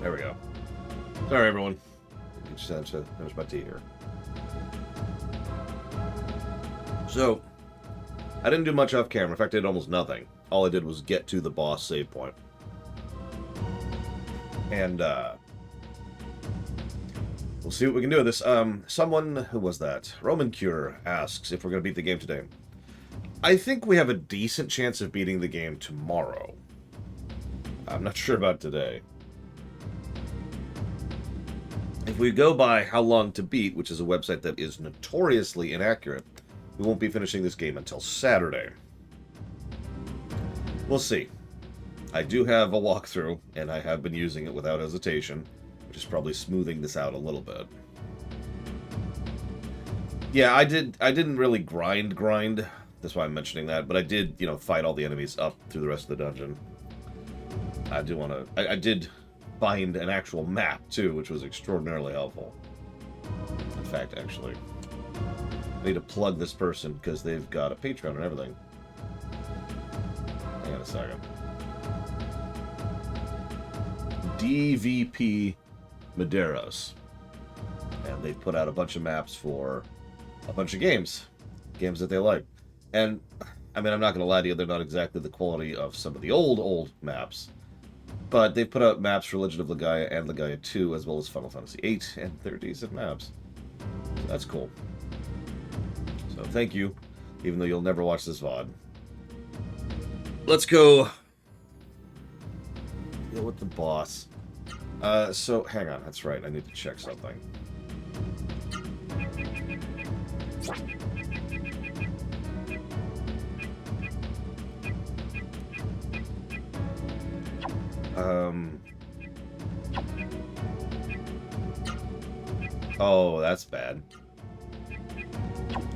There we go. Sorry, everyone. There's my tea here. So, I didn't do much off camera. In fact, I did almost nothing. All I did was get to the boss save point. And, we'll see what we can do with this. Someone, who was that? Roman Cure asks if we're going to beat the game today. I think we have a decent chance of beating the game tomorrow. I'm not sure about today. If we go by How Long to Beat, which is a website that is notoriously inaccurate, we won't be finishing this game until Saturday. We'll see. I do have a walkthrough, and I have been using it without hesitation, which is probably smoothing this out a little bit. Yeah, I didn't really grind. That's why I'm mentioning that, but I did, fight all the enemies up through the rest of the dungeon. I did find an actual map, too, which was extraordinarily helpful. In fact, actually, I need to plug this person, because they've got a Patreon and everything. Hang on a second. DVP Medeiros. And they've put out a bunch of maps for a bunch of games. Games that they like. And, I mean, I'm not going to lie to you, they're not exactly the quality of some of the old maps. But they've put out maps for Legend of Legaia and Legaia 2, as well as Final Fantasy 8, and they're decent maps. So that's cool. So thank you, even though you'll never watch this VOD. Let's go deal with the boss. So, hang on, that's right, I need to check something. Oh, that's bad.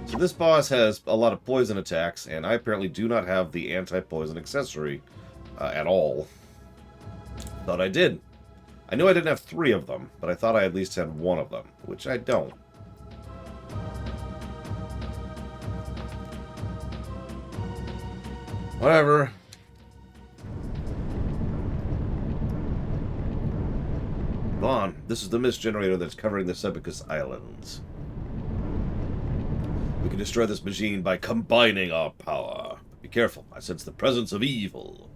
So this boss has a lot of poison attacks, and I apparently do not have the anti-poison accessory at all. Thought I did. I knew I didn't have 3 of them, but I thought I at least had 1 of them, which I don't. Whatever. Vaughn, this is the mist generator that's covering the Sebicus Islands. We can destroy this machine by combining our power. Be careful, I sense the presence of evil.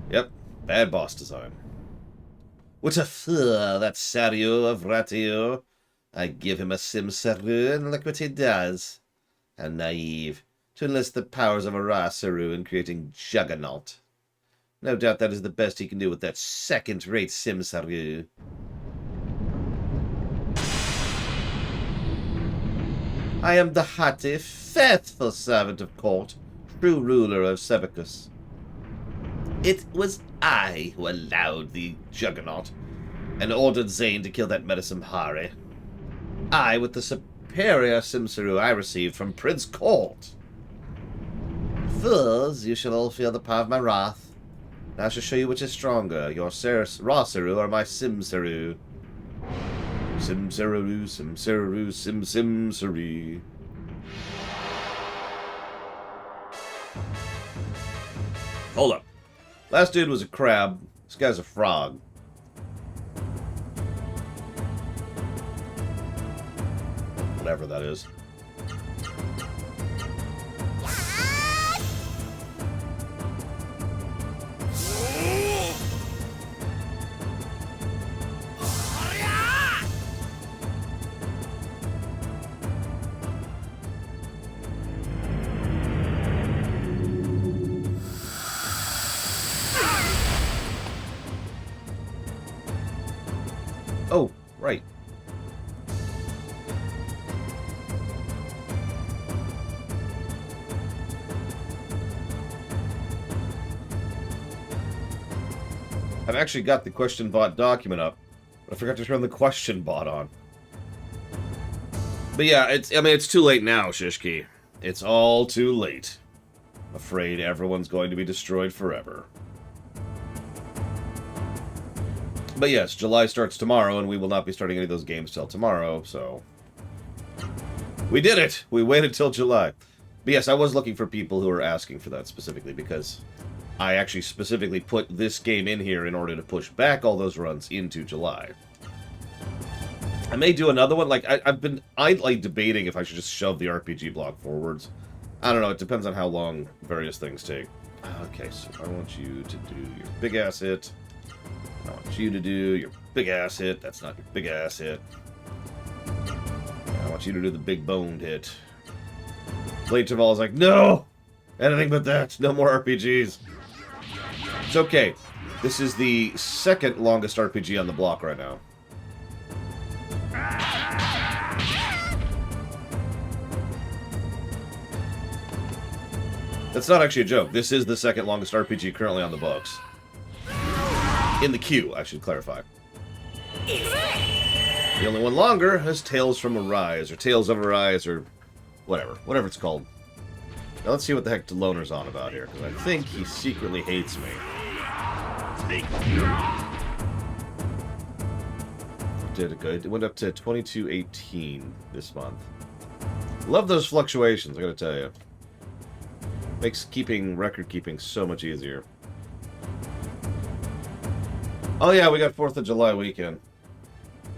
Yep, bad boss design. What a fool, that Sario of Ratio. I give him a Simsaru, and look what he does. How naive. To enlist the powers of a Rasaru in creating Juggernaut. No doubt that is the best he can do with that second-rate Simsaru. I am the haughty, faithful servant of court, true ruler of Sebicus. It was I who allowed the Juggernaut, and ordered Zane to kill that meddlesome Hari. I, with the superior Simsaru I received from Prince Court. Fools, you shall all feel the power of my wrath. Now I shall show you which is stronger, your Rasaru or my Simsaru. Simsaru, Simsaru, Simsaru. Hold up. Last dude was a crab. This guy's a frog. Whatever that is. Oh, right. I've actually got the question bot document up, but I forgot to turn the question bot on. But yeah, it's too late now, Shishki. It's all too late. Afraid everyone's going to be destroyed forever. But yes, July starts tomorrow, and we will not be starting any of those games till tomorrow, so... We did it! We waited till July. But yes, I was looking for people who were asking for that specifically, because I actually specifically put this game in here in order to push back all those runs into July. I may do another one. Like, I've been idly debating if I should just shove the RPG block forwards. I don't know. It depends on how long various things take. Okay, so I want you to do your big-ass hit. I want you to do your big-ass hit. That's not your big-ass hit. I want you to do the big-boned hit. Blade Taval is like, no! Anything but that. No more RPGs. It's okay. This is the second longest RPG on the block right now. That's not actually a joke. This is the second longest RPG currently on the books. In the queue, I should clarify. The only one longer is Tales from Arise, or Tales of Arise, or whatever. Whatever it's called. Now let's see what the heck Loner's on about here, because I think he secretly hates me. Did it good. It went up to 2218 this month. Love those fluctuations, I gotta tell you. Makes record keeping so much easier. Oh yeah, we got 4th of July weekend.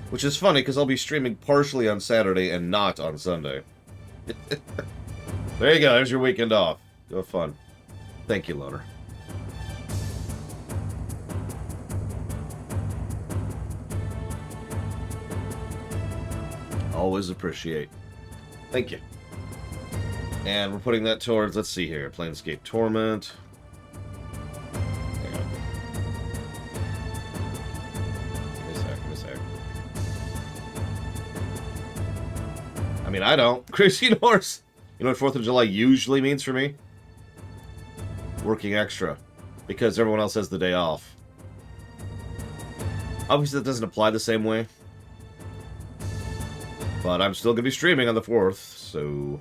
Which is funny, because I'll be streaming partially on Saturday and not on Sunday. There you go, there's your weekend off. Go have fun. Thank you, Loner. Always appreciate. Thank you. And we're putting that towards, let's see here, Planescape Torment. Hang on. Give me a sec. I mean, I don't. Crazy Norse! You know what 4th of July usually means for me? Working extra. Because everyone else has the day off. Obviously that doesn't apply the same way. But I'm still going to be streaming on the 4th, so...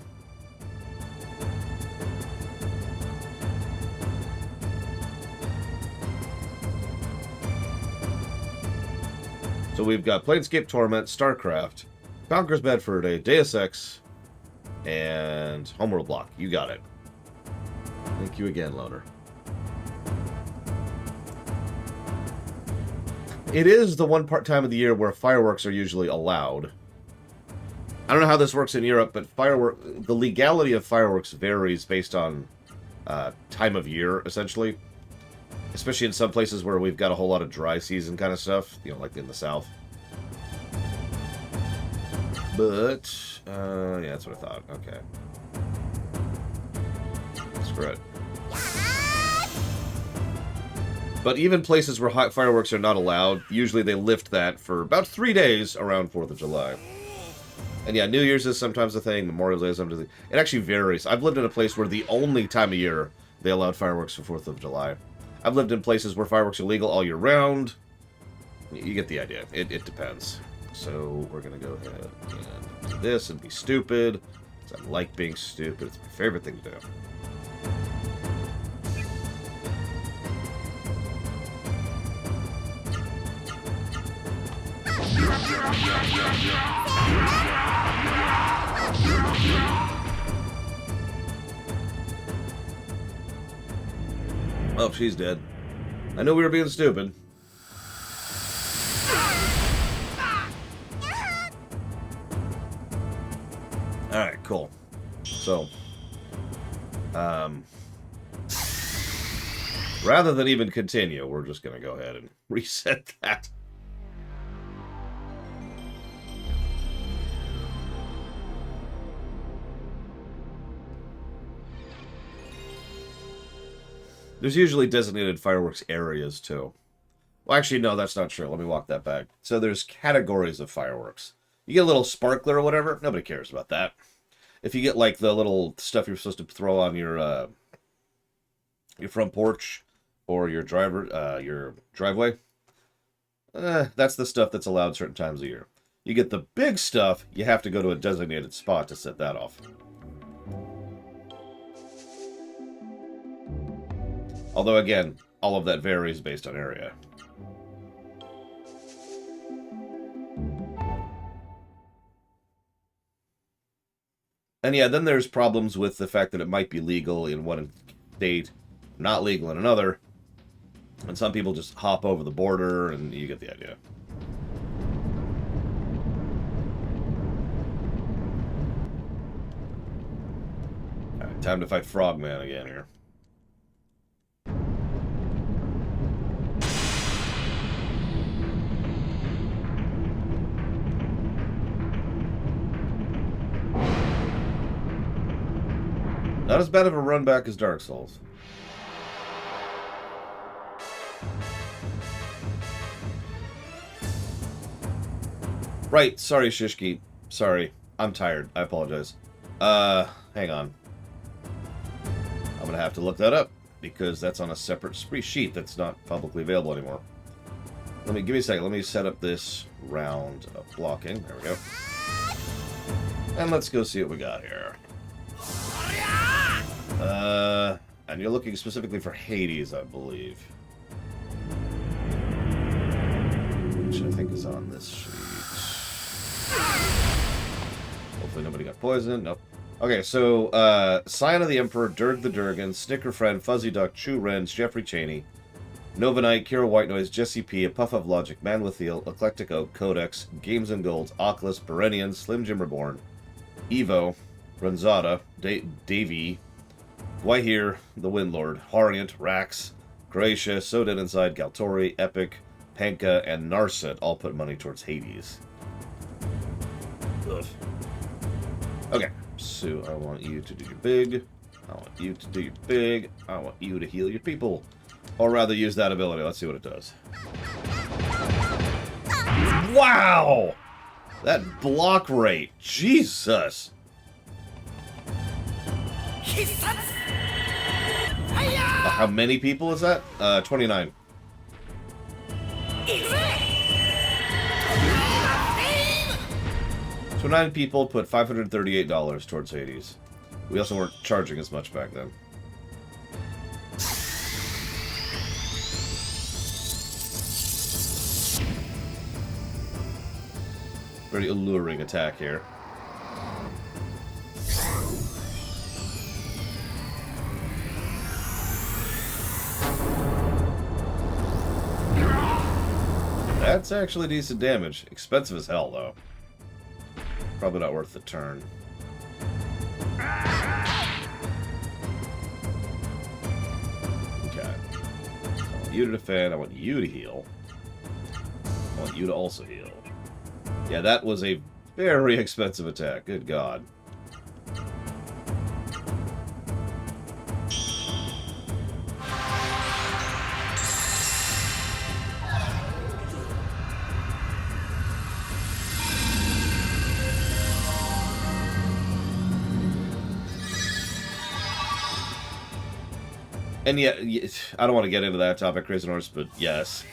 So we've got Planescape Torment, StarCraft, Conqueror's Bad Fur Day, Deus Ex, and Homeworld Block. You got it. Thank you again, Loner. It is the one time of the year where fireworks are usually allowed. I don't know how this works in Europe, but the legality of fireworks varies based on time of year, essentially. Especially in some places where we've got a whole lot of dry season kind of stuff, you know, like in the south. But, yeah, that's what I thought. Okay. Screw it. But even places where fireworks are not allowed, usually they lift that for about 3 days around 4th of July. And yeah, New Year's is sometimes a thing, Memorial Day is sometimes a thing. It actually varies. I've lived in a place where the only time of year they allowed fireworks for 4th of July. I've lived in places where fireworks are legal all year round. You get the idea. It depends. So we're going to go ahead and do this and be stupid. Because I like being stupid. It's my favorite thing to do. Oh, she's dead. I knew we were being stupid. Alright, cool. So, rather than even continue, we're just going to go ahead and reset that. There's usually designated fireworks areas, too. Well, actually, no, that's not true. Let me walk that back. So there's categories of fireworks. You get a little sparkler or whatever, nobody cares about that. If you get, like, the little stuff you're supposed to throw on your front porch or your driveway, that's the stuff that's allowed certain times of year. You get the big stuff, you have to go to a designated spot to set that off. Although, again, all of that varies based on area. And yeah, then there's problems with the fact that it might be legal in one state not legal in another. And some people just hop over the border, and you get the idea. Alright, time to fight Frogman again here. Not as bad of a run back as Dark Souls. Right, sorry Shishki. Sorry. I'm tired. I apologize. Hang on. I'm gonna have to look that up, because that's on a separate sheet that's not publicly available anymore. Give me a second. Let me set up this round of blocking. There we go. And let's go see what we got here. And you're looking specifically for Hades, I believe. Which I think is on this sheet. Hopefully nobody got poisoned. Nope. Okay, so, Scion of the Emperor, Durg the Durgan, Snicker Friend, Fuzzy Duck, Chu Rens, Jeffrey Chaney, Nova Knight, Kira White Noise, Jesse P, A Puff of Logic, Man with Heel, Eclectic Oak, Codex, Games and Golds, Oculus, Berenian, Slim Jim Reborn, Evo, Ranzada, Davey, Gwahir, The Windlord, Harriant, Rax, Croatia, So Dead Inside, Galtori, Epic, Panka, and Narset all put money towards Hades. Ugh. Okay, so I want you to do your big. I want you to do your big. I want you to heal your people. Or rather, use that ability. Let's see what it does. Wow! That block rate. Jesus! How many people is that? 29. So 9 people put $538 towards Hades. We also weren't charging as much back then. Very alluring attack here. That's actually decent damage. Expensive as hell, though. Probably not worth the turn. Okay. I want you to defend. I want you to heal. I want you to also heal. Yeah, that was a very expensive attack. Good God. And yeah, I don't want to get into that topic, Crazy Norse, but yes.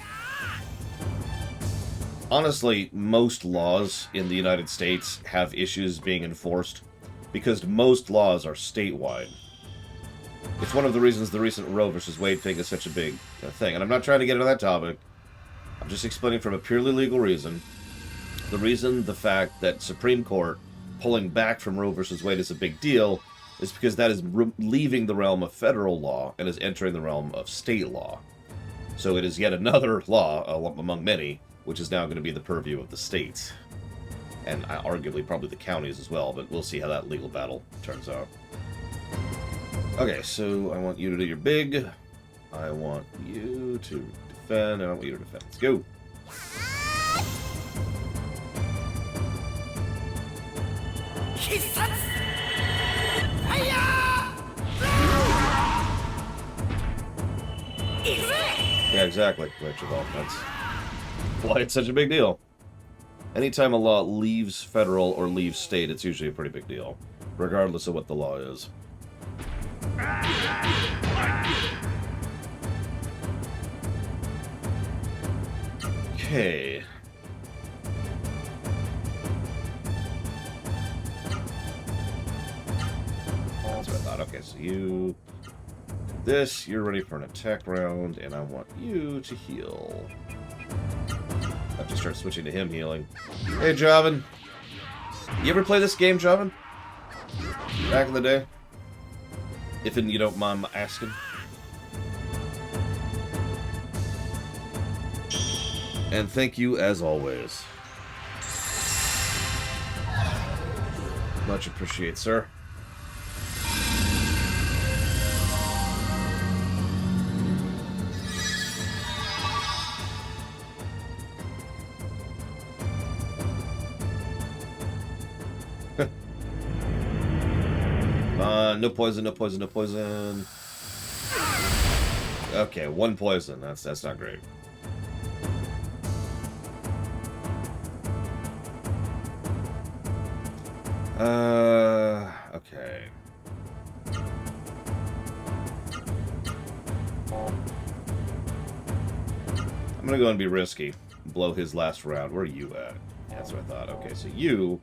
Honestly, most laws in the United States have issues being enforced because most laws are statewide. It's one of the reasons the recent Roe versus Wade thing is such a big thing. And I'm not trying to get into that topic. I'm just explaining from a purely legal reason. The fact that Supreme Court pulling back from Roe versus Wade is a big deal is because that is leaving the realm of federal law and is entering the realm of state law. So it is yet another law, among many, which is now going to be the purview of the states. And arguably probably the counties as well, but we'll see how that legal battle turns out. Okay, so I want you to do your big. I want you to defend, and I want you to defend. Let's go! Yeah, exactly. Glitch of offense. Why it's such a big deal. Anytime a law leaves federal or leaves state, it's usually a pretty big deal, regardless of what the law is. Okay. That's what I thought. Okay, so you... This, you're ready for an attack round, and I want you to heal. I have to start switching to him healing. Hey, Javan. You ever play this game, Javan? Back in the day? If you don't mind asking. And thank you as always. Much appreciate, sir. No poison, no poison, no poison. Okay, 1 poison. That's not great. Okay. I'm gonna go and be risky. Blow his last round. Where are you at? Yeah, that's what I thought. Okay, so you...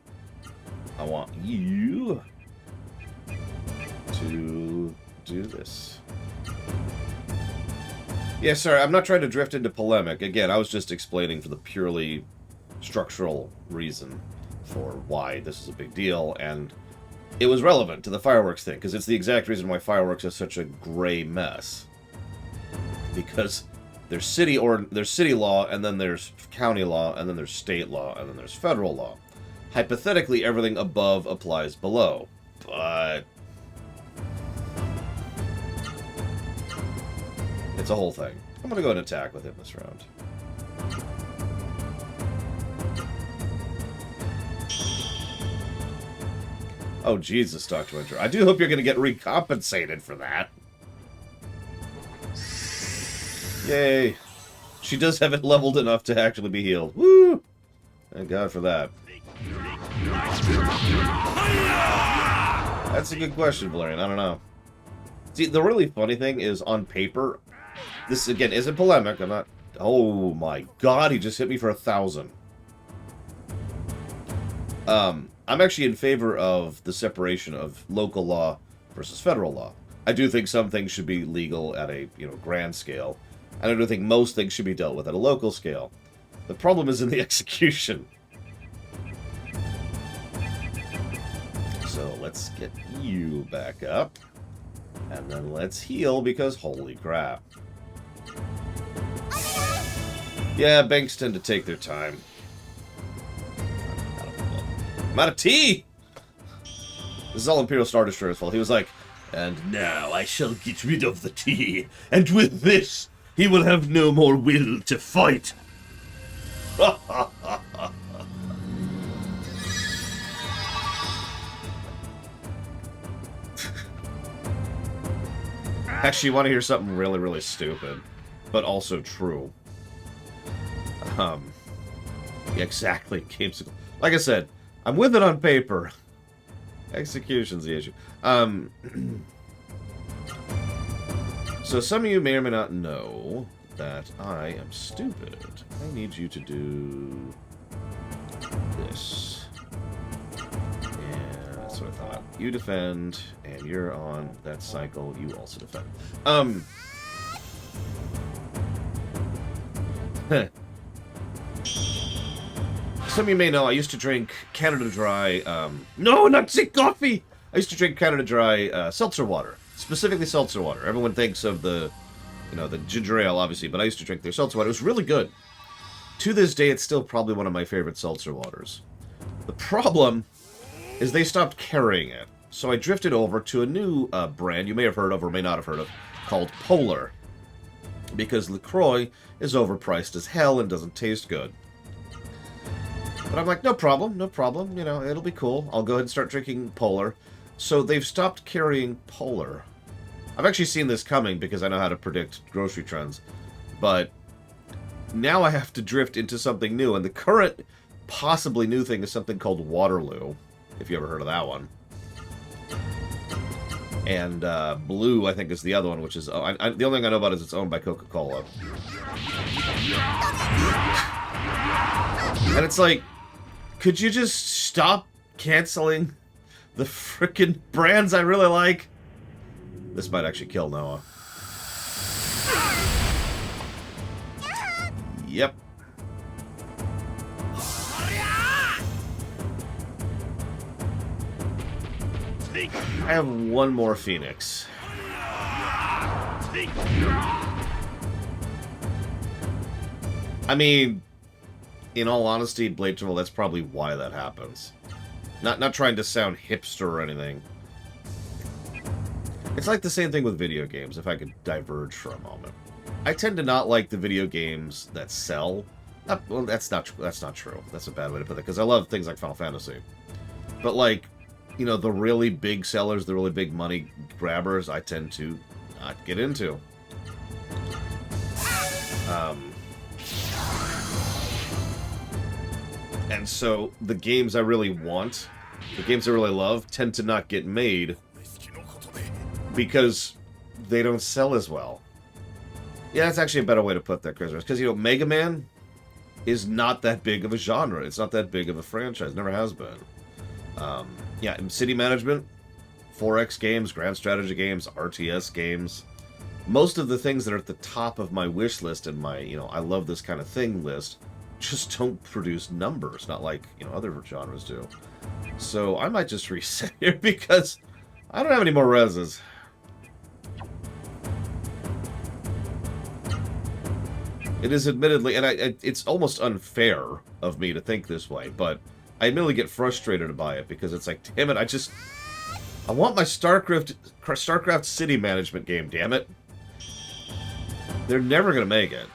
I want you to do this. Yeah, sorry, I'm not trying to drift into polemic. Again, I was just explaining for the purely structural reason for why this is a big deal, and it was relevant to the fireworks thing, because it's the exact reason why fireworks is such a gray mess. Because there's city law, and then there's county law, and then there's state law, and then there's federal law. Hypothetically, everything above applies below, but it's a whole thing. I'm gonna go and attack with him this round. Oh, Jesus, Dr. Winter. I do hope you're going to get recompensated for that. Yay. She does have it leveled enough to actually be healed. Woo! Thank God for that. That's a good question, Valerian. I don't know. See, the really funny thing is, on paper, this, again, isn't polemic. I'm not... Oh, my God, he just hit me for 1,000. I'm actually in favor of the separation of local law versus federal law. I do think some things should be legal at a, grand scale. And I do think most things should be dealt with at a local scale. The problem is in the execution. So let's get you back up. And then let's heal, because holy crap. Yeah, banks tend to take their time. I'm out of tea! This is all Imperial Star Destroyer's fault. He was like, and now I shall get rid of the tea, and with this, he will have no more will to fight. Actually, you want to hear something really, really stupid, but also true. Yeah, exactly. Games, like I said, I'm with it on paper. Execution's the issue. So some of you may or may not know that I am stupid. I need you to do this. Yeah, that's what I thought. You defend, and you're on that cycle. You also defend. Some of you may know I used to drink Canada Dry, no, not sick coffee! I used to drink Canada Dry seltzer water. Specifically seltzer water. Everyone thinks of the, the ginger ale, obviously, but I used to drink their seltzer water. It was really good. To this day, it's still probably one of my favorite seltzer waters. The problem is they stopped carrying it. So I drifted over to a new brand you may have heard of or may not have heard of, called Polar. Because LaCroix is overpriced as hell and doesn't taste good. But I'm like, no problem, no problem. It'll be cool. I'll go ahead and start drinking Polar. So they've stopped carrying Polar. I've actually seen this coming because I know how to predict grocery trends. But now I have to drift into something new. And the current, possibly new thing is something called Waterloo. If you ever heard of that one. And Blue, I think, is the other one, which is... the only thing I know about is it's owned by Coca-Cola. And it's like... Could you just stop canceling the frickin' brands I really like? This might actually kill Noah. Yep. I have one more Phoenix. I mean, in all honesty, Blade Travell, that's probably why that happens. Not trying to sound hipster or anything. It's like the same thing with video games, if I could diverge for a moment. I tend to not like the video games that sell. Well, that's not true. That's a bad way to put it, because I love things like Final Fantasy. But, like, you know, the really big sellers, the really big money grabbers, I tend to not get into. And so, the games I really want, the games I really love, tend to not get made because they don't sell as well. Yeah, that's actually a better way to put that, Chris. Because, you know, Mega Man is not that big of a genre. It's not that big of a franchise. Never has been. Yeah, in city management, 4X games, grand strategy games, RTS games. Most of the things that are at the top of my wish list and my, you know, I love this kind of thing list just don't produce numbers, not like, you know, other genres do. So I might just reset here because I don't have any more reses. It is admittedly, and it's almost unfair of me to think this way, but I admittedly get frustrated by it because it's like, damn it, I want my StarCraft city management game, damn it. They're never going to make it.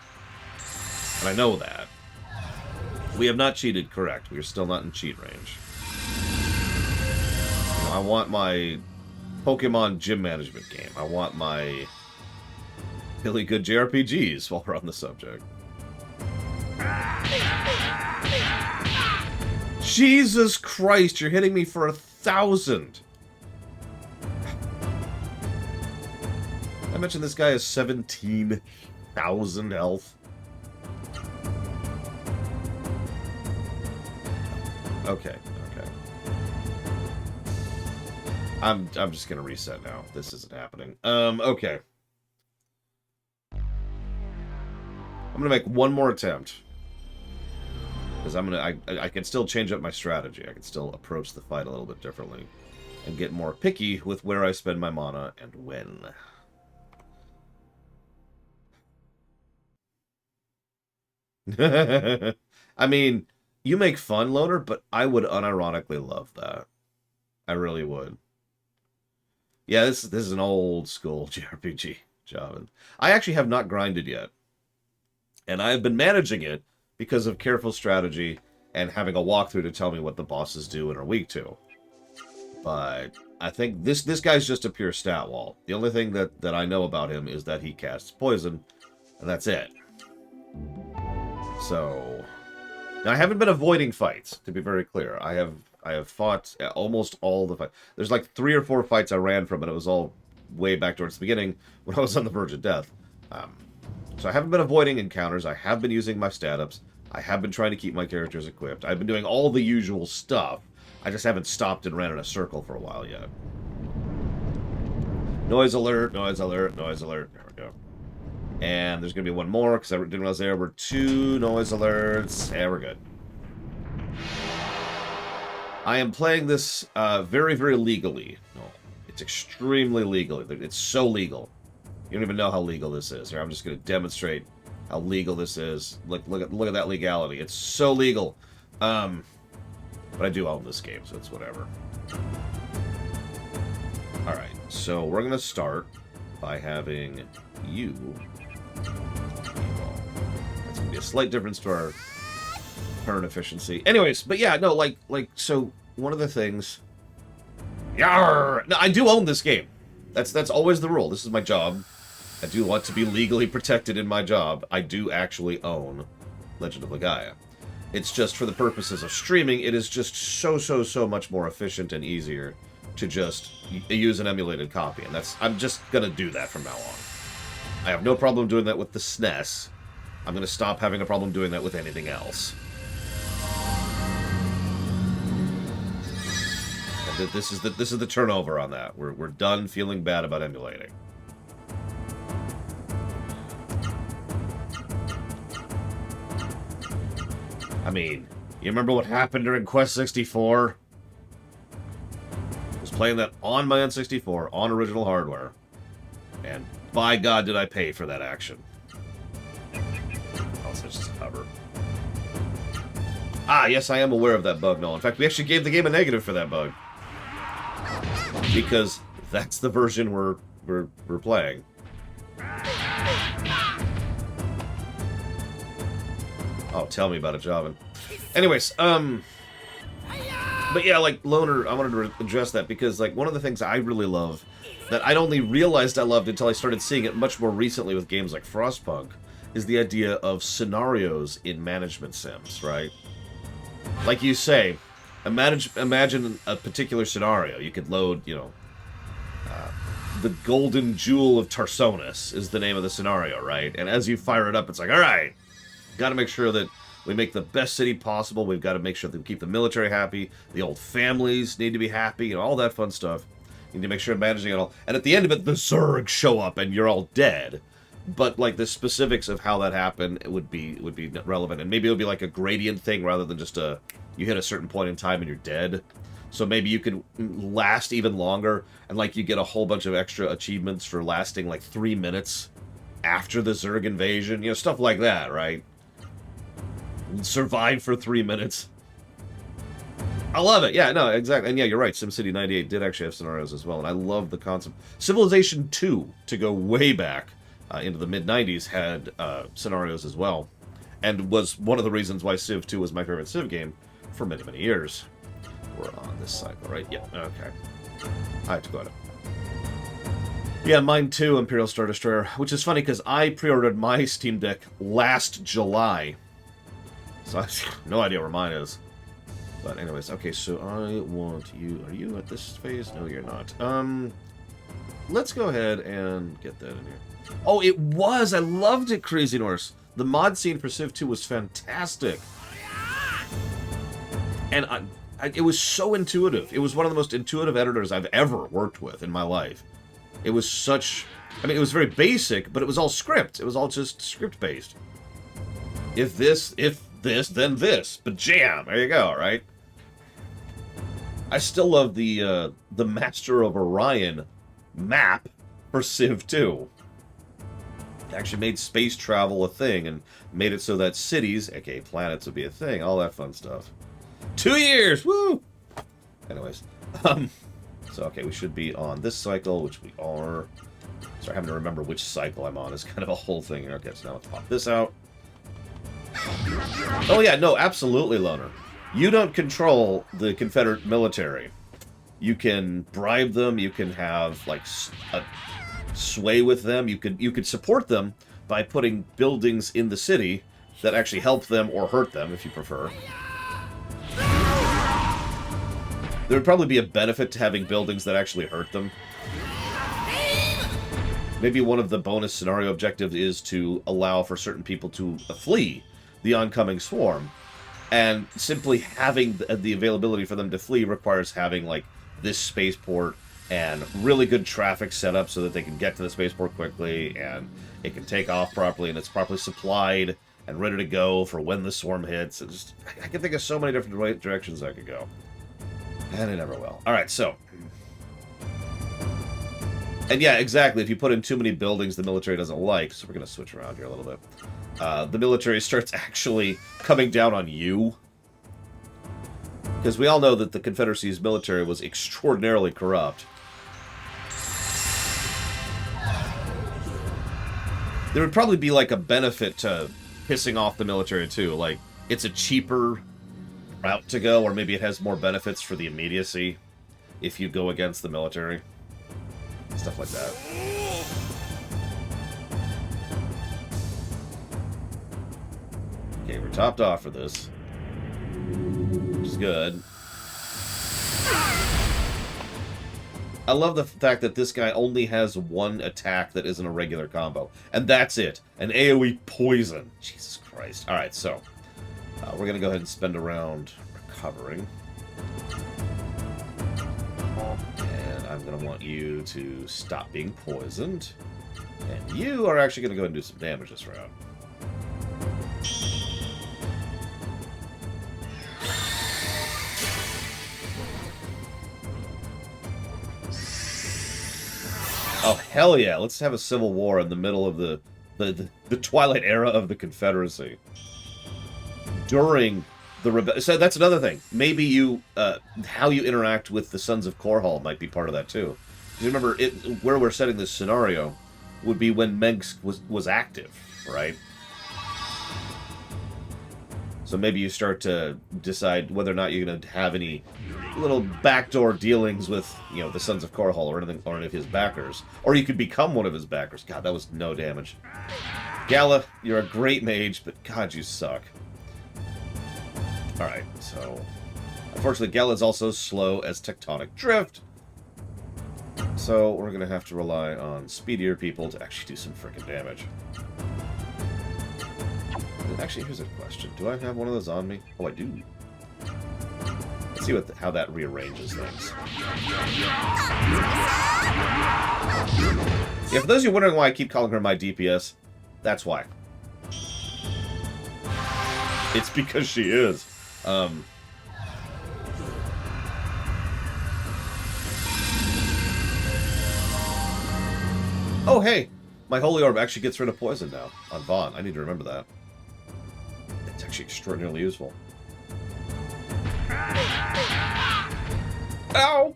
And I know that. We have not cheated, correct. We are still not in cheat range. You know, I want my Pokemon gym management game. I want my really good JRPGs while we're on the subject. Jesus Christ, you're hitting me for 1,000. I mentioned this guy has 17,000 health. Okay. I'm just gonna reset now. This isn't happening. Okay. I'm gonna make one more attempt. Because I can still change up my strategy. I can still approach the fight a little bit differently. And get more picky with where I spend my mana and when. I mean, you make fun, Loner, but I would unironically love that. I really would. Yeah, this is an old school JRPG job. I actually have not grinded yet. And I have been managing it because of careful strategy and having a walkthrough to tell me what the bosses do and are weak to. But I think this guy's just a pure stat wall. The only thing that I know about him is that he casts poison, and that's it. So now I haven't been avoiding fights, to be very clear. I have fought almost all the fights. There's like 3 or 4 fights I ran from, and it was all way back towards the beginning when I was on the verge of death. So I haven't been avoiding encounters. I have been using my stat ups. I have been trying to keep my characters equipped. I've been doing all the usual stuff. I just haven't stopped and ran in a circle for a while yet. Noise alert, noise alert, noise alert. There we go. And there's going to be one more, because I didn't realize there were 2 noise alerts. And we're good. I am playing this very, very legally. No, it's extremely legal. It's so legal. You don't even know how legal this is. Here, I'm just going to demonstrate how legal this is. Look at that legality. It's so legal. But I do own this game, so it's whatever. Alright, so we're going to start by having you evolve. That's going to be a slight difference to our current efficiency. Anyways, but yeah, no, so one of the things... Yarr! No, I do own this game. That's always the rule. This is my job. I do want to be legally protected in my job. I do actually own Legend of Legaia. It's just for the purposes of streaming, it is just so much more efficient and easier to just use an emulated copy. And I'm just going to do that from now on. I have no problem doing that with the SNES. I'm going to stop having a problem doing that with anything else. And this is the turnover on that. We're done feeling bad about emulating. I mean, you remember what happened during Quest 64? I was playing that on my N64, on original hardware. And by God, did I pay for that action. Also, just cover. Ah, yes, I am aware of that bug, Noel. In fact, we actually gave the game a negative for that bug. Because that's the version we're playing. Oh, tell me about it, Javin. Anyways, but yeah, like, Loner, I wanted to address that because, like, one of the things I really love that I'd only realized I loved until I started seeing it much more recently with games like Frostpunk is the idea of scenarios in management sims, right? Like you say, imagine a particular scenario. You could load, you know, the Golden Jewel of Tarsonis is the name of the scenario, right? And as you fire it up, it's like, all right, got to make sure that we make the best city possible. We've got to make sure that we keep the military happy. The old families need to be happy, and all that fun stuff. You need to make sure I'm managing it all. And at the end of it, the Zerg show up, and you're all dead. But, like, the specifics of how that happened would be relevant. And maybe it would be like a gradient thing rather than just you hit a certain point in time and you're dead. So maybe you could last even longer, and, like, you get a whole bunch of extra achievements for lasting, like, 3 minutes after the Zerg invasion. You know, stuff like that, right? Survive for 3 minutes. I love it. Yeah, no, exactly. And yeah, you're right. SimCity 98 did actually have scenarios as well, and I love the concept. Civilization 2, to go way back into the mid-90s, had scenarios as well, and was one of the reasons why Civ 2 was my favorite Civ game for many, many years. We're on this cycle, right? Yeah, okay. I have to go ahead. Yeah, mine too, Imperial Star Destroyer, which is funny because I pre-ordered my Steam Deck last July. So I have no idea where mine is. But anyways, okay, so I want you... Are you at this phase? No, you're not. Let's go ahead and get that in here. Oh, it was! I loved it, Crazy Norse! The mod scene for Civ 2 was fantastic. And it was so intuitive. It was one of the most intuitive editors I've ever worked with in my life. It was such... I mean, it was very basic, but it was all script. It was all just script-based. If this, then this. But jam! There you go, right? I still love the Master of Orion map for Civ 2. It actually made space travel a thing and made it so that cities, aka planets, would be a thing. All that fun stuff. 2 years! Woo! Anyways. So, okay, we should be on this cycle, which we are. Sorry, having to remember which cycle I'm on is kind of a whole thing here. Okay, so now let's pop this out. Oh yeah, no, absolutely, Loner. You don't control the Confederate military. You can bribe them, you can have, like, a sway with them, you could support them by putting buildings in the city that actually help them or hurt them, if you prefer. There would probably be a benefit to having buildings that actually hurt them. Maybe one of the bonus scenario objectives is to allow for certain people to flee the oncoming swarm. And simply having the availability for them to flee requires having, like, this spaceport and really good traffic set up so that they can get to the spaceport quickly and it can take off properly and it's properly supplied and ready to go for when the swarm hits. I can think of so many different directions I could go. And it never will. Alright, so. And yeah, exactly. If you put in too many buildings the military doesn't like, so we're going to switch around here a little bit. The military starts actually coming down on you. Because we all know that the Confederacy's military was extraordinarily corrupt. There would probably be, like, a benefit to pissing off the military, too. Like, it's a cheaper route to go, or maybe it has more benefits for the immediacy if you go against the military. Stuff like that. Okay, we're topped off for this, which is good. I love the fact that this guy only has one attack that isn't a regular combo, and that's it. An AoE poison. Jesus Christ. Alright, so we're going to go ahead and spend a round recovering. And I'm going to want you to stop being poisoned. And you are actually going to go ahead and do some damage this round. Oh, hell yeah. Let's have a civil war in the middle of the twilight era of the Confederacy. During So that's another thing. Maybe you, how you interact with the Sons of Korhal might be part of that too. You remember, where we're setting this scenario would be when Mengs was active, right? So maybe you start to decide whether or not you're going to have any little backdoor dealings with, you know, the Sons of Korhal or anything, or any of his backers. Or you could become one of his backers. God, that was no damage. Gala, you're a great mage, but God, you suck. Alright, so... Unfortunately, Gala is also slow as tectonic drift. So we're going to have to rely on speedier people to actually do some freaking damage. Actually, here's a question. Do I have one of those on me? Oh, I do. Let's see how that rearranges things. Yeah, for those of you wondering why I keep calling her my DPS, that's why. It's because she is. Oh, hey! My Holy Orb actually gets rid of poison now on Vaughn. I need to remember that. It's actually extraordinarily useful. Ow!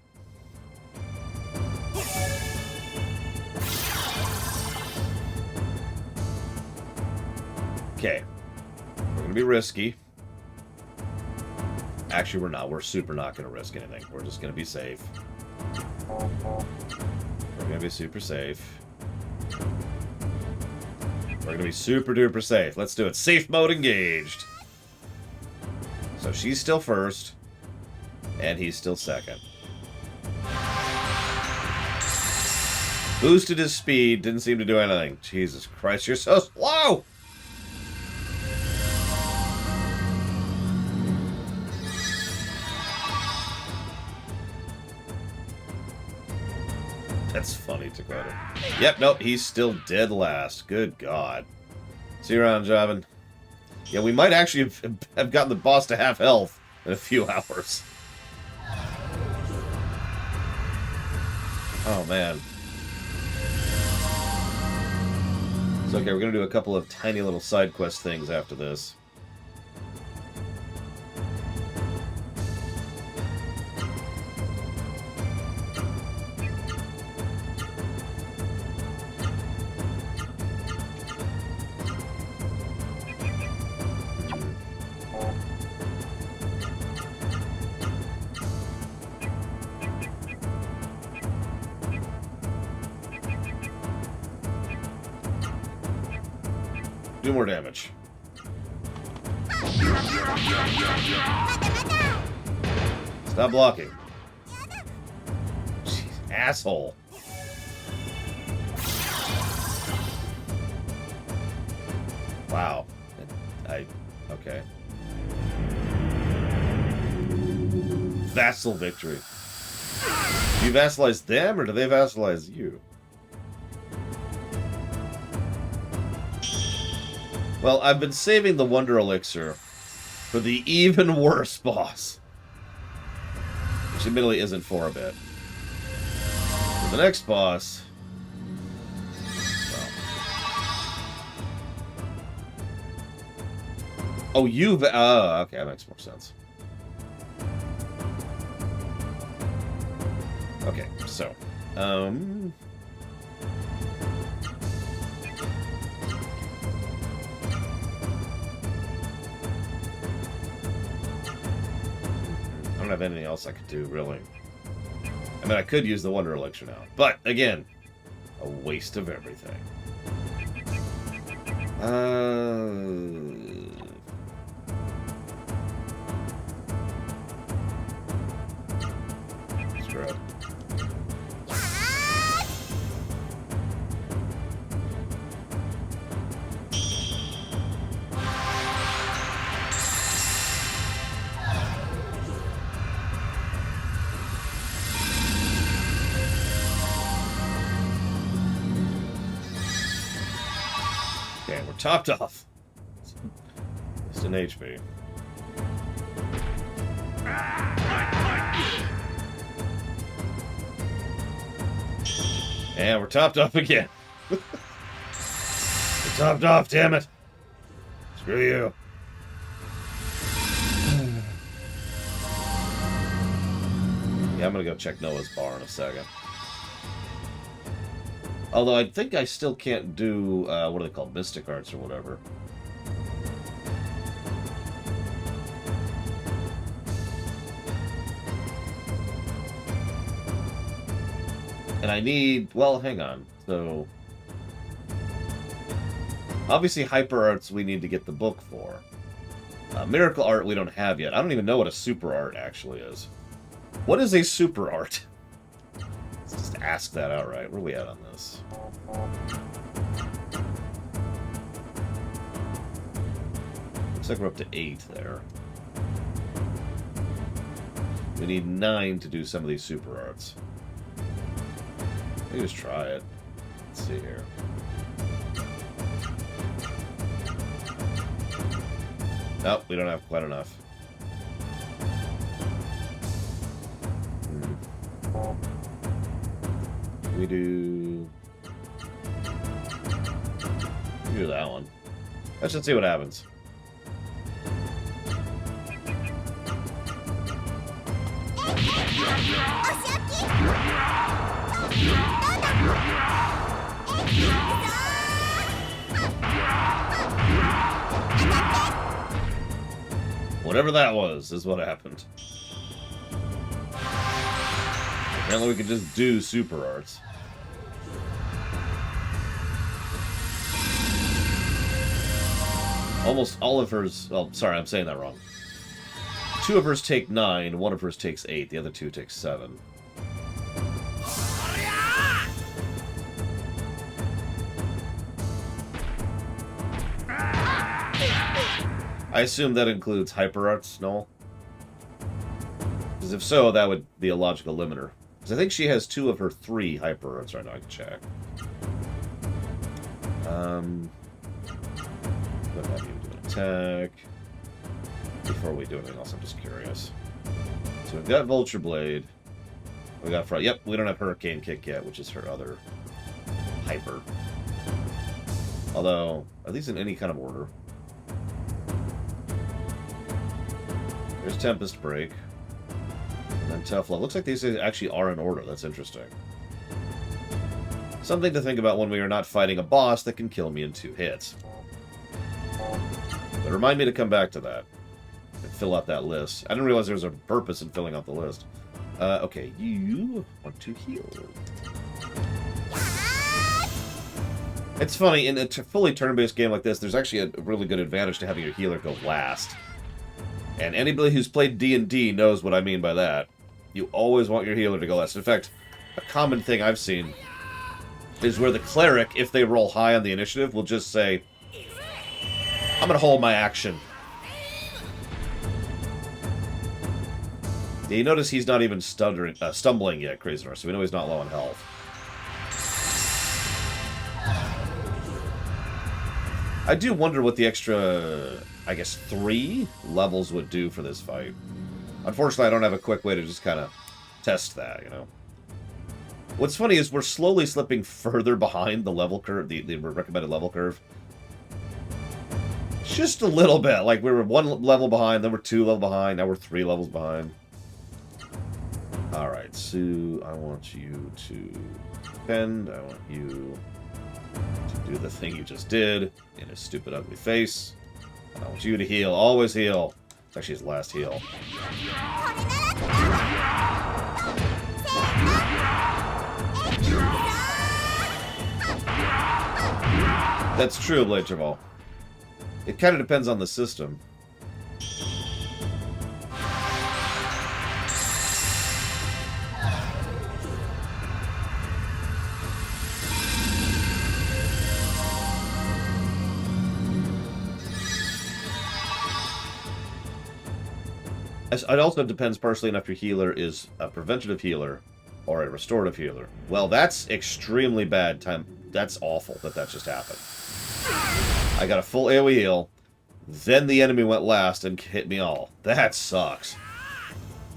Okay. We're gonna be risky. Actually, we're not. We're super not gonna risk anything. We're just gonna be safe. We're gonna be super safe. We're gonna be super duper safe. Let's do it. Safe mode engaged. So she's still first. And he's still second. Boosted his speed. Didn't seem to do anything. Jesus Christ, you're so slow! That's funny, Dakota. Yep, nope, he's still dead last. Good God. See you around, Javan. Yeah, we might actually have gotten the boss to half health in a few hours. Oh, man. It's okay, we're going to do a couple of tiny little side quest things after this. Do more damage. Stop blocking. Jeez, asshole. Wow. Okay. Vassal victory. Do you vassalize them, or do they vassalize you? Well, I've been saving the Wonder Elixir for the even worse boss. Which admittedly isn't for a bit. For the next boss... Well. Oh, you've... okay, that makes more sense. Okay, so... I don't have anything else I could do, really. I mean, I could use the Wonder Elixir now. But, again, a waste of everything. Screw it. Okay, we're topped off. Just an HP. And we're topped off again. We're topped off, damn it. Screw you. Yeah, I'm gonna go check Noah's bar in a second. Although I think I still can't do, what are they called? Mystic Arts or whatever. And I need... Well, hang on. So... Obviously, Hyper Arts we need to get the book for. Miracle Art we don't have yet. I don't even know what a Super Art actually is. What is a Super Art? Let's just ask that outright. Where are we at on this? Looks like we're up to 8 there. We need 9 to do some of these Super Arts. Maybe just try it. Let's see here. Nope, we don't have quite enough. We do that one. Let's just see what happens. Whatever that was, is what happened. Apparently we can just do Super Arts. Almost all of hers... Oh, sorry, I'm saying that wrong. 2 of hers take 9, 1 of hers takes 8, the other 2 take 7. I assume that includes Hyper Arts, no? Because if so, that would be a logical limiter. Because I think she has 2 of her 3 Hyper Arts right now. I can check. What have you do an attack? Before we do anything else, I'm just curious. So we've got Vulture Blade. We got Front. Yep, we don't have Hurricane Kick yet, which is her other Hyper. Although, are these in any kind of order? There's Tempest Break. And then Tough Love. Looks like these actually are in order. That's interesting. Something to think about when we are not fighting a boss that can kill me in 2 hits. But remind me to come back to that. And fill out that list. I didn't realize there was a purpose in filling out the list. Okay, you want to heal. It's funny, in a fully turn-based game like this, there's actually a really good advantage to having your healer go last. And anybody who's played D&D knows what I mean by that. You always want your healer to go last. In fact, a common thing I've seen is where the cleric, if they roll high on the initiative, will just say, I'm going to hold my action. Yeah, you notice he's not even stumbling yet, Crazy North, so we know he's not low on health. I do wonder what the extra, I guess, 3 levels would do for this fight. Unfortunately, I don't have a quick way to just kind of test that, you know. What's funny is we're slowly slipping further behind the level curve, the recommended level curve. Just a little bit. Like, we were 1 level behind, then we're 2 levels behind, now we're 3 levels behind. Alright, Sue, I want you to defend. I want you to do the thing you just did in his stupid, ugly face. I want you to heal. Always heal. It's actually his last heal. That's true, Blade Travel. It kind of depends on the system. It also depends partially on if your healer is a preventative healer or a restorative healer. Well, that's extremely bad time. That's awful that just happened. I got a full AoE heal, then the enemy went last and hit me all. That sucks.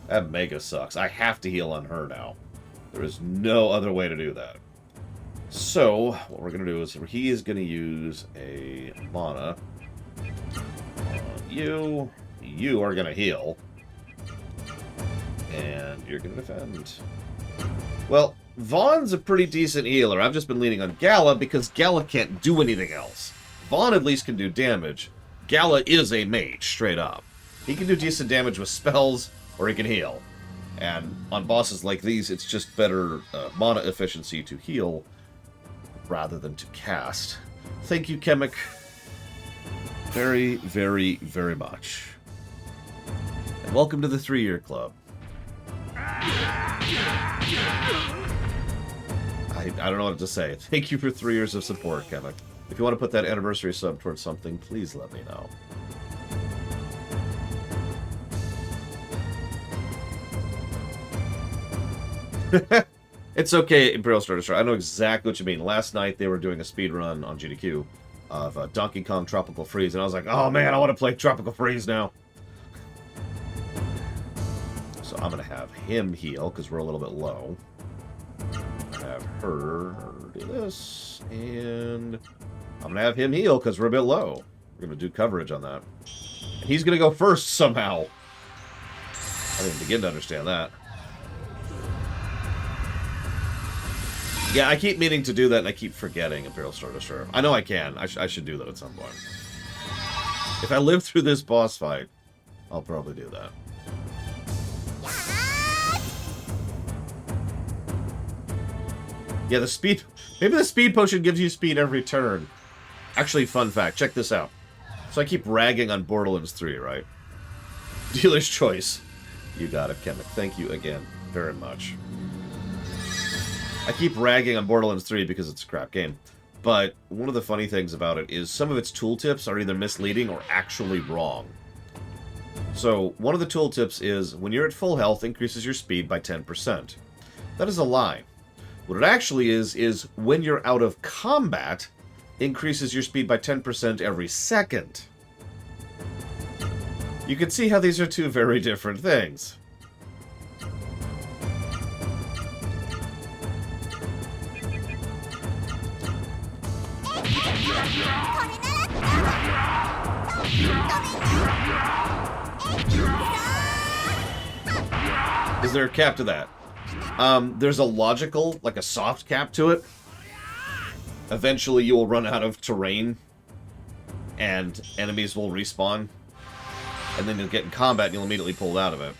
That mega sucks. I have to heal on her now. There is no other way to do that. So, what we're going to do is he is going to use a mana on you. You are going to heal. And you're going to defend. Well, Vaughn's a pretty decent healer. I've just been leaning on Gala because Gala can't do anything else. Vaughn at least can do damage. Gala is a mage, straight up. He can do decent damage with spells, or he can heal. And on bosses like these, it's just better mana efficiency to heal rather than to cast. Thank you, Chemic. Very, very, very much. And welcome to the 3-year club. I don't know what to say. Thank you for 3 years of support, Chemic. If you want to put that anniversary sub towards something, please let me know. It's okay, Imperial Star. I know exactly what you mean. Last night they were doing a speed run on GDQ of Donkey Kong Tropical Freeze, and I was like, oh man, I want to play Tropical Freeze now. So I'm going to have him heal, because we're a little bit low. Have her do this, and I'm going to have him heal, because we're a bit low. We're going to do coverage on that. And he's going to go first, somehow. I didn't begin to understand that. Yeah, I keep meaning to do that, and I keep forgetting Imperial Star Destroyer. I know I can. I should do that at some point. If I live through this boss fight, I'll probably do that. Yeah, the speed... Maybe the speed potion gives you speed every turn. Actually, fun fact. Check this out. So I keep ragging on Borderlands 3, right? Dealer's choice. You got it, Chemic. Thank you again very much. I keep ragging on Borderlands 3 because it's a crap game. But one of the funny things about it is some of its tooltips are either misleading or actually wrong. So, one of the tooltips is, when you're at full health, increases your speed by 10%. That is a lie. What it actually is when you're out of combat, increases your speed by 10% every second. You can see how these are two very different things. Is there a cap to that? There's a logical, like a soft cap to it. Eventually you will run out of terrain and enemies will respawn. And then you'll get in combat and you'll immediately pull out of it.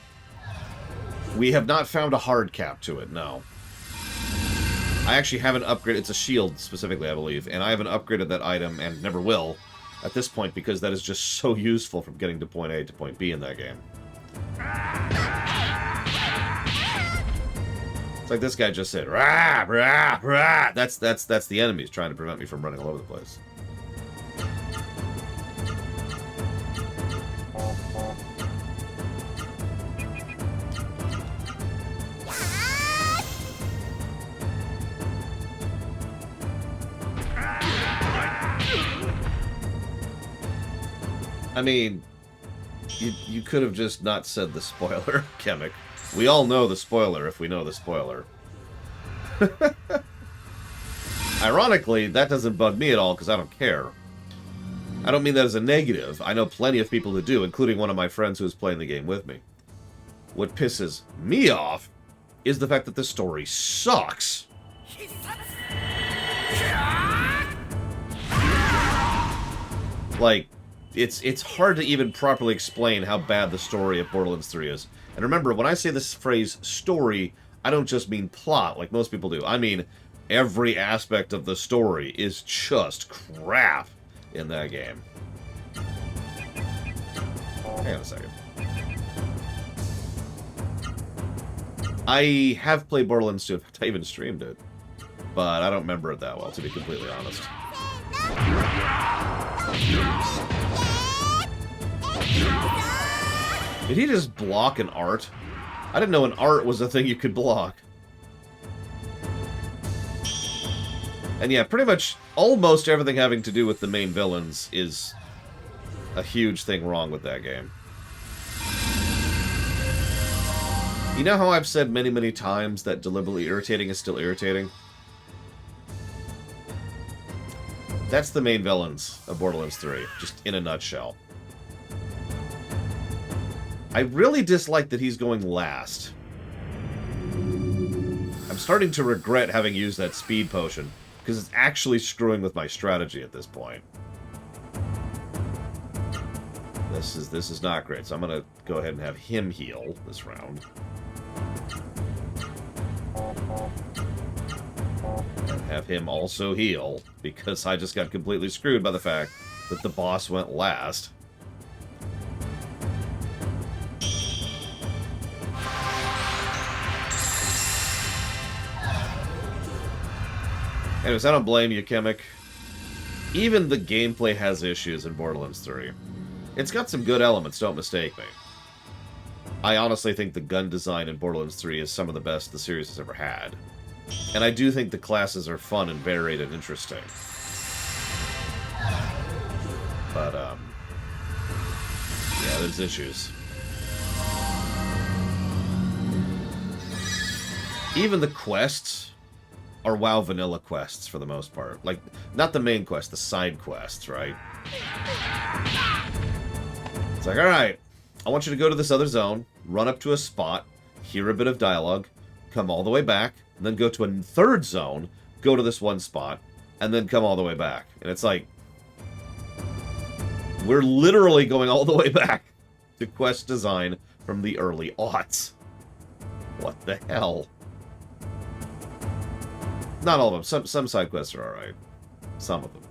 We have not found a hard cap to it, no. I actually haven't upgraded, it's a shield specifically, I believe, and I haven't upgraded that item and never will at this point because that is just so useful from getting to point A to point B in that game. It's like this guy just said, rah, rah, rah. That's the enemies trying to prevent me from running all over the place. I mean, you could have just not said the spoiler, Chemic. We all know the spoiler if we know the spoiler. Ironically, that doesn't bug me at all because I don't care. I don't mean that as a negative. I know plenty of people who do, including one of my friends who is playing the game with me. What pisses me off is the fact that the story sucks. Like, it's hard to even properly explain how bad the story of Borderlands 3 is. And remember, when I say this phrase, story, I don't just mean plot, like most people do. I mean, every aspect of the story is just crap in that game. Hang on a second. I have played Borderlands 2. I even streamed it. But I don't remember it that well, to be completely honest. Did he just block an art? I didn't know an art was a thing you could block. And yeah, pretty much almost everything having to do with the main villains is a huge thing wrong with that game. You know how I've said many, many times that deliberately irritating is still irritating? That's the main villains of Borderlands 3, just in a nutshell. I really dislike that he's going last. I'm starting to regret having used that speed potion, because it's actually screwing with my strategy at this point. This is not great, so I'm going to go ahead and have him heal this round. And have him also heal, because I just got completely screwed by the fact that the boss went last. Anyways, I don't blame you, Chemic. Even the gameplay has issues in Borderlands 3. It's got some good elements, don't mistake me. I honestly think the gun design in Borderlands 3 is some of the best the series has ever had. And I do think the classes are fun and varied and interesting. But, yeah, there's issues. Even the quests are WoW vanilla quests for the most part. Like, not the main quest, the side quests, right? It's like, alright, I want you to go to this other zone, run up to a spot, hear a bit of dialogue, come all the way back, and then go to a third zone, go to this one spot, and then come all the way back. And it's like, we're literally going all the way back to quest design from the early aughts. What the hell? Not all of them. Some side quests are alright. Some of them.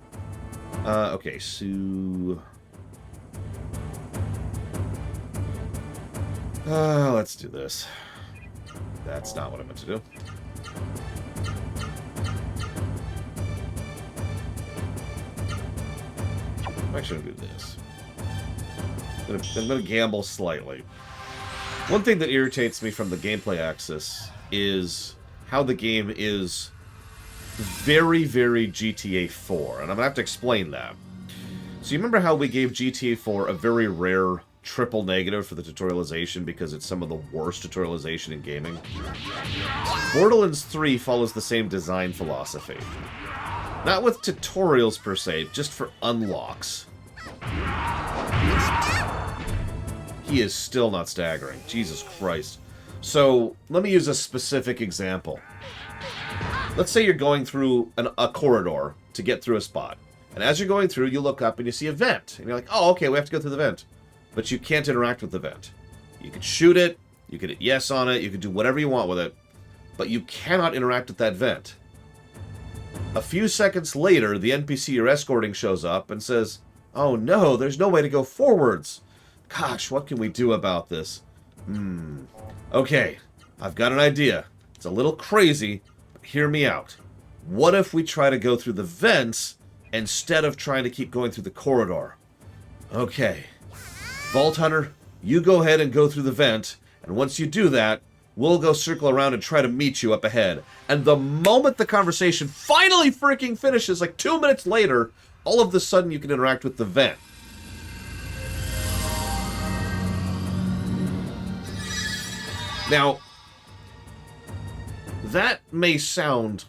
Okay, so... let's do this. That's not what I meant to do. I'm actually going to do this. I'm going to gamble slightly. One thing that irritates me from the gameplay axis is how the game is very, very GTA 4. And I'm going to have to explain that. So you remember how we gave GTA 4 a very rare triple negative for the tutorialization because it's some of the worst tutorialization in gaming? Borderlands 3 follows the same design philosophy. Not with tutorials per se, just for unlocks. He is still not staggering. Jesus Christ. So, let me use a specific example. Let's say you're going through a corridor to get through a spot. And as you're going through, you look up and you see a vent. And you're like, oh, okay, we have to go through the vent. But you can't interact with the vent. You could shoot it, you could hit yes on it, you could do whatever you want with it. But you cannot interact with that vent. A few seconds later, the NPC you're escorting shows up and says, oh no, there's no way to go forwards. Gosh, what can we do about this? Okay, I've got an idea. It's a little crazy, but hear me out. What if we try to go through the vents instead of trying to keep going through the corridor? Okay. Vault Hunter, you go ahead and go through the vent, and once you do that, we'll go circle around and try to meet you up ahead. And the moment the conversation finally freaking finishes, like 2 minutes later, all of a sudden you can interact with the vent. Now, that may sound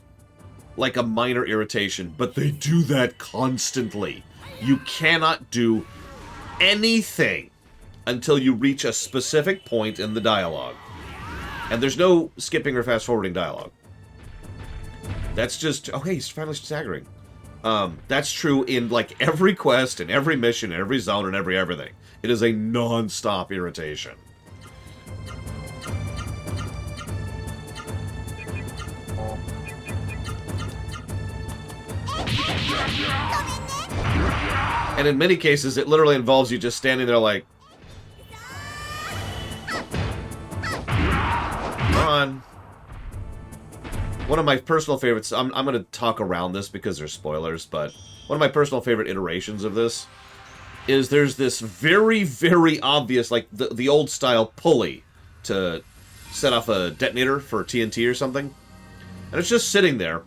like a minor irritation, but they do that constantly. You cannot do anything until you reach a specific point in the dialogue. And there's no skipping or fast-forwarding dialogue. That's just, oh hey, he's finally staggering. That's true in, like, every quest, and every mission, and every zone, and everything. It is a non-stop irritation. And in many cases, it literally involves you just standing there like, come on. One of my personal favorites, I'm going to talk around this because there's spoilers, but one of my personal favorite iterations of this is there's this very, very obvious, like the old style pulley to set off a detonator for TNT or something. And it's just sitting there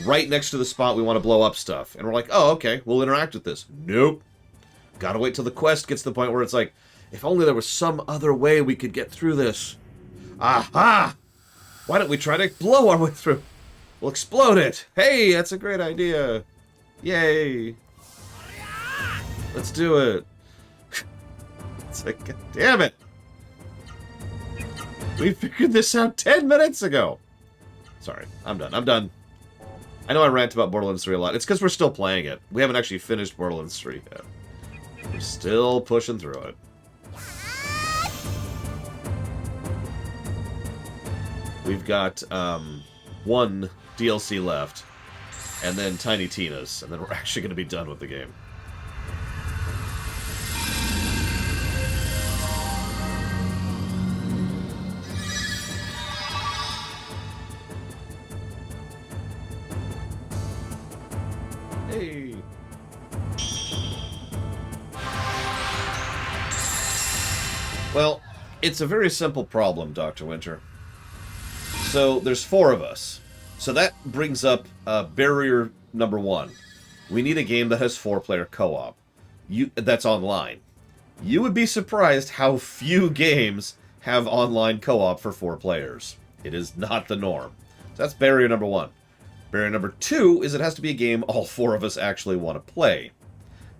right next to the spot we want to blow up stuff. And we're like, oh, okay, we'll interact with this. Nope. Gotta wait till the quest gets to the point where it's like, if only there was some other way we could get through this. Aha! Why don't we try to blow our way through? We'll explode it. Hey, that's a great idea. Yay. Let's do it. It's like, God damn it. We figured this out 10 minutes ago. Sorry, I'm done. I'm done. I know I rant about Borderlands 3 a lot. It's because we're still playing it. We haven't actually finished Borderlands 3 yet. We're still pushing through it. We've got one DLC left, and then Tiny Tina's, and then we're actually going to be done with the game. Hey. Well, it's a very simple problem, Dr. Winter. So, there's 4 of us. So that brings up barrier number 1. We need a game that has 4-player co-op. That's online. You would be surprised how few games have online co-op for 4 players. It is not the norm. So that's barrier number 1. Barrier number 2 is it has to be a game all 4 of us actually want to play.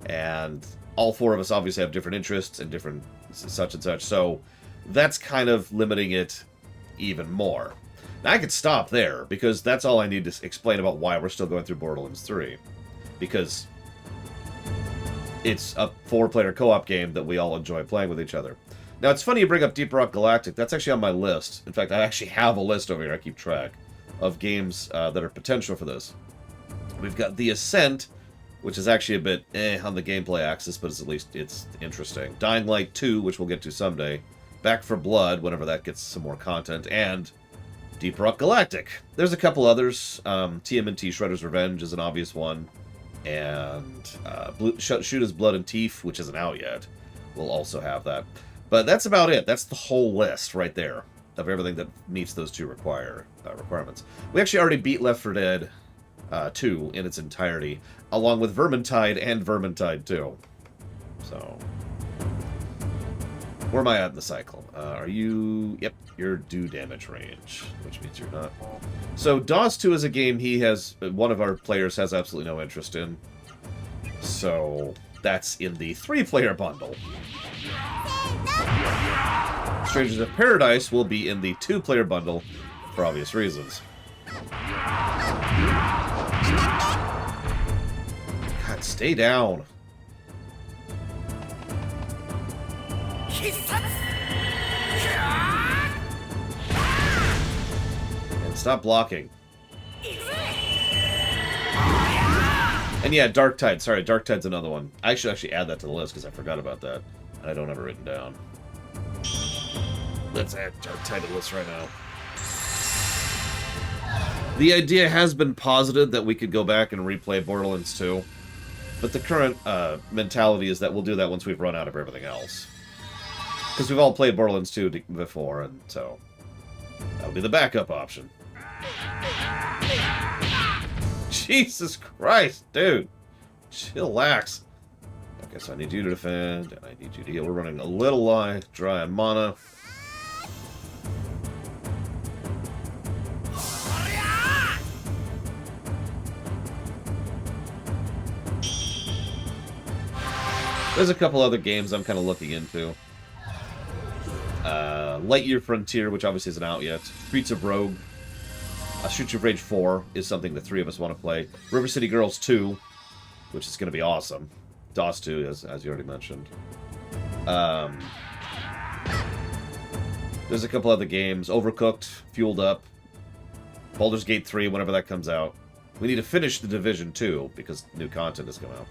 And all 4 of us obviously have different interests and different such and such. So that's kind of limiting it even more. Now, I could stop there, because that's all I need to explain about why we're still going through Borderlands 3. Because it's a 4-player co-op game that we all enjoy playing with each other. Now, it's funny you bring up Deep Rock Galactic. That's actually on my list. In fact, I actually have a list over here. I keep track of games that are potential for this. We've got The Ascent, which is actually a bit on the gameplay axis, but at least it's interesting. Dying Light 2, which we'll get to someday. Back for Blood, whenever that gets some more content. And Deep Rock Galactic. There's a couple others. TMNT Shredder's Revenge is an obvious one. And Shoot His Blood and Teeth, which isn't out yet, will also have that. But that's about it. That's the whole list right there of everything that meets those 2 requirements. We actually already beat Left 4 Dead 2 in its entirety, along with Vermintide and Vermintide 2. So, where am I at in the cycle? Are you... Yep, you're due damage range, which means you're not. So, DOS 2 is a game one of our players has absolutely no interest in. So, that's in the 3-player bundle. Strangers of Paradise will be in the 2-player bundle, for obvious reasons. God, stay down. And stop blocking. And yeah, Dark Tide. Sorry, Dark Tide's another one. I should actually add that to the list because I forgot about that. I don't have it written down. Let's add Dark Tide to the list right now. The idea has been posited that we could go back and replay Borderlands 2. But the current mentality is that we'll do that once we've run out of everything else. Because we've all played Borderlands 2 before, and so that'll be the backup option. Jesus Christ, dude. Chillax. Okay, so I need you to defend, and I need you to heal. We're running a little dry on mana. There's a couple other games I'm kind of looking into. Lightyear Frontier, which obviously isn't out yet. Streets of Rogue. Streets of Rage 4 is something the 3 of us want to play. River City Girls 2, which is going to be awesome. DOS 2, as you already mentioned. There's a couple other games. Overcooked, Fueled Up. Baldur's Gate 3, whenever that comes out. We need to finish The Division 2, because new content has come out.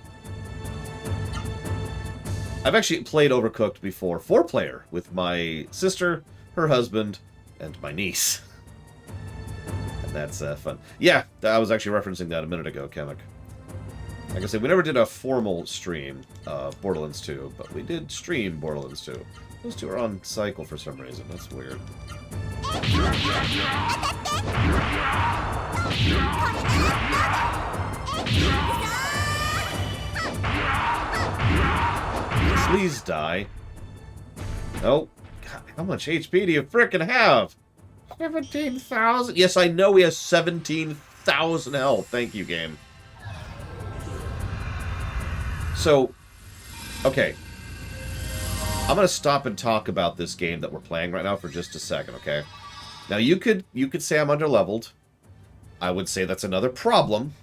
I've actually played Overcooked before, 4-player, with my sister, her husband, and my niece. And that's fun. Yeah, I was actually referencing that a minute ago, Kamek. Like I said, we never did a formal stream of Borderlands 2, but we did stream Borderlands 2. Those 2 are on cycle for some reason. That's weird. Please die. Oh, God, how much HP do you frickin' have? 17,000. Yes, I know he has 17,000 health. Thank you, game. So, okay. I'm gonna stop and talk about this game that we're playing right now for just a second, okay? Now you could say I'm underleveled, I would say that's another problem.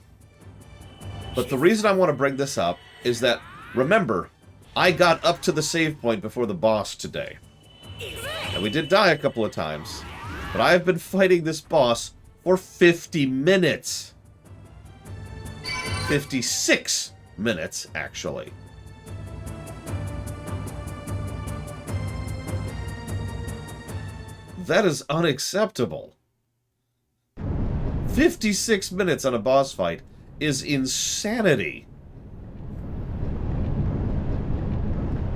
But the reason I want to bring this up is that, remember, I got up to the save point before the boss today. And we did die a couple of times. But I have been fighting this boss for 50 minutes. 56 minutes, actually. That is unacceptable. 56 minutes on a boss fight is insanity.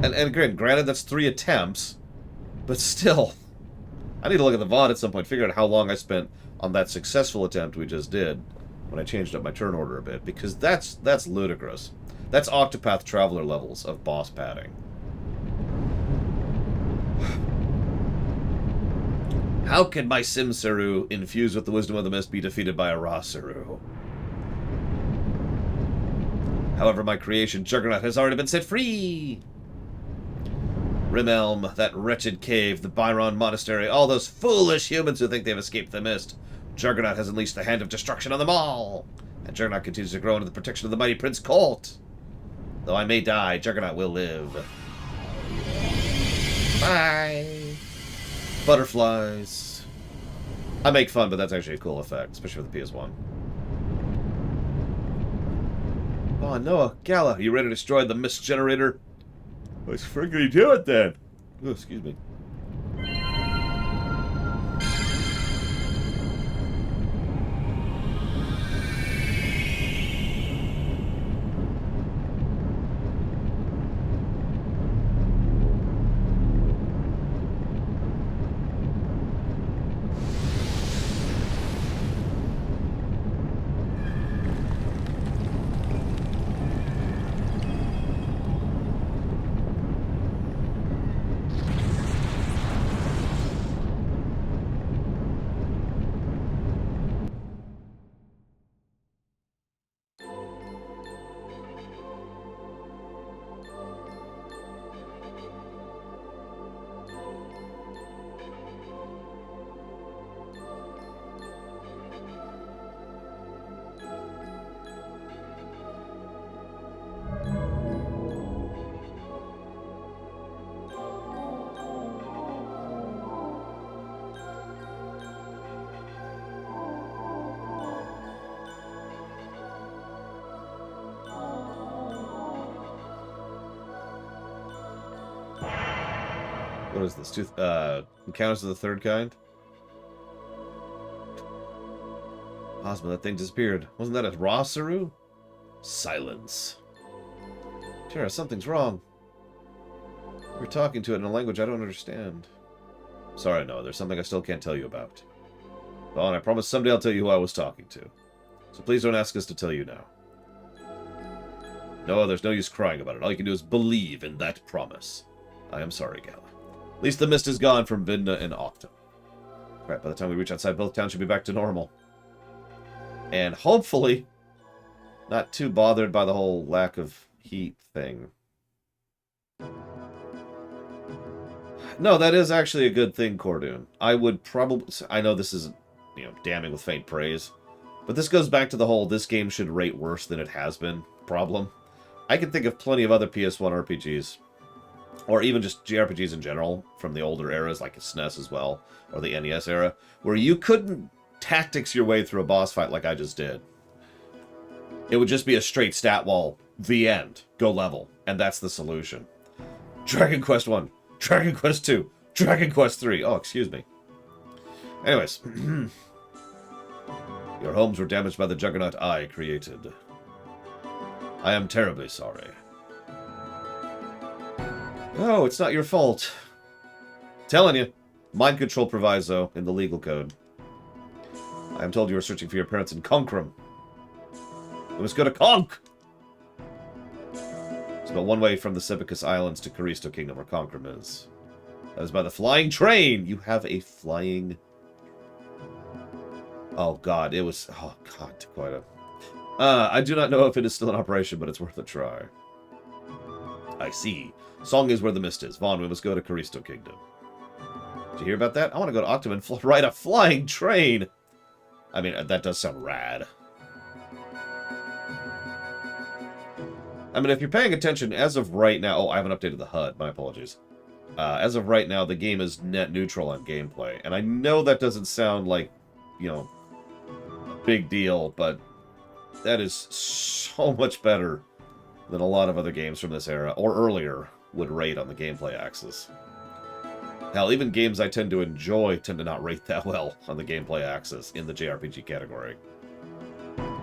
And granted, that's 3 attempts, but still. I need to look at the VOD at some point, figure out how long I spent on that successful attempt we just did when I changed up my turn order a bit, because that's ludicrous. That's Octopath Traveler levels of boss padding. How can my Sim-Saru, infused with the wisdom of the mist, be defeated by a Ra-Saru? However, my creation, Juggernaut, has already been set free! Rimelm, that wretched cave, the Byron Monastery, all those foolish humans who think they've escaped the mist. Juggernaut has unleashed the hand of destruction on them all! And Juggernaut continues to grow under the protection of the mighty Prince Colt. Though I may die, Juggernaut will live. Bye! Butterflies. I make fun, but that's actually a cool effect, especially for the PS1. Oh, Noah, Gala, are you ready to destroy the mist generator? Let's friggin' do it then. Oh, excuse me. What is this? Encounters of the Third Kind? Ozma, that thing disappeared. Wasn't that a Ra-Saru? Silence. Tara, something's wrong. You're talking to it in a language I don't understand. Sorry, no, there's something I still can't tell you about. Oh, and I promise someday I'll tell you who I was talking to. So please don't ask us to tell you now. No, there's no use crying about it. All you can do is believe in that promise. I am sorry, Gala. At least the mist is gone from Vinda and Octa. Right, by the time we reach outside, both towns should be back to normal. And hopefully, not too bothered by the whole lack of heat thing. No, that is actually a good thing, Cordoon. I would probably... I know this isn't, damning with faint praise. But this goes back to the whole, this game should rate worse than it has been problem. I can think of plenty of other PS1 RPGs. Or even just JRPGs in general, from the older eras, like SNES as well, or the NES era, where you couldn't tactics your way through a boss fight like I just did. It would just be a straight stat wall, the end, go level, and that's the solution. Dragon Quest 1, Dragon Quest 2, Dragon Quest 3, oh, excuse me. Anyways, your homes were damaged by the Juggernaut I created. I am terribly sorry. Oh, it's not your fault. Telling you. Mind control proviso in the legal code. I am told you are searching for your parents in Concrum. We must go to Conk! It's about one way from the Cibicus Islands to Caristo Kingdom, where Concrum is. That is by the flying train! You have a flying... Oh, God, it was... Oh, God, quite a... I do not know if it is still in operation, but it's worth a try. I see. Song is where the mist is. Vaughn, we must go to Caristo Kingdom. Did you hear about that? I want to go to Octum and ride a flying train! I mean, that does sound rad. I mean, if you're paying attention, as of right now... Oh, I haven't updated the HUD. My apologies. As of right now, the game is net neutral on gameplay. And I know that doesn't sound like, you know, a big deal, but that is so much better than a lot of other games from this era, or earlier, would rate on the gameplay axis. Hell, even games I tend to enjoy tend to not rate that well on the gameplay axis in the JRPG category.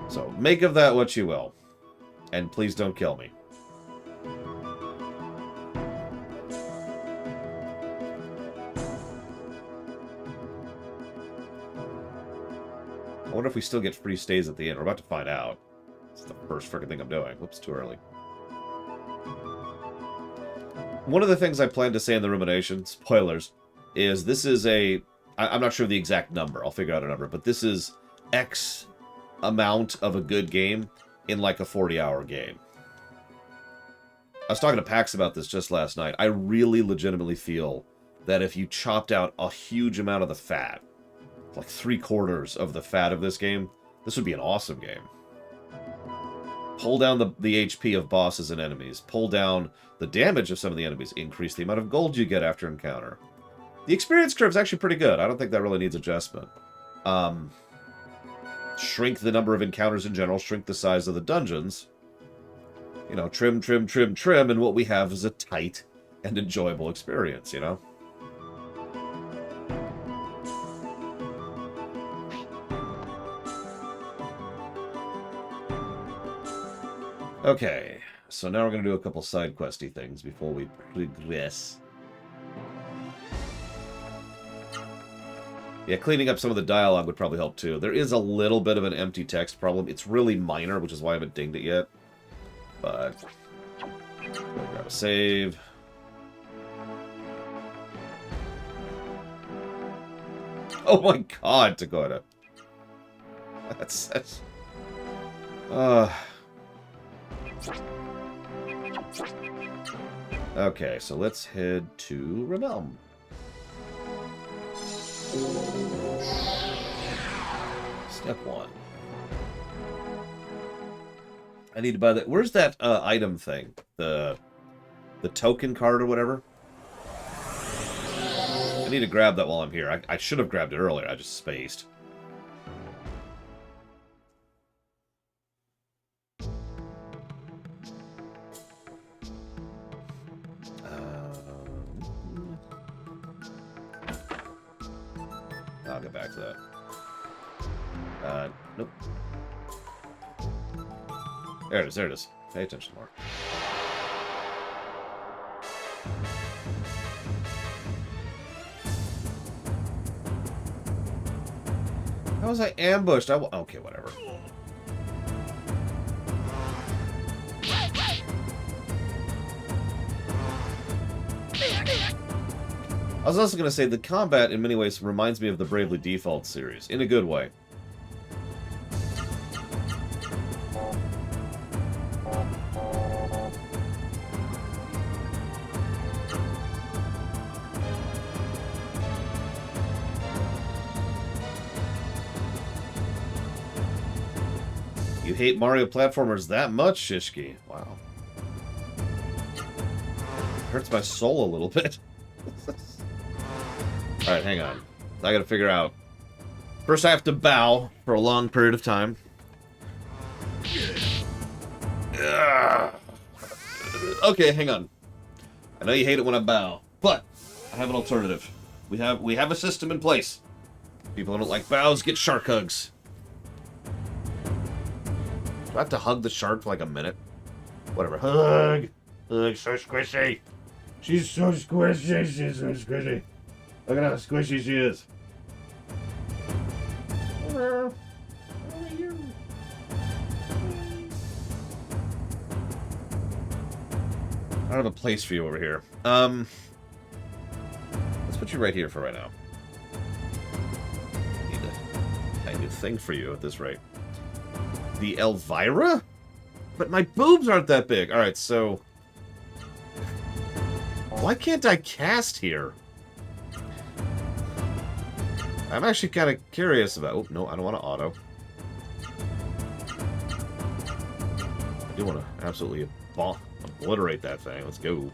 So, make of that what you will. And please don't kill me. I wonder if we still get free stays at the end. We're about to find out. It's the first freaking thing I'm doing. Whoops, too early. One of the things I plan to say in the rumination, spoilers, is this is a... I'm not sure of the exact number. I'll figure out a number. But this is X amount of a good game in like a 40-hour game. I was talking to Pax about this just last night. I really legitimately feel that if you chopped out a huge amount of the fat, like 3/4 of the fat of this game, this would be an awesome game. Pull down the HP of bosses and enemies. Pull down the damage of some of the enemies. Increase the amount of gold you get after encounter. The experience curve is actually pretty good. I don't think that really needs adjustment. Shrink the number of encounters in general. Shrink the size of the dungeons. You know, trim, trim, trim, trim, and what we have is a tight and enjoyable experience, you know? Okay, so now we're going to do a couple side questy things before we progress. Yeah, cleaning up some of the dialogue would probably help too. There is a little bit of an empty text problem. It's really minor, which is why I haven't dinged it yet. But, grab a save. Oh my god, Dakota. That's... Okay, so let's head to Realm. Step 1. I need to buy that. Where's that item thing? The token card or whatever? I need to grab that while I'm here. I should have grabbed it earlier. I just spaced. I'll get back to that. Nope. There it is, there it is. Pay attention more. How was I ambushed? Okay, whatever. I was also going to say, the combat in many ways reminds me of the Bravely Default series, in a good way. You hate Mario platformers that much, Shishki? Wow. Hurts my soul a little bit. Alright, hang on. I gotta figure out. First I have to bow for a long period of time. Okay, hang on. I know you hate it when I bow, but I have an alternative. We have a system in place. People who don't like bows get shark hugs. Do I have to hug the shark for like a minute? Whatever. Hug! Hug, so squishy. She's so squishy, she's so squishy. Look at how squishy she is. I don't have a place for you over here. Let's put you right here for right now. Need a new thing for you at this rate. The Elvira? But my boobs aren't that big. Alright, so... why can't I cast here? I'm actually kind of curious about... Oh, no, I don't want to auto. I do want to absolutely obliterate that thing. Let's go.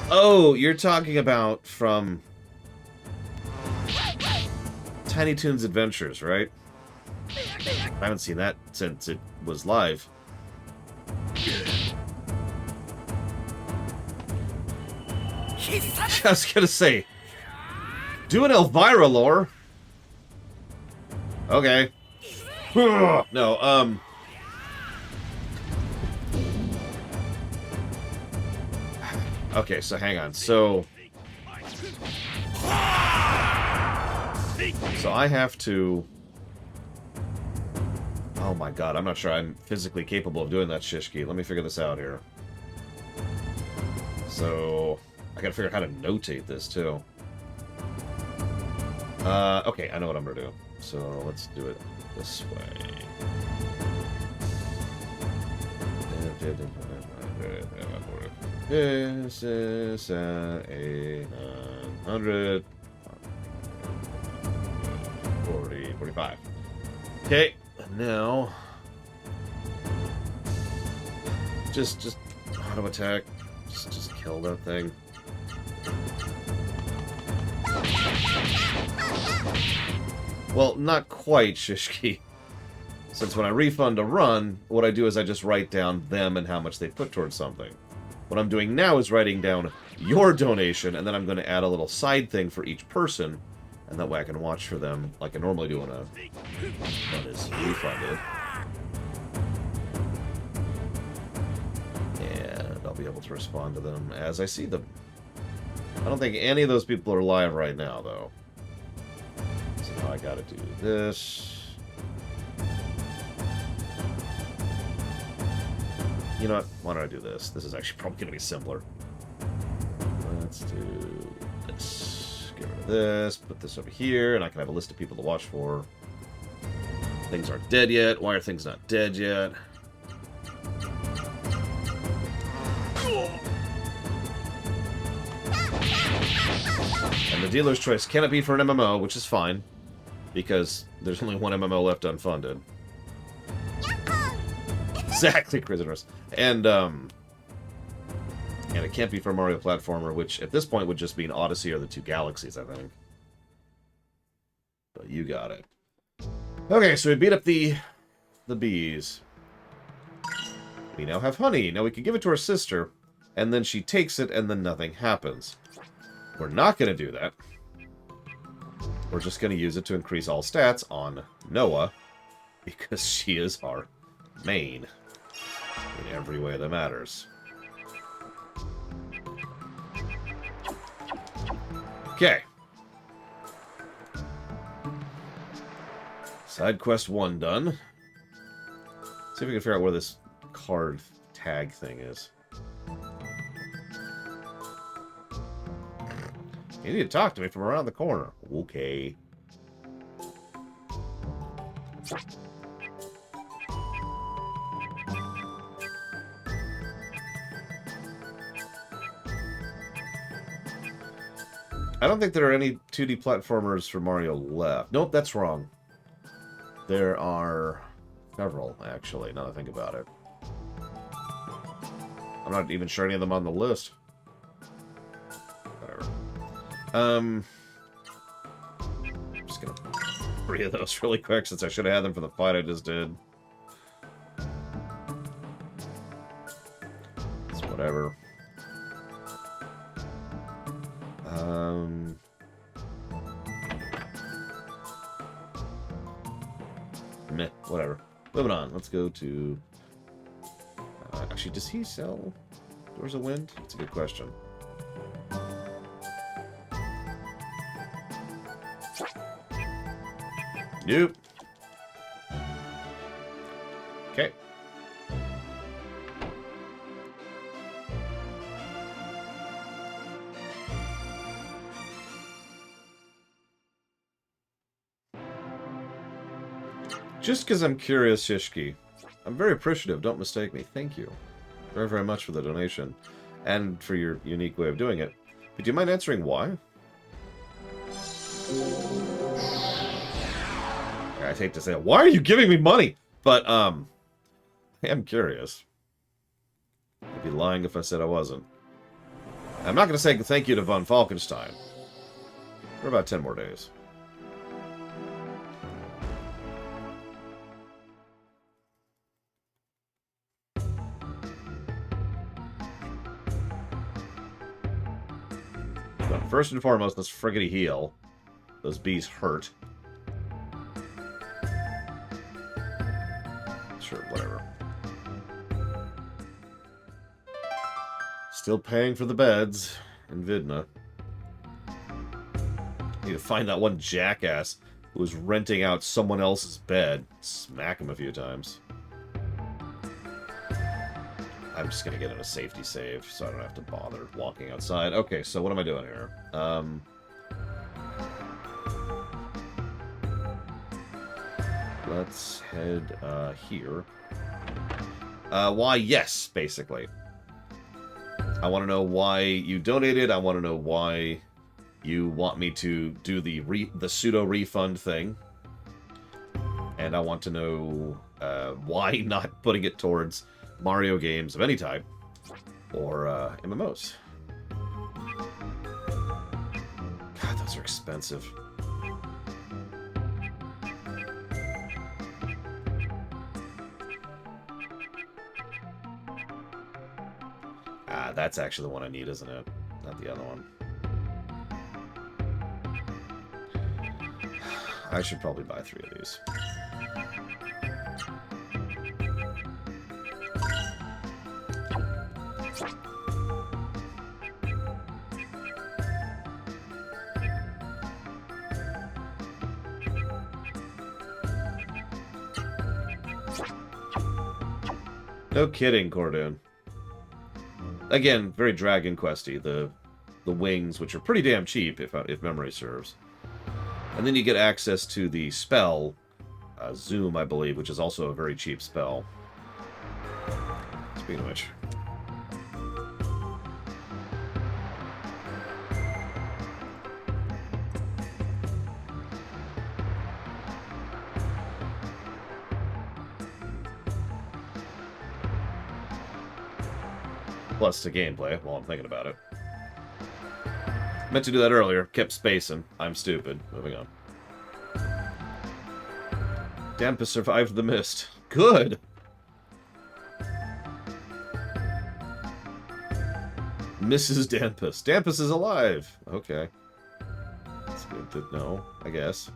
Oh, you're talking about from Tiny Toons Adventures, right? I haven't seen that since it was live. I was gonna say, do an Elvira lore. Okay. No, okay, so hang on. So I have to... Oh my god, I'm not sure I'm physically capable of doing that, Shishki. Let me figure this out here. So, I gotta figure out how to notate this, too. Okay, I know what I'm gonna do. So, let's do it this way. This is 800... 40, 45. Okay, now... Just auto attack. Just kill that thing. Well, not quite, Shishki. Since when I refund a run, what I do is I just write down them and how much they put towards something. What I'm doing now is writing down your donation, and then I'm going to add a little side thing for each person, and that way I can watch for them like I normally do when a run is refunded. And I'll be able to respond to them as I see them. I don't think any of those people are live right now, though. So now I gotta do this. You know what? Why don't I do this? This is actually probably going to be simpler. Let's do this. Get rid of this. Put this over here, and I can have a list of people to watch for. Things aren't dead yet. Why are things not dead yet? And the dealer's choice cannot be for an MMO, which is fine, because there's only one MMO left unfunded. Exactly, prisoners. And it can't be for Mario Platformer, which at this point would just be an Odyssey or the Two Galaxies, I think. But you got it. Okay, so we beat up the bees. We now have honey. Now we can give it to our sister, and then she takes it, and then nothing happens. We're not going to do that. We're just going to use it to increase all stats on Noah, because she is our main. In every way that matters. Okay. Side quest 1 done. See if we can figure out where this card tag thing is. You need to talk to me from around the corner. Okay. I don't think there are any 2D platformers for Mario left. Nope, that's wrong. There are several, actually, now that I think about it. I'm not even sure any of them on the list. Whatever. I'm just gonna 3 of those really quick, since I should have had them for the fight I just did. It's whatever. Meh, whatever. Moving on. Let's go to... actually, does he sell Doors of Wind? That's a good question. Nope. Okay. Just because I'm curious, Shishki. I'm very appreciative, don't mistake me. Thank you very, very much for the donation. And for your unique way of doing it. But do you mind answering why? I hate to say it. Why are you giving me money? But, I am curious. I'd be lying if I said I wasn't. I'm not going to say thank you to Von Falkenstein. For about 10 more days. So first and foremost, let's friggity heal. Those bees hurt. Sure, whatever. Still paying for the beds in Vidna. Need to find that one jackass who was renting out someone else's bed. Smack him a few times. I'm just gonna get in a safety save so I don't have to bother walking outside. Okay, so what am I doing here? Let's head here. Why yes, basically. I want to know why you donated. I want to know why you want me to do the pseudo refund thing. And I want to know why not putting it towards Mario games of any type or MMOs. God, those are expensive. Ah, that's actually the one I need, isn't it? Not the other one. I should probably buy 3 of these. No kidding, Cordoon. Again, very Dragon Questy. The wings, which are pretty damn cheap, if memory serves. And then you get access to the spell, Zoom, I believe, which is also a very cheap spell. Speaking of which. Plus to gameplay, while I'm thinking about it. Meant to do that earlier, kept spacing. I'm stupid. Moving on. Dampus survived the mist. Good! Mrs. Dampus. Dampus is alive! Okay. That's good to know, I guess.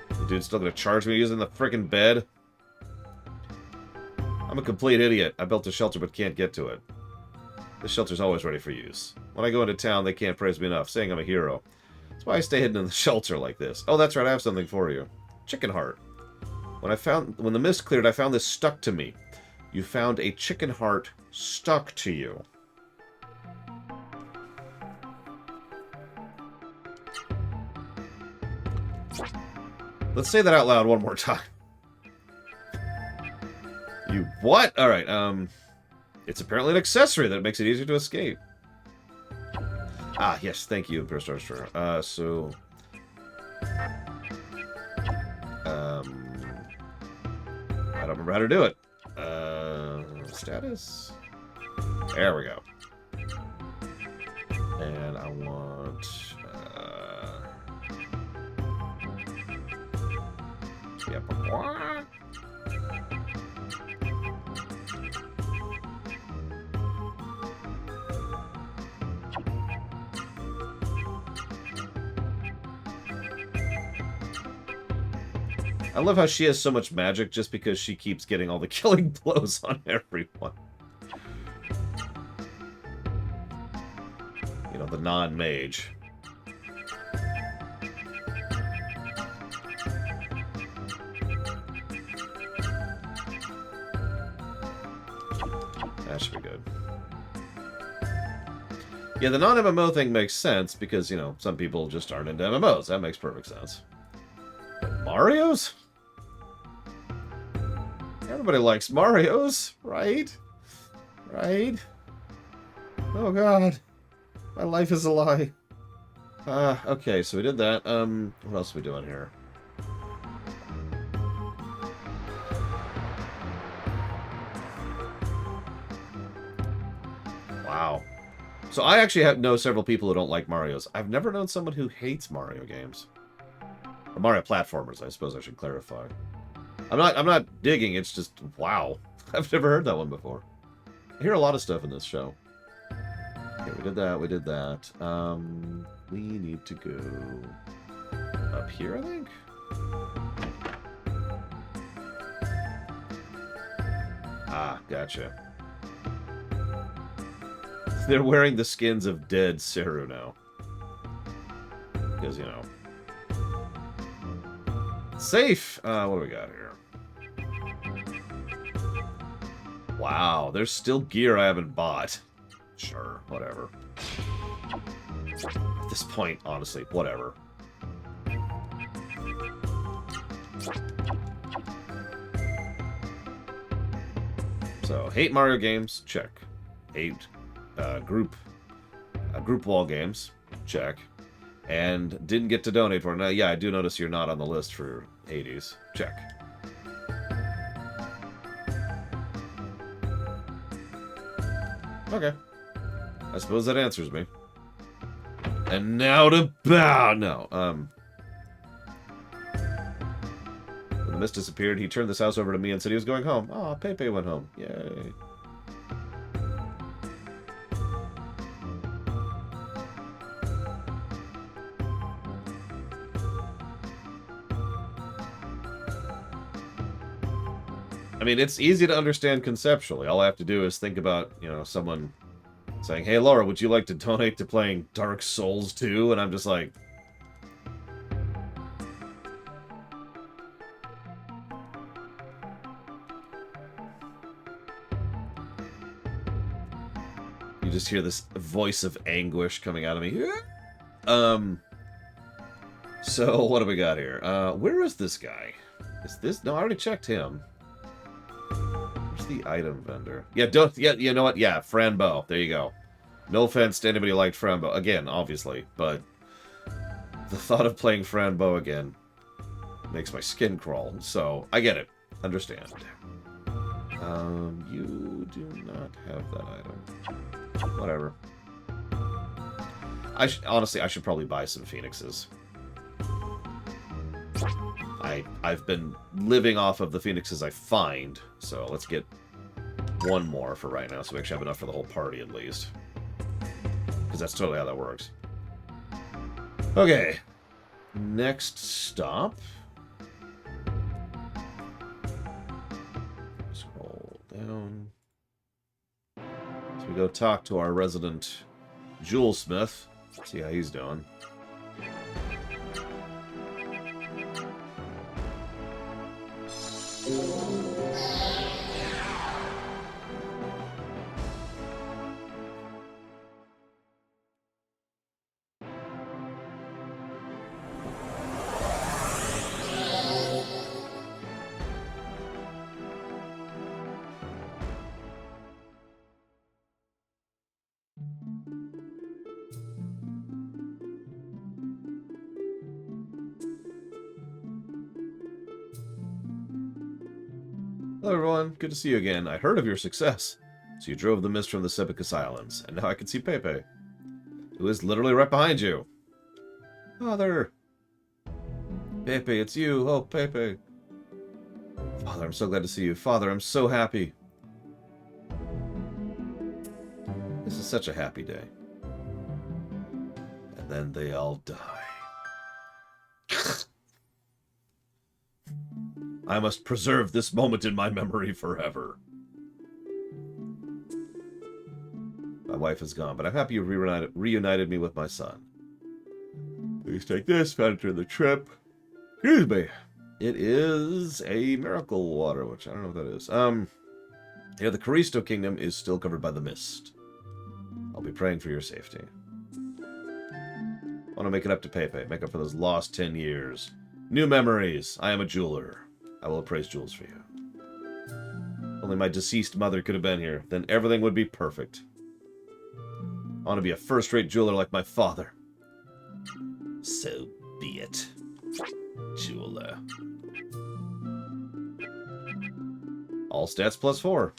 The dude's still gonna charge me using the frickin' bed? I'm a complete idiot. I built a shelter but can't get to it. The shelter's always ready for use. When I go into town, they can't praise me enough, saying I'm a hero. That's why I stay hidden in the shelter like this. Oh, that's right, I have something for you. Chicken heart. When the mist cleared, I found this stuck to me. You found a chicken heart stuck to you. Let's say that out loud one more time. You what? Alright, it's apparently an accessory that makes it easier to escape. Ah, yes, thank you, Imperial Starster. So... I don't remember how to do it. Status? There we go. And I want... Yep. I love how she has so much magic just because she keeps getting all the killing blows on everyone. You know, the non-mage. That should be good. Yeah, the non-MMO thing makes sense because, you know, some people just aren't into MMOs. That makes perfect sense. But Mario's? Everybody likes Marios, right? Right? Oh god. My life is a lie. Okay, so we did that. What else are we doing here? Wow. So I actually know several people who don't like Marios. I've never known someone who hates Mario games. Or Mario platformers, I suppose I should clarify. I'm not digging, it's just, wow. I've never heard that one before. I hear a lot of stuff in this show. Okay, we did that. We need to go up here, I think? Ah, gotcha. They're wearing the skins of dead Seru now. Because, you know. Safe! What do we got here? Wow, there's still gear I haven't bought. Sure, whatever. At this point, honestly, whatever. So, hate Mario games? Check. Hate group wall games? Check. And didn't get to donate for it. Now, yeah, I do notice you're not on the list for 80s. Check. Okay. I suppose that answers me. And now to bow! No, when the mist disappeared, he turned this house over to me and said he was going home. Oh, Pepe went home. Yay. I mean, it's easy to understand conceptually. All I have to do is think about, you know, someone saying, hey, Laura, would you like to donate to playing Dark Souls 2? And I'm just like... You just hear this voice of anguish coming out of me. So, what do we got here? Where is this guy? Is this... No, I already checked him. The item vendor. Yeah, you know what? Yeah, Frambo. There you go. No offense to anybody who liked Frambo. Again, obviously, but the thought of playing Frambo again makes my skin crawl. So, I get it. Understand. You do not have that item. Whatever. Honestly, I should probably buy some Phoenixes. I've been living off of the Phoenixes I find, so let's get one more for right now, so we actually have enough for the whole party at least. Because that's totally how that works. Okay. Next stop. Scroll down. So we go talk to our resident jewelsmith. See how he's doing. Hello everyone, good to see you again. I heard of your success. So you drove the mist from the Sepicus Islands, and now I can see Pepe, who is literally right behind you. Father! Pepe, it's you! Oh, Pepe! Father, I'm so glad to see you. Father, I'm so happy. This is such a happy day. And then they all die. I must preserve this moment in my memory forever. My wife is gone, but I'm happy you reunited me with my son. Please take this, found it during the trip. Excuse me. It is a miracle water, which I don't know what that is. Yeah, the Caristo Kingdom is still covered by the mist. I'll be praying for your safety. I want to make it up to Pepe, make up for those lost 10 years. New memories. I am a jeweler. I will appraise jewels for you. Only my deceased mother could have been here. Then everything would be perfect. I want to be a first-rate jeweler like my father. So be it. Jeweler. All stats plus 4.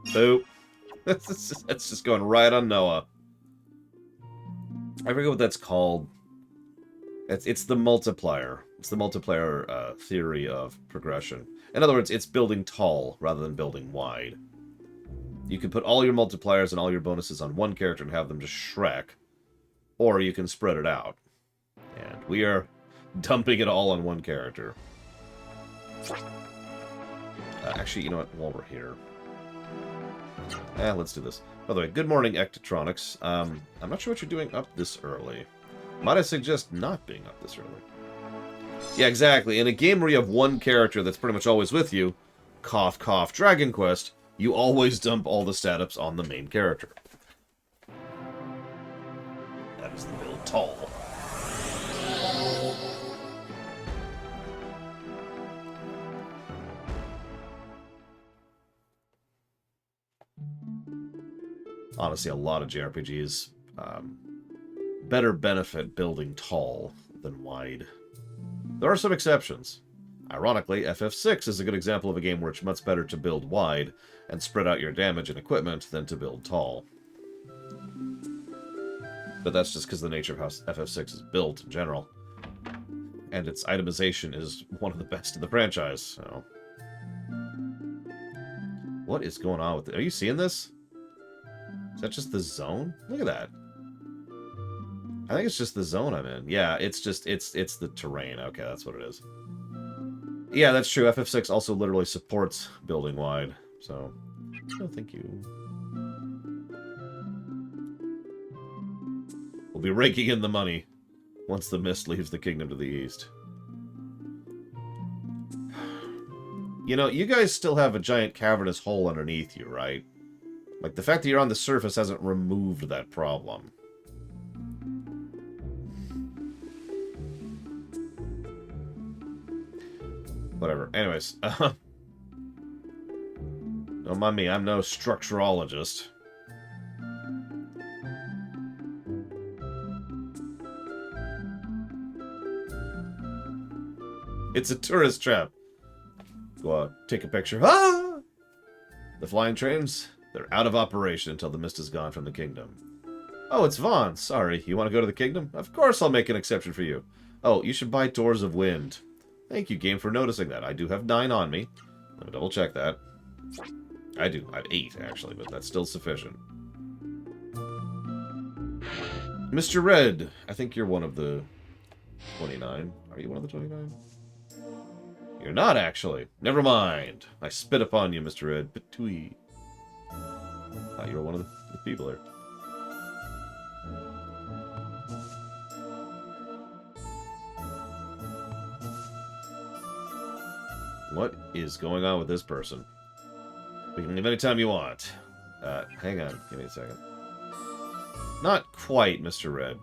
Boop. That's just going right on Noah. I forget what that's called. It's the multiplier. It's the multiplier theory of progression. In other words, it's building tall rather than building wide. You can put all your multipliers and all your bonuses on one character and have them just Shrek. Or you can spread it out. And we are dumping it all on one character. Actually, you know what? While we're here... let's do this. By the way, good morning, Ectotronics. I'm not sure what you're doing up this early. Might I suggest not being up this early? Yeah, exactly. In a game where you have one character that's pretty much always with you, cough, cough, Dragon Quest, you always dump all the stat-ups on the main character. That is the build tall. Honestly, a lot of JRPGs better benefit building tall than wide. There are some exceptions. Ironically, FF6 is a good example of a game where it's much better to build wide and spread out your damage and equipment than to build tall. But that's just because of the nature of how FF6 is built in general. And its itemization is one of the best in the franchise, so... What is going on with it? Are you seeing this? Is that just the zone? Look at that. I think it's just the zone I'm in. Yeah, it's just, it's the terrain. Okay, that's what it is. Yeah, that's true. FF6 also literally supports building wide, so... No, thank you. We'll be raking in the money once the mist leaves the kingdom to the east. You know, you guys still have a giant cavernous hole underneath you, right? Like, the fact that you're on the surface hasn't removed that problem. Whatever. Anyways. Don't mind me, I'm no structurologist. It's a tourist trap. Go out, take a picture. Ah! The flying trains, they're out of operation until the mist is gone from the kingdom. Oh, it's Vaughn. Sorry, you want to go to the kingdom? Of course I'll make an exception for you. Oh, you should buy Doors of Wind. Thank you, game, for noticing that. I do have 9 on me. Let me double check that. I do. I have 8, actually, but that's still sufficient. Mr. Red, I think you're one of the 29. Are you one of the 29? You're not, actually. Never mind. I spit upon you, Mr. Red. Petui. You're one of the people here. What is going on with this person? We can leave anytime you want. Hang on. Give me a second. Not quite, Mr. Red.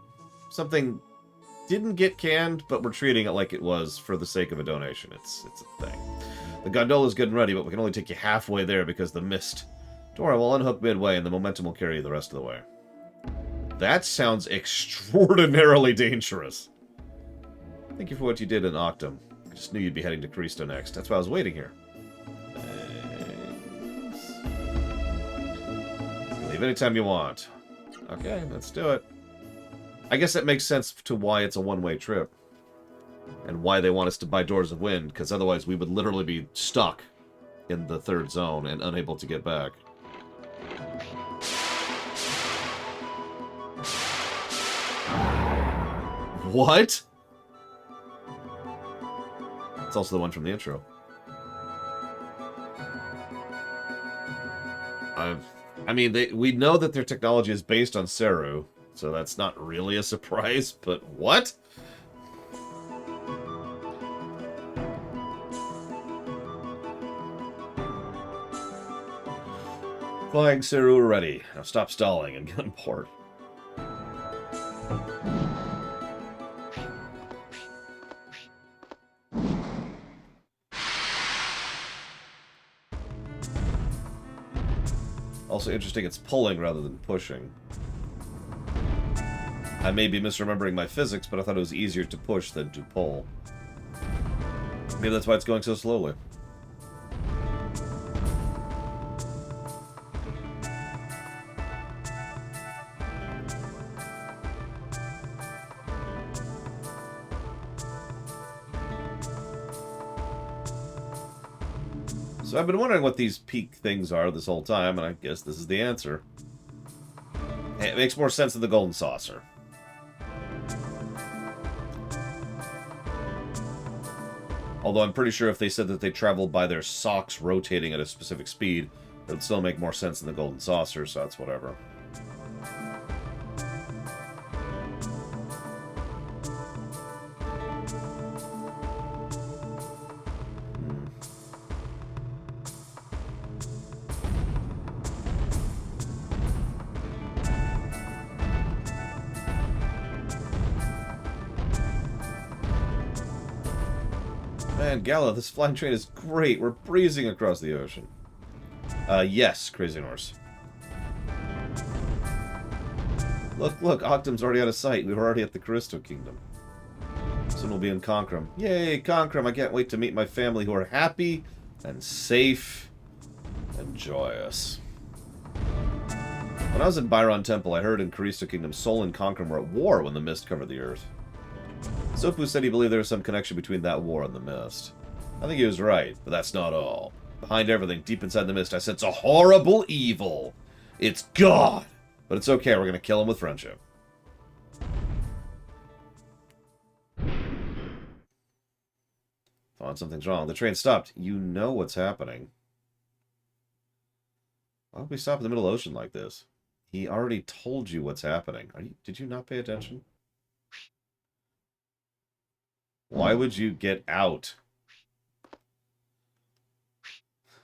Something didn't get canned, but we're treating it like it was for the sake of a donation. It's a thing. The gondola's good and ready, but we can only take you halfway there because the mist. Don't worry, we'll unhook midway, and the momentum will carry you the rest of the way. That sounds extraordinarily dangerous. Thank you for what you did in Octum. I just knew you'd be heading to Cristo next. That's why I was waiting here. Thanks. Leave anytime you want. Okay, let's do it. I guess that makes sense to why it's a one-way trip. And why they want us to buy Doors of Wind, because otherwise we would literally be stuck in the 3rd zone and unable to get back. What? It's also the one from the intro. I mean, we know that their technology is based on Seru, so that's not really a surprise, but what? Flying Seru ready. Now stop stalling and get on board. also interesting it's pulling rather than pushing. I may be misremembering my physics, but I thought it was easier to push than to pull. Maybe that's why it's going so slowly. So I've been wondering what these peak things are this whole time, and I guess this is the answer. It makes more sense than the golden saucer. Although I'm pretty sure if they said that they traveled by their socks rotating at a specific speed, it would still make more sense than the golden saucer, so that's whatever. Man, Gala, this flying train is great. We're breezing across the ocean. Yes, Crazy Norse. Look, Octum's already out of sight. We were already at the Callisto Kingdom. Soon we'll be in Concrum. Yay, Concrum! I can't wait to meet my family who are happy and safe and joyous. When I was in Byron Temple, I heard in Callisto Kingdom, Sol and Concrum were at war when the mist covered the earth. Sopu said he believed there was some connection between that war and the mist. I think he was right, but that's not all. Behind everything, deep inside the mist, I sense a horrible evil. It's God! But it's okay, we're gonna kill him with friendship. Thought something's wrong. The train stopped. You know what's happening. Why would we stop in the middle of the ocean like this? He already told you what's happening. Did you not pay attention? Why would you get out?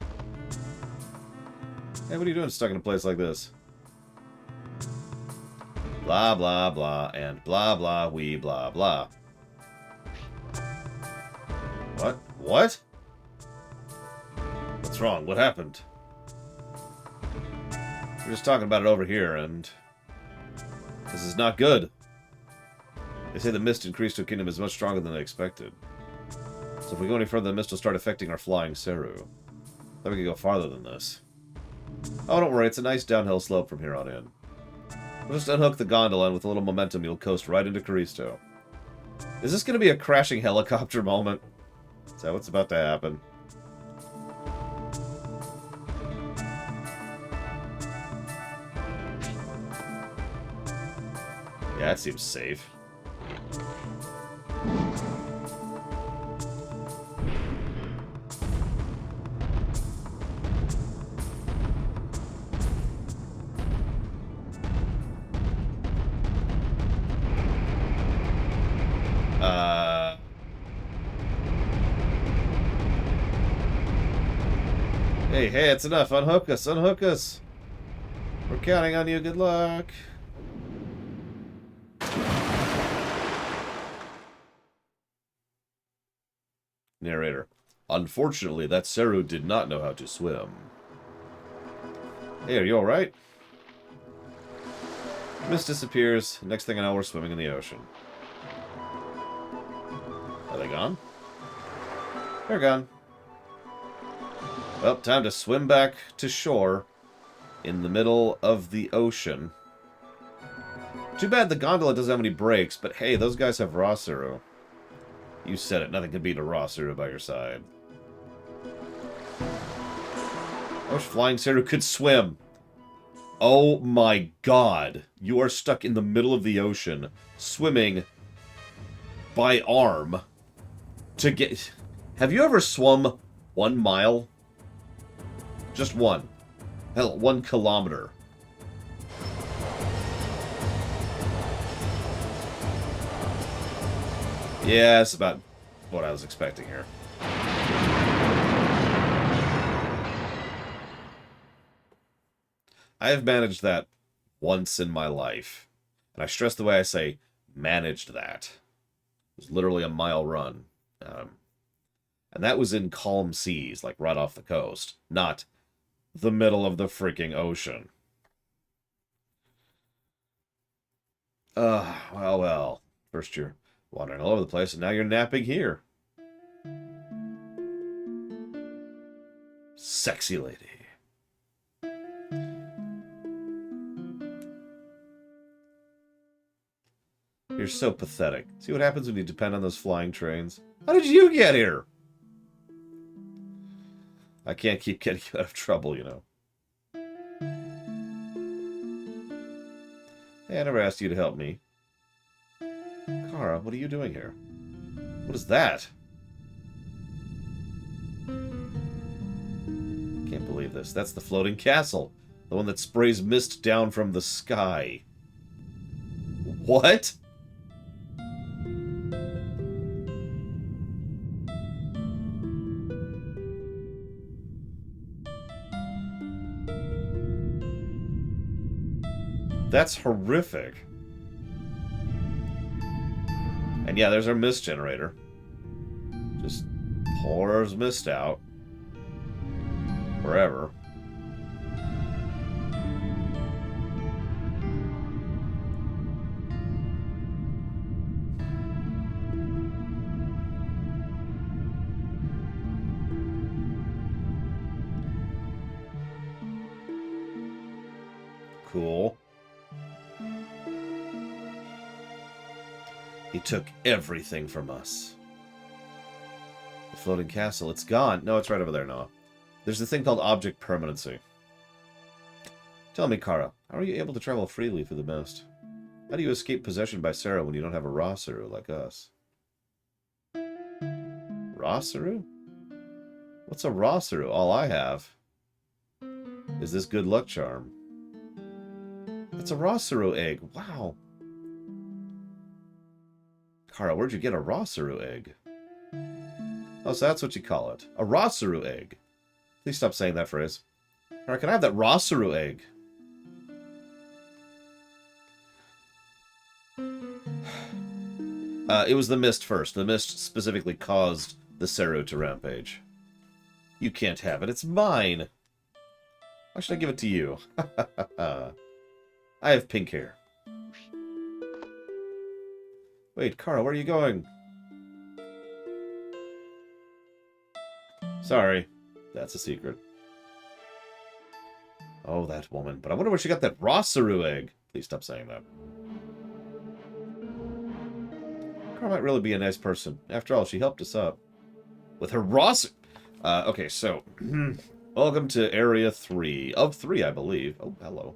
Hey, what are you doing stuck in a place like this? Blah, blah, blah, and blah, blah, we, blah, blah. What? What? What's wrong? What happened? We're just talking about it over here, and this is not good. They say the mist in Callisto Kingdom is much stronger than they expected. So if we go any further, the mist will start affecting our flying Seru. Then we can go farther than this. Oh, don't worry, it's a nice downhill slope from here on in. We'll just unhook the gondola, and with a little momentum, you'll coast right into Callisto. Is this going to be a crashing helicopter moment? Is that what's about to happen? Yeah, that seems safe. Hey, it's enough. Unhook us, unhook us. We're counting on you. Good luck. Narrator. Unfortunately, that Seru did not know how to swim. Hey, are you alright? Mist disappears. Next thing I know, we're swimming in the ocean. Are they gone? They're gone. Well, time to swim back to shore in the middle of the ocean. Too bad the gondola doesn't have any brakes, but hey, those guys have raw Seru. You said it, nothing can beat a raw Seru by your side. I wish flying Seru could swim. Oh my god. You are stuck in the middle of the ocean, swimming by arm to get... Have you ever swum 1 mile? Just one. Hell, 1 kilometer. Yeah, that's about what I was expecting here. I have managed that once in my life. And I stress the way I say, managed that. It was literally a mile run. And that was in calm seas, like right off the coast. Not the middle of the freaking ocean. Well. First you're wandering all over the place, and now you're napping here. Sexy lady. You're so pathetic. See what happens when you depend on those flying trains? How did you get here? I can't keep getting you out of trouble, you know. Hey, I never asked you to help me. Kara, what are you doing here? What is that? Can't believe this. That's the floating castle. The one that sprays mist down from the sky. What? That's horrific. And yeah, there's our mist generator. Just pours mist out. Wherever. Cool. He took everything from us. The floating castle, it's gone. No, it's right over there, Noah. There's a thing called object permanency. Tell me, Kara, how are you able to travel freely through the mist? How do you escape possession by Sarah when you don't have a Rosaru like us? Rosaru? What's a Rosaru? All I have is this good luck charm. It's a Rosaru egg. Wow. Kara, where'd you get a Rosaru egg? Oh, so that's what you call it. A Rosaru egg. Please stop saying that phrase. Kara, can I have that Rosaru egg? It was the mist first. The mist specifically caused the Seru to rampage. You can't have it. It's mine. Why should I give it to you? I have pink hair. Wait, Kara, where are you going? Sorry. That's a secret. Oh, that woman. But I wonder where she got that Rosaru egg. Please stop saying that. Kara might really be a nice person. After all, she helped us up. With her Rosaru... okay, so... welcome to Area 3. Of 3, I believe. Oh, hello.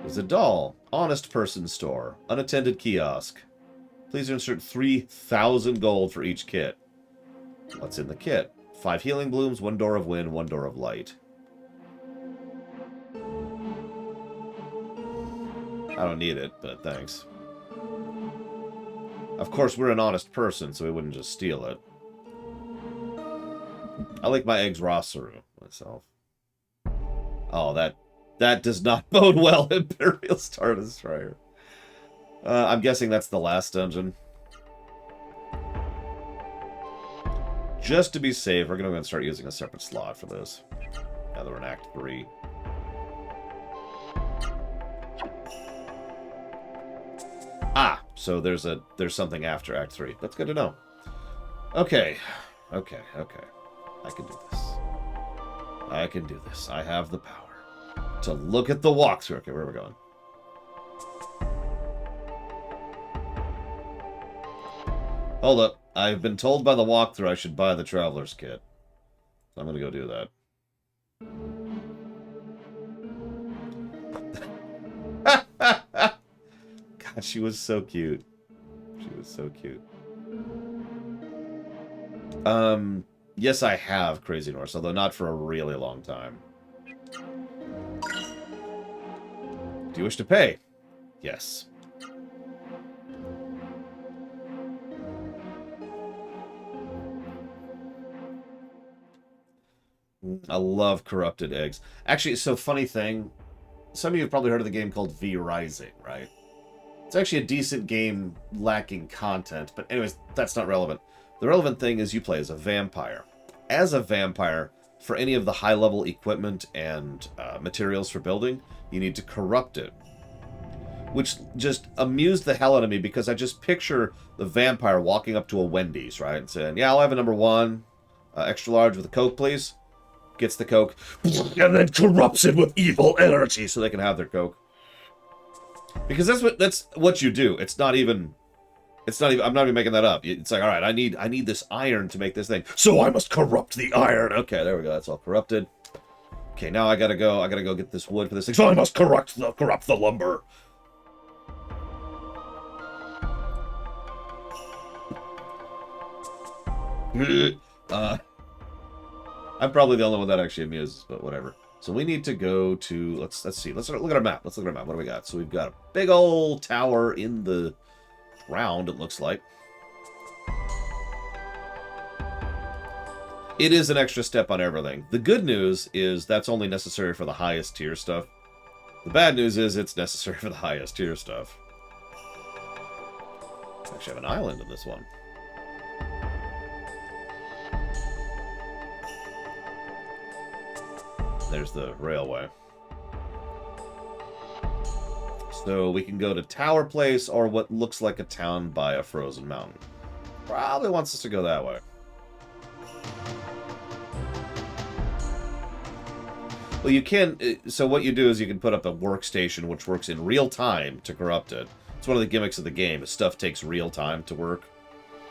There's a doll. Honest person store. Unattended kiosk. Please insert 3,000 gold for each kit. What's in the kit? 5 healing blooms, 1 door of wind, 1 door of light. I don't need it, but thanks. Of course, we're an honest person, so we wouldn't just steal it. I like my eggs Rosaru myself. Oh, that does not bode well, Imperial Star Destroyer. I'm guessing that's the last dungeon. Just to be safe, we're going to go and start using a separate slot for this. Now that we're in Act 3. Ah, so there's something after Act 3. That's good to know. Okay. Okay. I can do this. I can do this. I have the power to look at the walkthrough. Okay, where are we going? Hold up. I've been told by the walkthrough I should buy the Traveler's Kit. So I'm going to go do that. God, she was so cute. She was so cute. Yes, I have Crazy Norse, although not for a really long time. Do you wish to pay? Yes. I love corrupted eggs. Actually, so funny thing, some of you have probably heard of the game called V Rising, right? It's actually a decent game lacking content, but anyways, that's not relevant. The relevant thing is you play as a vampire. as a vampire, for any of the high-level equipment and materials for building, you need to corrupt it. Which just amused the hell out of me, because I just picture the vampire walking up to a Wendy's, right? And saying, yeah, I'll have a number 1, extra large with a Coke, please. Gets the Coke, and then corrupts it with evil energy so they can have their Coke. Because that's what you do. It's not even, I'm not even making that up. It's like, all right, I need this iron to make this thing, so I must corrupt the iron. Okay, there we go. That's all corrupted. Okay, now I gotta go get this wood for this thing, so I must corrupt the lumber. I'm probably the only one that actually amuses, but whatever. So we need to go to, let's see. Let's look at our map. What do we got? So we've got a big old tower in the ground, it looks like. It is an extra step on everything. The good news is that's only necessary for the highest tier stuff. The bad news is it's necessary for the highest tier stuff. Actually, I have an island in this one. There's the railway. So we can go to Tower Place or what looks like a town by a frozen mountain. Probably wants us to go that way. Well, you can... So what you do is you can put up a workstation which works in real time to corrupt it. It's one of the gimmicks of the game, is stuff takes real time to work.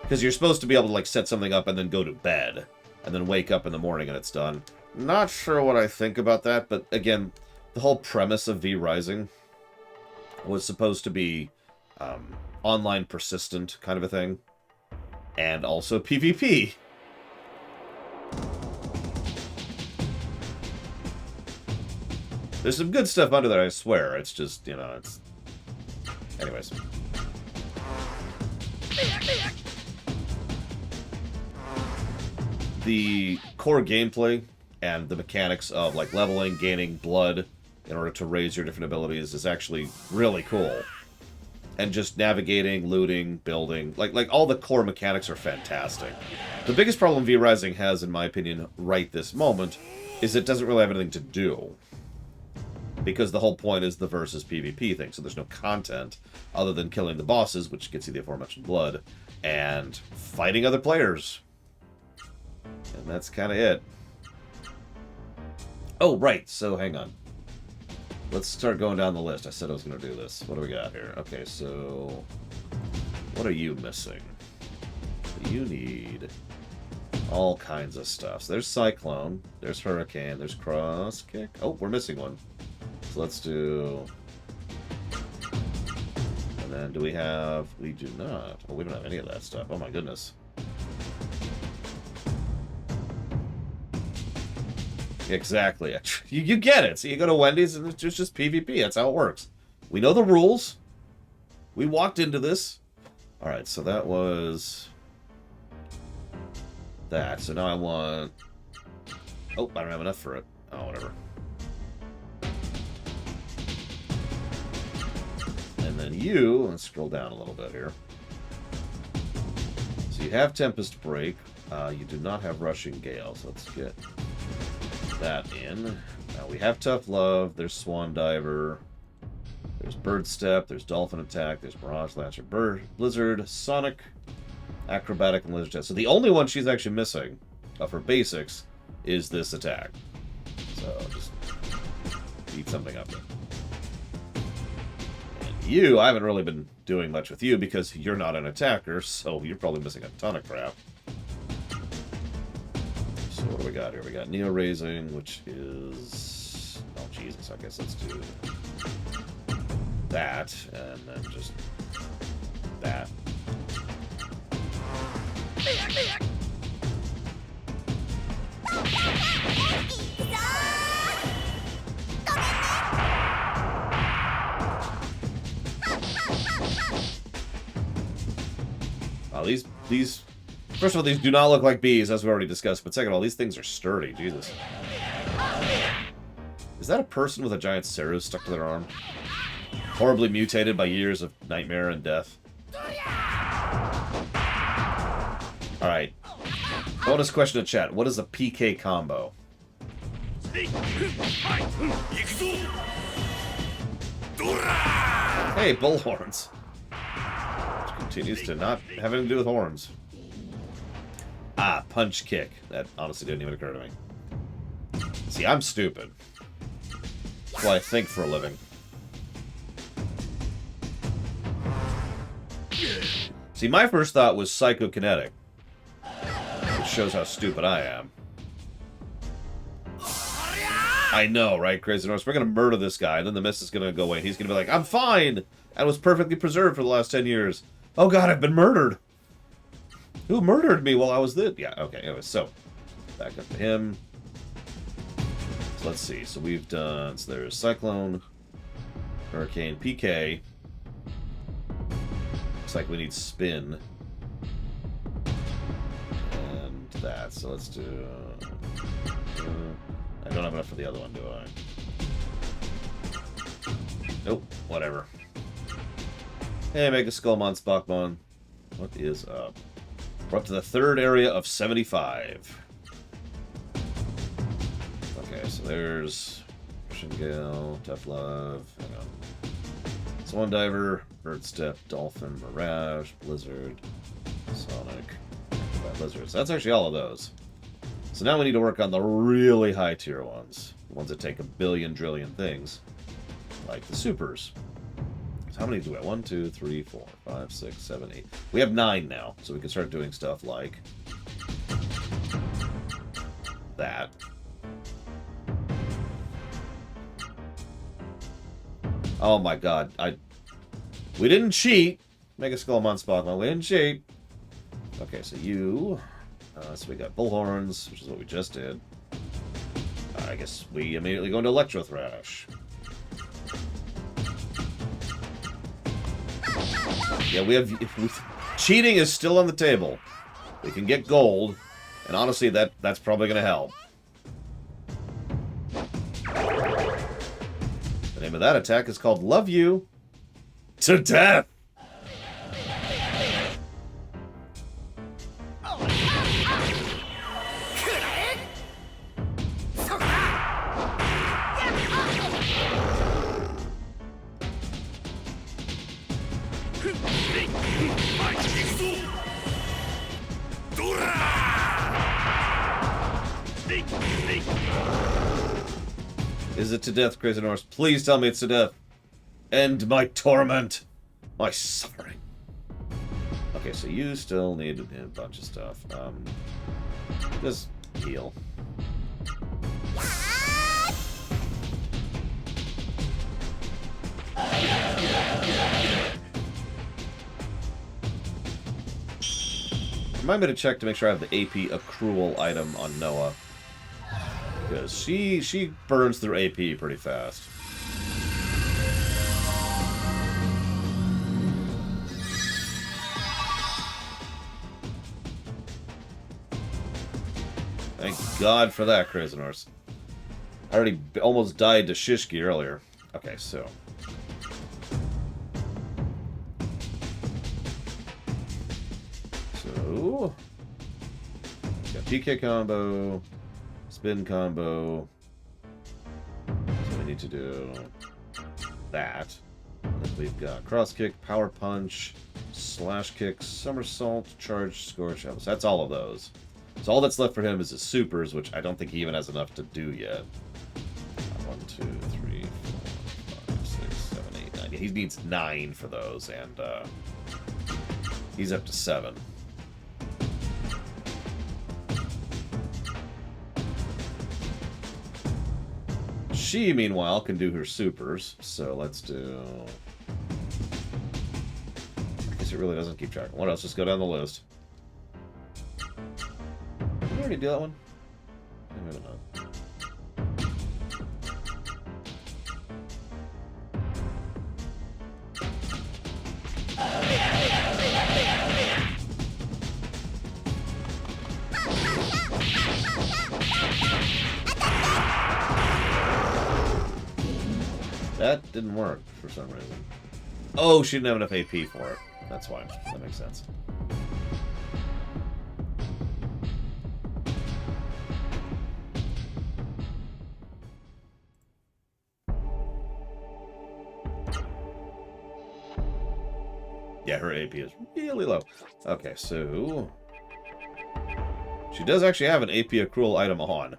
Because you're supposed to be able to like set something up and then go to bed. And then wake up in the morning and it's done. Not sure what I think about that, but again, the whole premise of V Rising was supposed to be online persistent kind of a thing. And also PvP. There's some good stuff under there, I swear. It's just, you know, it's... Anyways. The core gameplay and the mechanics of like leveling, gaining blood in order to raise your different abilities is actually really cool. And just navigating, looting, building, like all the core mechanics are fantastic. The biggest problem V Rising has, in my opinion, right this moment, is it doesn't really have anything to do. Because the whole point is the versus PvP thing, so there's no content other than killing the bosses, which gets you the aforementioned blood, and fighting other players. And that's kind of it. Oh, right. So, hang on. Let's start going down the list. I said I was going to do this. What do we got here? Okay, so... What are you missing? You need all kinds of stuff. So there's Cyclone. There's Hurricane. There's Cross Kick. Oh, we're missing one. So let's do... And then do we have... We do not. Oh, we don't have any of that stuff. Oh, my goodness. Exactly. You get it. So you go to Wendy's and it's just PvP. That's how it works. We know the rules. We walked into this. Alright, so that was... that. So now I want... Oh, I don't have enough for it. Oh, whatever. And then you... Let's scroll down a little bit here. So you have Tempest Break. You do not have Rushing Gale. So let's get... that in. Now we have Tough Love, there's Swan Diver, there's Bird Step, there's Dolphin Attack, there's Mirage Lancer, Blizzard, Sonic, Acrobatic, and Lizard Test. So the only one she's actually missing of her basics is this attack. So just eat something up there. And you, I haven't really been doing much with you because you're not an attacker, so you're probably missing a ton of crap. What do we got here? We got Neo Raising, which is... oh, Jesus. I guess let's do that, and then just that. Wow, these... First of all, these do not look like bees, as we already discussed, but second of all, these things are sturdy. Jesus. Is that a person with a giant Ceru stuck to their arm? Horribly mutated by years of nightmare and death. Alright. Bonus question in chat. What is a PK combo? Hey, bullhorns. Which continues to not have anything to do with horns. Ah, punch kick. That honestly didn't even occur to me. See, I'm stupid. That's why I think for a living. See, my first thought was psychokinetic. Which shows how stupid I am. I know, right, Crazy Norse? We're gonna murder this guy, and then the mist is gonna go away. He's gonna be like, I'm fine! I was perfectly preserved for the last 10 years. Oh god, I've been murdered! Who murdered me while I was this? Yeah, okay, anyway, so. Back up to him. So let's see. So we've done... So there's Cyclone, Hurricane, PK. Looks like we need Spin. And that. So let's do... I don't have enough for the other one, do I? Nope. Whatever. Hey, Mega Skullmon, Spockmon. What is up? We're up to the third area of 75. Okay, so there's Shingale, Tough Love, hang on. Swan Diver, Bird Step, Dolphin, Mirage, Blizzard, Sonic, Bad Lizards. That's actually all of those. So now we need to work on the really high tier ones. The ones that take a billion trillion things. Like the supers. So how many do we have? 1, 2, 3, 4, 5, 6, 7, 8. We have 9 now, so we can start doing stuff like that. Oh my god, we didn't cheat. Mega Skullmon Spockmon, we didn't cheat. Okay, so you... so we got Bullhorns, which is what we just did. I guess we immediately go into Electro Thrash. Yeah, cheating is still on the table. We can get gold, and honestly, that's probably going to help. The name of that attack is called Love You to Death. Is it to death, Crazy Norse? Please tell me it's to death. End my torment. My suffering. Okay, so you still need a bunch of stuff. Just heal. Remind me to check to make sure I have the AP accrual item on Noah. Because she burns through AP pretty fast. Thank God for that, Crazy Norse. I already almost died to Shishki earlier. Okay, so... got PK combo, spin combo. So we need to do that. Then we've got cross kick, power punch, slash kick, somersault, charge, scorch. So that's all of those. So all that's left for him is his supers, which I don't think he even has enough to do yet. 1, 2, 3, 4, 5, 6, 7, 8, 9. Yeah, he needs 9 for those, and he's up to 7. She, meanwhile, can do her supers, so let's do... I guess it really doesn't keep track. What else? Just go down the list. Did we already do that one? Maybe not. That didn't work for some reason. Oh, she didn't have enough AP for it. That's why. That makes sense. Yeah, her AP is really low. Okay, so... She does actually have an AP accrual item on.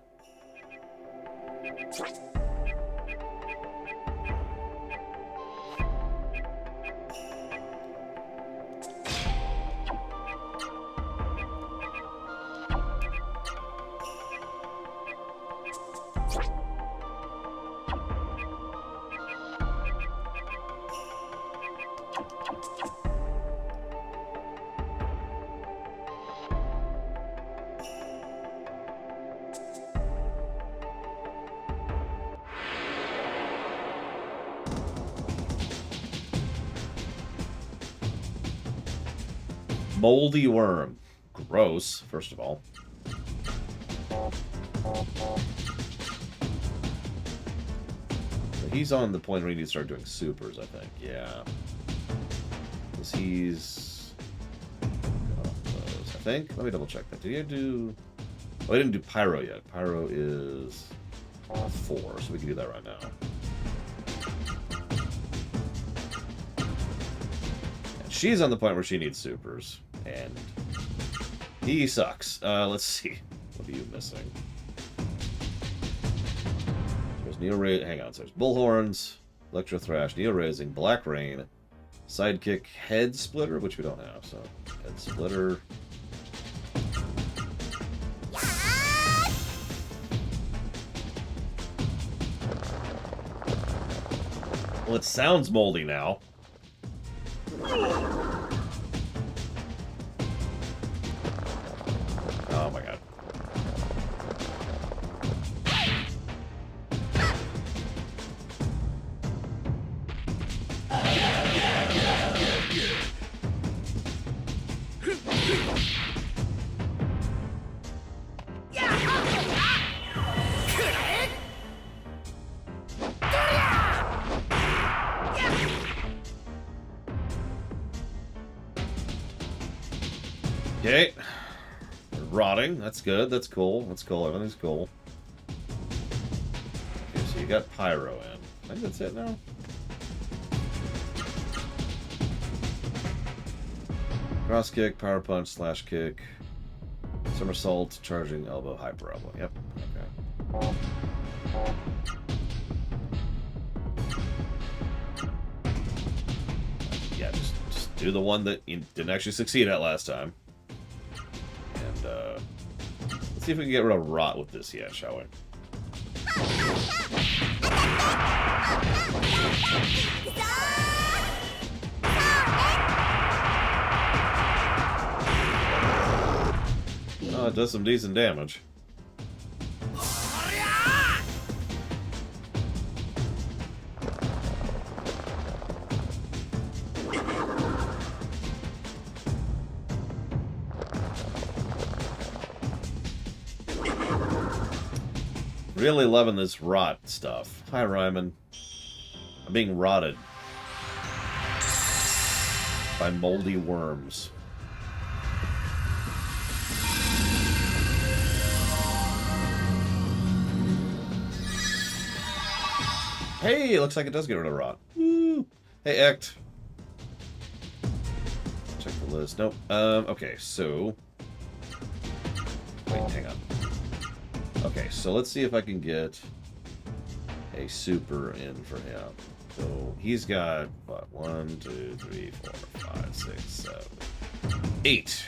Moldy worm. Gross, first of all. He's on the point where he needs to start doing supers, I think. Yeah. Because he's... I think. Let me double check that. Did he do... Oh, I didn't do Pyro yet. Pyro is 4, so we can do that right now. And she's on the point where she needs supers. And he sucks. Let's see. What are you missing? There's Neo Ray. Hang on. So there's Bullhorns, Electro Thrash, Neo Raising, Black Rain, Sidekick, Head Splitter, which we don't have. So Head Splitter. Well, it sounds moldy now. Oh my god. Okay. Rotting. That's good. That's cool. That's cool. Everything's cool. Okay, so you got Pyro in. I think that's it now. Cross kick, power punch, slash kick, somersault, charging elbow, hyper elbow. Yep. Okay. Yeah, just do the one that you didn't actually succeed at last time. Let's see if we can get rid of rot with this yet, shall we? Oh, it does some decent damage. Really loving this rot stuff. Hi, Ryman. I'm being rotted by moldy worms. Hey, it looks like it does get rid of rot. Woo. Hey, Ect. Check the list. Nope. Okay, so... Wait, hang on. Okay, so let's see if I can get a super in for him. So he's got, what, 1, 2, 3, 4, 5, 6, 7, 8.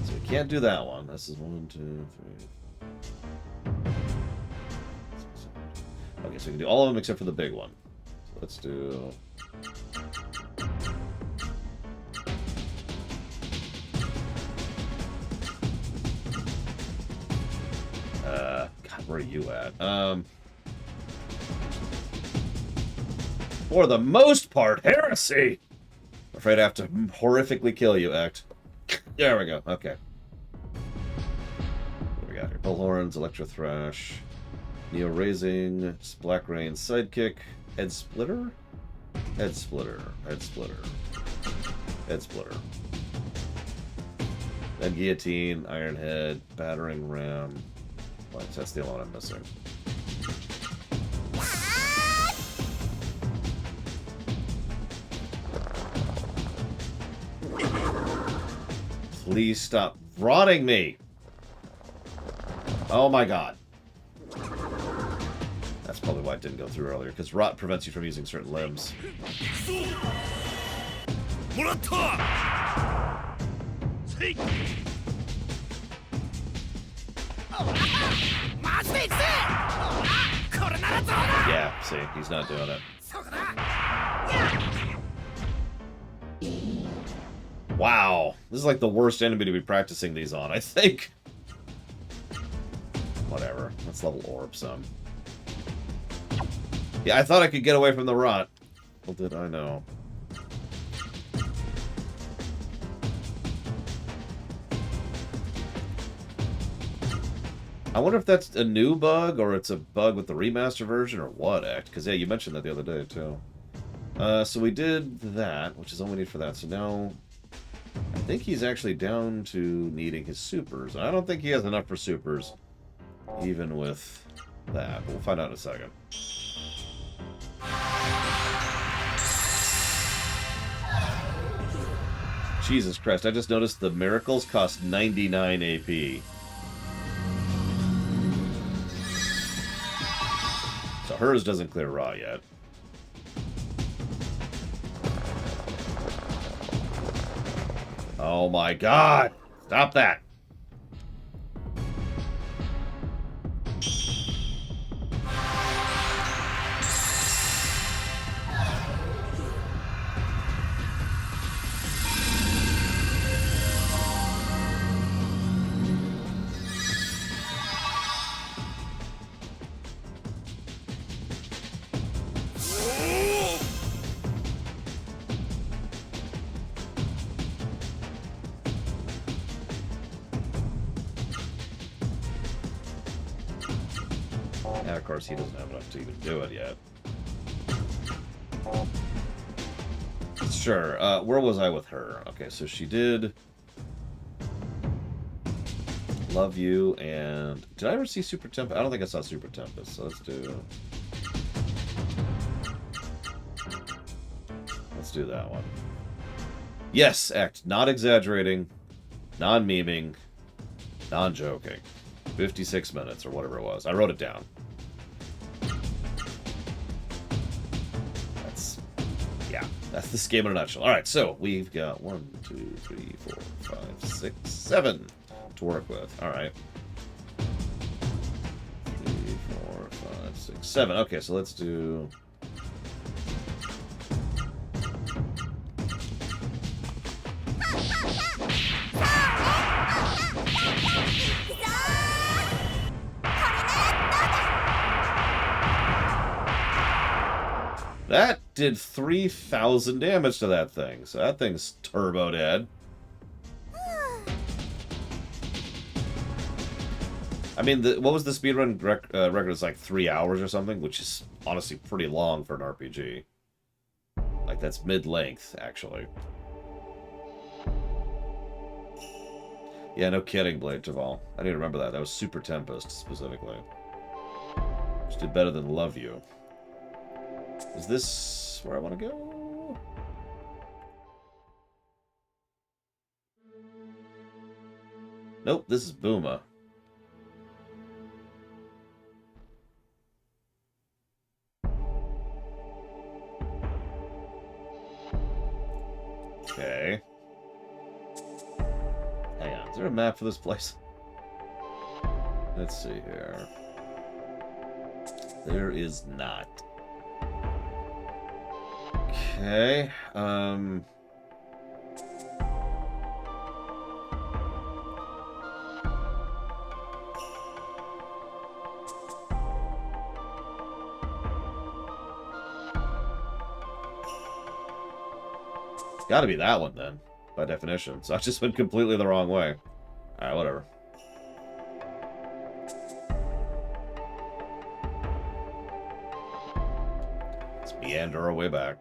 So we can't do that one. This is 1, 2, 3. Okay, so we can do all of them except for the big one. So let's do... God, where are you at? For the most part, heresy! I'm afraid I have to horrifically kill you, Act. There we go, okay. What do we got here? Bullhorns, Electro Thrash, Neo Raising, Black Rain, Sidekick, Head Splitter? Head Splitter, Head Splitter, Head Splitter. Then Guillotine, Iron Head, Battering Ram. Well, that's the only one I'm missing. Please stop rotting me. Oh my god. That's probably why it didn't go through earlier, because rot prevents you from using certain limbs. Yeah, see, he's not doing it. Wow, this is like the worst enemy to be practicing these on, I think. Whatever, let's level orb some. Yeah, I thought I could get away from the rot. Well, did I know? I wonder if that's a new bug, or it's a bug with the remaster version, or what, Act? Because, yeah, you mentioned that the other day, too. So we did that, which is all we need for that. So now, I think he's actually down to needing his supers. I don't think he has enough for supers, even with that. But we'll find out in a second. Jesus Christ, I just noticed the miracles cost 99 AP. So hers doesn't clear raw yet. Oh my god! Stop that! Yeah, of course he doesn't have enough to even do it yet. Sure, where was I with her? Okay, so she did Love You, and did I ever see Super Tempest? I don't think I saw Super Tempest, so let's do that one. Yes, Act, not exaggerating, non-memeing, non-joking. 56 minutes, or whatever it was. I wrote it down. That's this game in a nutshell. Alright, so we've got 1, 2, 3, 4, 5, 6, 7 to work with. Alright. 3, 4, 5, 6, 7. Okay, so let's do... That did 3,000 damage to that thing, so that thing's turbo dead. I mean, what was the speedrun record? It's like 3 hours or something, which is honestly pretty long for an RPG. Like, that's mid-length, actually. Yeah, no kidding, Blade Taval. I didn't remember that. That was Super Tempest, specifically. Which did better than Love You. Is this where I want to go? Nope, this is Booma. Okay. Hang on, is there a map for this place? Let's see here. There is not. Okay, gotta be that one then, by definition. So I just went completely the wrong way. Alright, whatever. Let's meander our way back.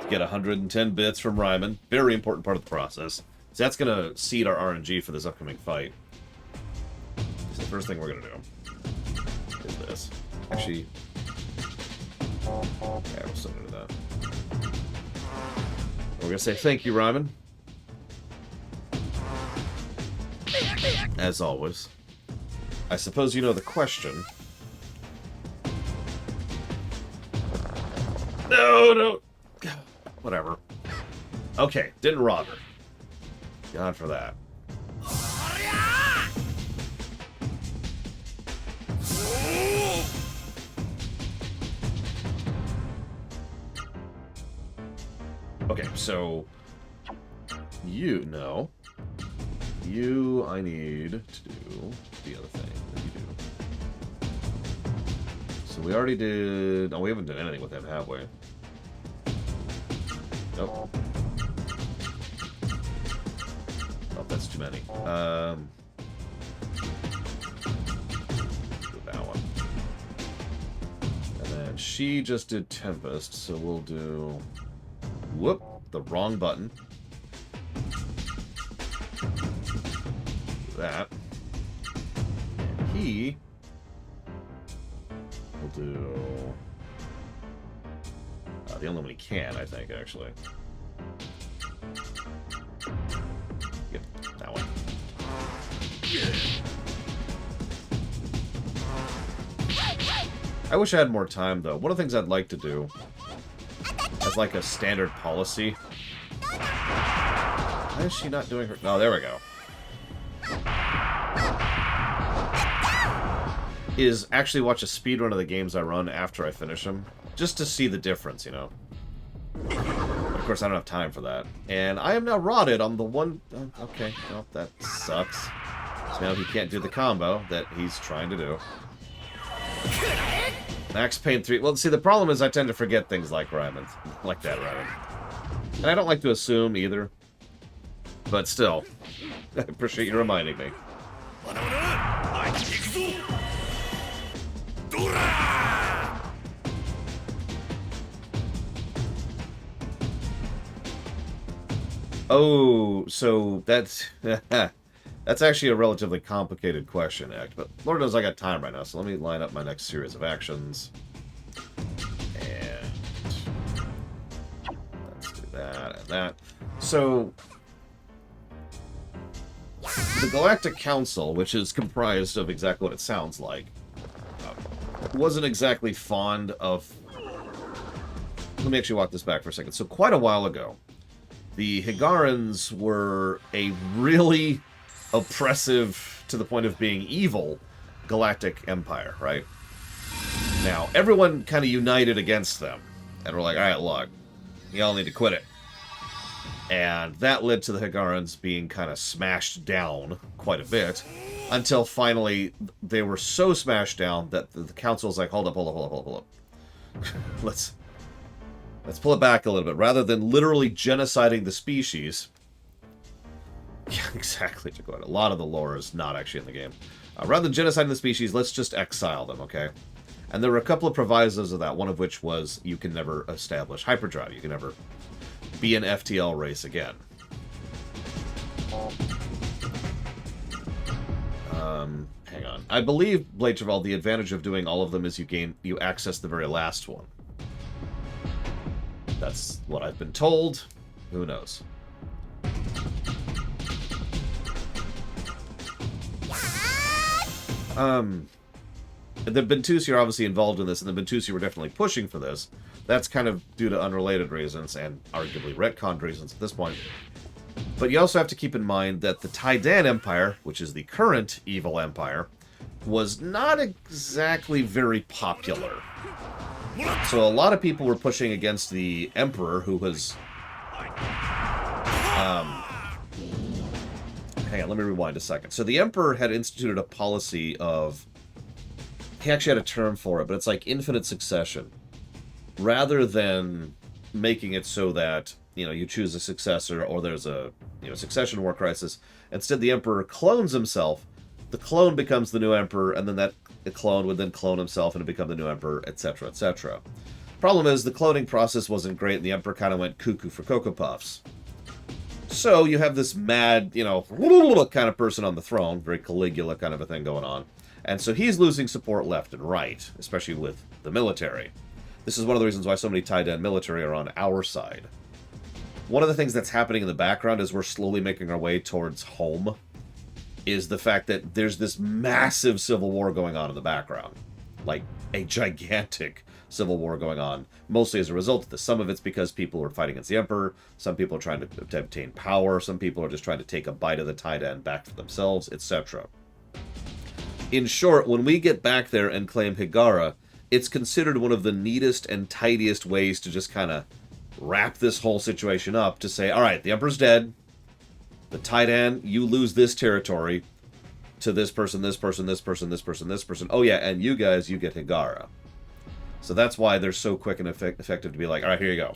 Get 110 bits from Ryman. Very important part of the process. So that's going to seed our RNG for this upcoming fight. So the first thing we're going to do is this. Actually, yeah, we'll still do that. We're going to say thank you, Ryman, as always. I suppose you know the question. No! Whatever. Okay, didn't rob her. God for that. Okay, so... You, no. You, I need to do the other thing that you do. So we already did... Oh, we haven't done anything with him, have we? Nope. Oh, that's too many. Do that one. And then she just did Tempest, so we'll do... Whoop! The wrong button. That. And he will do the only one he can, I think, actually. Yep, that one. I wish I had more time, though. One of the things I'd like to do as like a standard policy. Why is she not doing her... Oh, there we go. Is actually watch a speedrun of the games I run after I finish them. Just to see the difference, you know. Of course, I don't have time for that. And I am now rotted on the one... okay, well, that sucks. So now he can't do the combo that he's trying to do. Max Payne 3... Well, see, the problem is I tend to forget things like Ryman. Like that, Ryman. And I don't like to assume, either. But still, I appreciate you reminding me. Oh, so that's that's actually a relatively complicated question, Act. But Lord knows I got time right now, so let me line up my next series of actions. And let's do that and that. So the Galactic Council, which is comprised of exactly what it sounds like, wasn't exactly fond of... Let me actually walk this back for a second. So quite a while ago, the Higarans were a really oppressive, to the point of being evil, galactic empire, right? Now, everyone kind of united against them. And we're like, alright, look, y'all need to quit it. And that led to the Higarans being kind of smashed down quite a bit, until finally they were so smashed down that the council was like, hold up. Let's pull it back a little bit. Rather than literally genociding the species... Yeah, exactly, Jacob. A lot of the lore is not actually in the game. Rather than genociding the species, let's just exile them, okay? And there were a couple of provisos of that, one of which was you can never establish hyperdrive. You can never be an FTL race again. Hang on. I believe, Blade Travel, the advantage of doing all of them is you access the very last one. That's what I've been told. Who knows? The Bentusi are obviously involved in this, and the Bentusi were definitely pushing for this. That's kind of due to unrelated reasons, and arguably retconned reasons at this point. But you also have to keep in mind that the Taidan Empire, which is the current evil empire, was not exactly very popular. So a lot of people were pushing against the Emperor, who was... hang on, let me rewind a second. So the Emperor had instituted a policy of... He actually had a term for it, but it's like infinite succession. Rather than making it so that, you know, you choose a successor or there's a, you know, succession war crisis, instead the Emperor clones himself, the clone becomes the new Emperor, and then that clone would then clone himself and become the new Emperor, etc., etc. Problem is, the cloning process wasn't great, and the Emperor kind of went cuckoo for Cocoa Puffs. So you have this mad, you know, kind of person on the throne, very Caligula kind of a thing going on. And so he's losing support left and right, especially with the military. This is one of the reasons why so many Taidan military are on our side. One of the things that's happening in the background is we're slowly making our way towards home. is the fact that there's this massive civil war going on in the background. Like, a gigantic civil war going on, mostly as a result of this. Some of it's because people are fighting against the Emperor, some people are trying to obtain power, some people are just trying to take a bite of the Titan back for themselves, etc. In short, when we get back there and claim Higara, it's considered one of the neatest and tidiest ways to just kind of wrap this whole situation up, to say, alright, the Emperor's dead, the Titan, you lose this territory to this person, this person, this person, this person, this person. Oh yeah, and you guys, you get Higara. So that's why they're so quick and effective to be like, alright, here you go.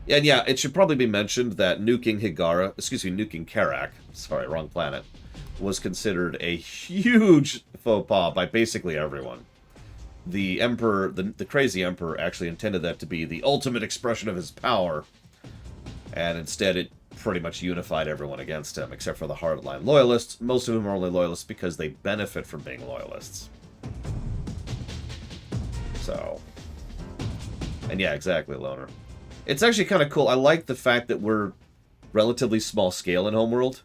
And yeah, it should probably be mentioned that nuking Karak, sorry, wrong planet, was considered a huge faux pas by basically everyone. The Emperor, the crazy Emperor, actually intended that to be the ultimate expression of his power, and instead it pretty much unified everyone against him, except for the hardline loyalists, most of whom are only loyalists because they benefit from being loyalists. So, and yeah, exactly, Loner. It's actually kind of cool. I like the fact that we're relatively small scale in Homeworld,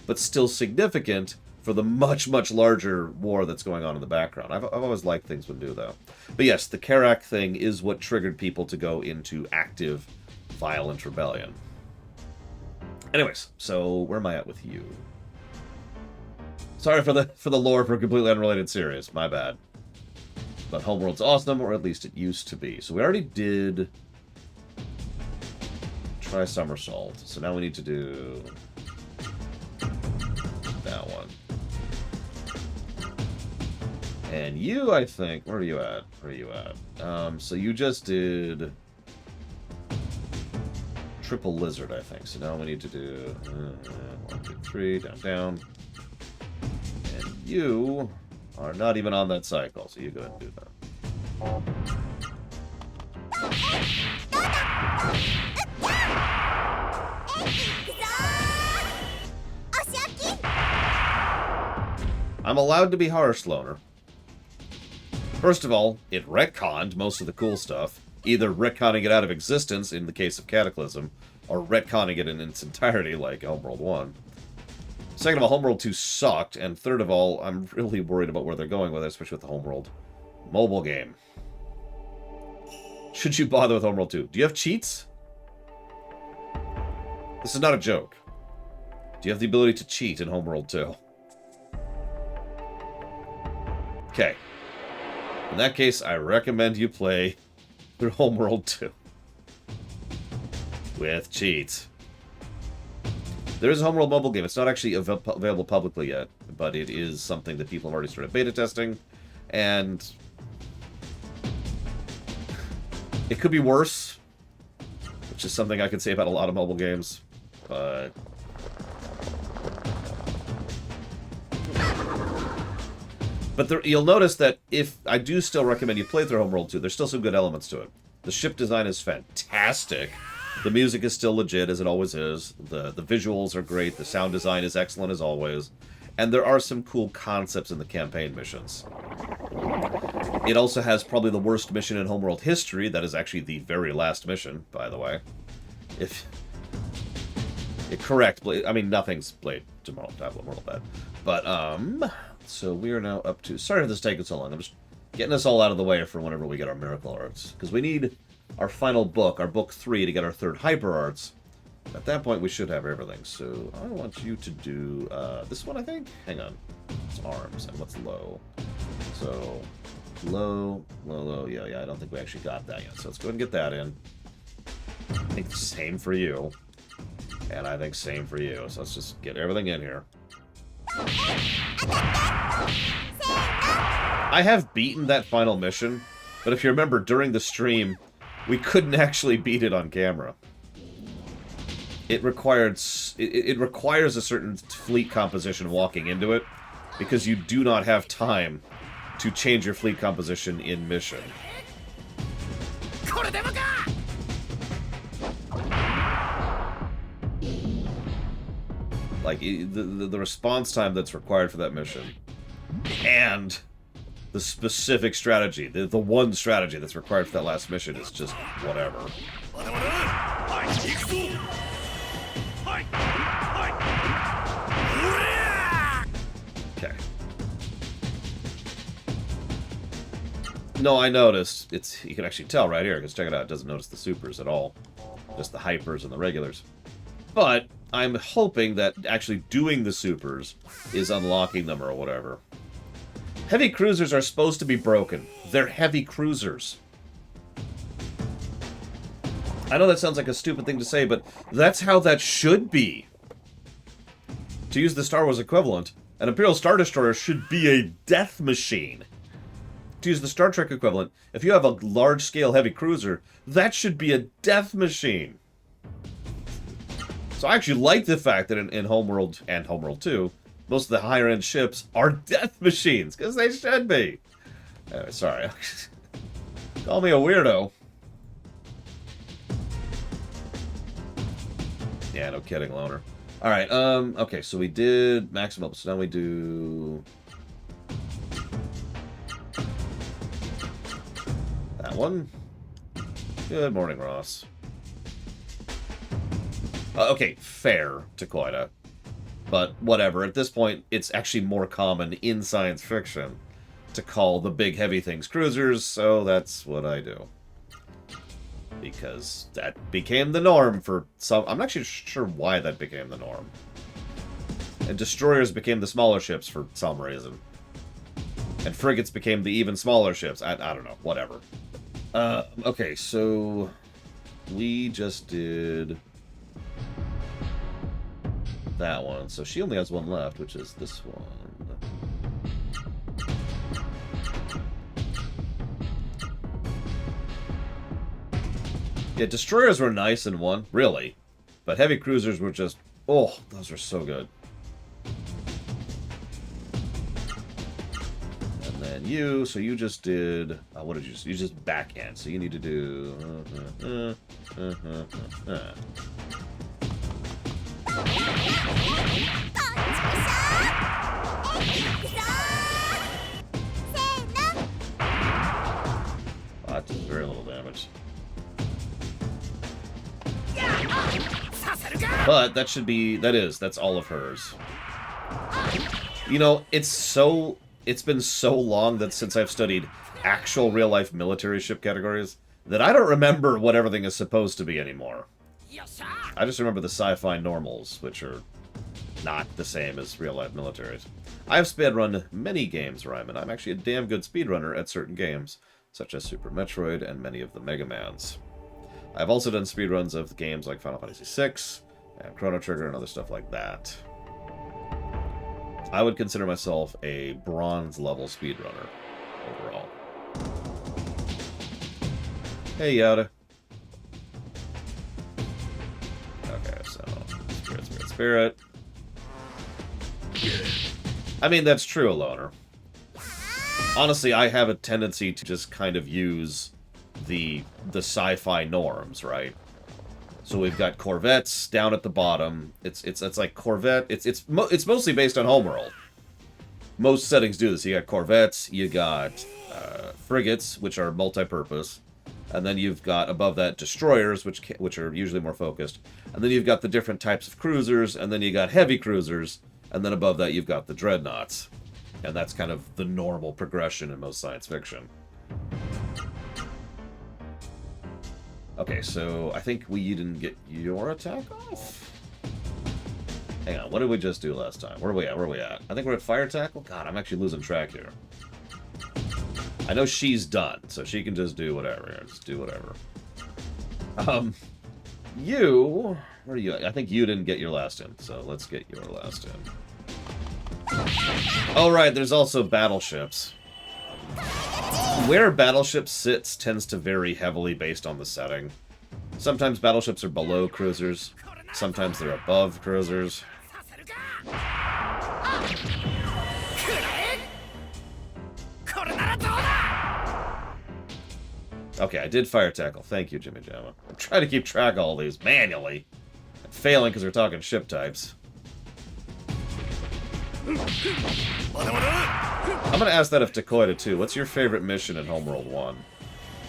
but still significant for the much, much larger war that's going on in the background. I've always liked things would do, though. But yes, the Karak thing is what triggered people to go into active, violent rebellion. Anyways, so where am I at with you? Sorry for the lore for a completely unrelated series. My bad. But Homeworld's awesome, or at least it used to be. So we already did try Somersault. So now we need to do that one. And you, I think, where are you at? Where are you at? So you just did Triple Lizard, I think. So now we need to do 1, 2, 3, down, down. And you are not even on that cycle, so you go ahead and do that. I'm allowed to be harsh, Loner. First of all, it retconned most of the cool stuff. Either retconning it out of existence, in the case of Cataclysm, or retconning it in its entirety, like Homeworld 1. Second of all, Homeworld 2 sucked, and third of all, I'm really worried about where they're going with it, especially with the Homeworld mobile game. Should you bother with Homeworld 2? Do you have cheats? This is not a joke. Do you have the ability to cheat in Homeworld 2? Okay. In that case, I recommend you play through Homeworld 2. With cheats. There is a Homeworld mobile game. It's not actually available publicly yet, but it is something that people have already started beta testing, and it could be worse, which is something I could say about a lot of mobile games, but you'll notice that if I do still recommend you play through Homeworld 2, there's still some good elements to it. The ship design is fantastic. The music is still legit, as it always is. The visuals are great. The sound design is excellent, as always. And there are some cool concepts in the campaign missions. It also has probably the worst mission in Homeworld history. That is actually the very last mission, by the way. Correct. I mean, nothing's played tomorrow. Mortal bad. But, so we are now up to... Sorry for this taking so long. I'm just getting this all out of the way for whenever we get our Miracle Arts. Because we need our final book, our book 3, to get our 3rd Hyper Arts. At that point, we should have everything. So I want you to do this one, I think? Hang on. It's arms. And what's low? So, low, low, low. Yeah, I don't think we actually got that yet. So let's go ahead and get that in. I think the same for you. And I think same for you. So let's just get everything in here. I have beaten that final mission, but if you remember, during the stream, we couldn't actually beat it on camera. It requires a certain fleet composition walking into it, because you do not have time to change your fleet composition in mission. Like, the response time that's required for that mission, and the specific strategy, the one strategy that's required for that last mission is just whatever. No, I noticed. You can actually tell right here, because check it out. It doesn't notice the supers at all. Just the hypers and the regulars. But I'm hoping that actually doing the supers is unlocking them or whatever. Heavy cruisers are supposed to be broken. They're heavy cruisers. I know that sounds like a stupid thing to say, but that's how that should be. To use the Star Wars equivalent, an Imperial Star Destroyer should be a death machine. To use the Star Trek equivalent, if you have a large-scale heavy cruiser, that should be a death machine. So I actually like the fact that in Homeworld and Homeworld 2, most of the higher-end ships are death machines, because they should be. Anyway, sorry. Call me a weirdo. Yeah, no kidding, Loner. Alright, okay, so we did maximum, so now we do... that one. Good morning, Ross. Okay, fair to Koida. But whatever, at this point, it's actually more common in science fiction to call the big heavy things cruisers, so that's what I do. Because that became the norm for some... I'm not actually sure why that became the norm. And destroyers became the smaller ships for some reason. And frigates became the even smaller ships. I don't know, whatever. Okay, so... we just did... that one. So she only has one left, which is this one. Yeah, destroyers were nice in one, really. But heavy cruisers were just... oh, those are so good. And then you, so you just did... what did you just... you just backhand, so you need to do... that does very little damage. But that should be... that's all of hers. You know, it's been so long that since I've studied actual real-life military ship categories that I don't remember what everything is supposed to be anymore. I just remember the sci-fi normals, which are not the same as real-life militaries. I've speedrun many games, Ryman. I'm actually a damn good speedrunner at certain games, such as Super Metroid and many of the Mega Mans. I've also done speedruns of games like Final Fantasy VI, and Chrono Trigger, and other stuff like that. I would consider myself a bronze-level speedrunner, overall. Hey, Yoda. Okay, so... Spirit. I mean, that's true, Loner. Honestly, I have a tendency to just kind of use the sci-fi norms, right? So we've got Corvettes down at the bottom. It's like Corvette. It's mostly based on Homeworld. Most settings do this. You got Corvettes, you got frigates, which are multi-purpose, and then you've got above that destroyers, which are usually more focused, and then you've got the different types of cruisers, and then you got heavy cruisers, and then above that you've got the dreadnoughts, and that's kind of the normal progression in most science fiction. Okay, so I think you didn't get your attack off? Hang on, what did we just do last time? Where are we at? Where are we at? I think we're at fire tackle? God, I'm actually losing track here. I know she's done, so she can just do whatever here. Just do whatever. You... where are you at? I think you didn't get your last in, so let's get your last in. Oh, right, there's also battleships. Where battleship sits tends to vary heavily based on the setting. Sometimes battleships are below cruisers. Sometimes they're above cruisers. Okay, I did fire tackle. Thank you, Jimmy Jama. I'm trying to keep track of all these manually. I'm failing because we're talking ship types. I'm going to ask that of Takoida, too. What's your favorite mission in Homeworld 1?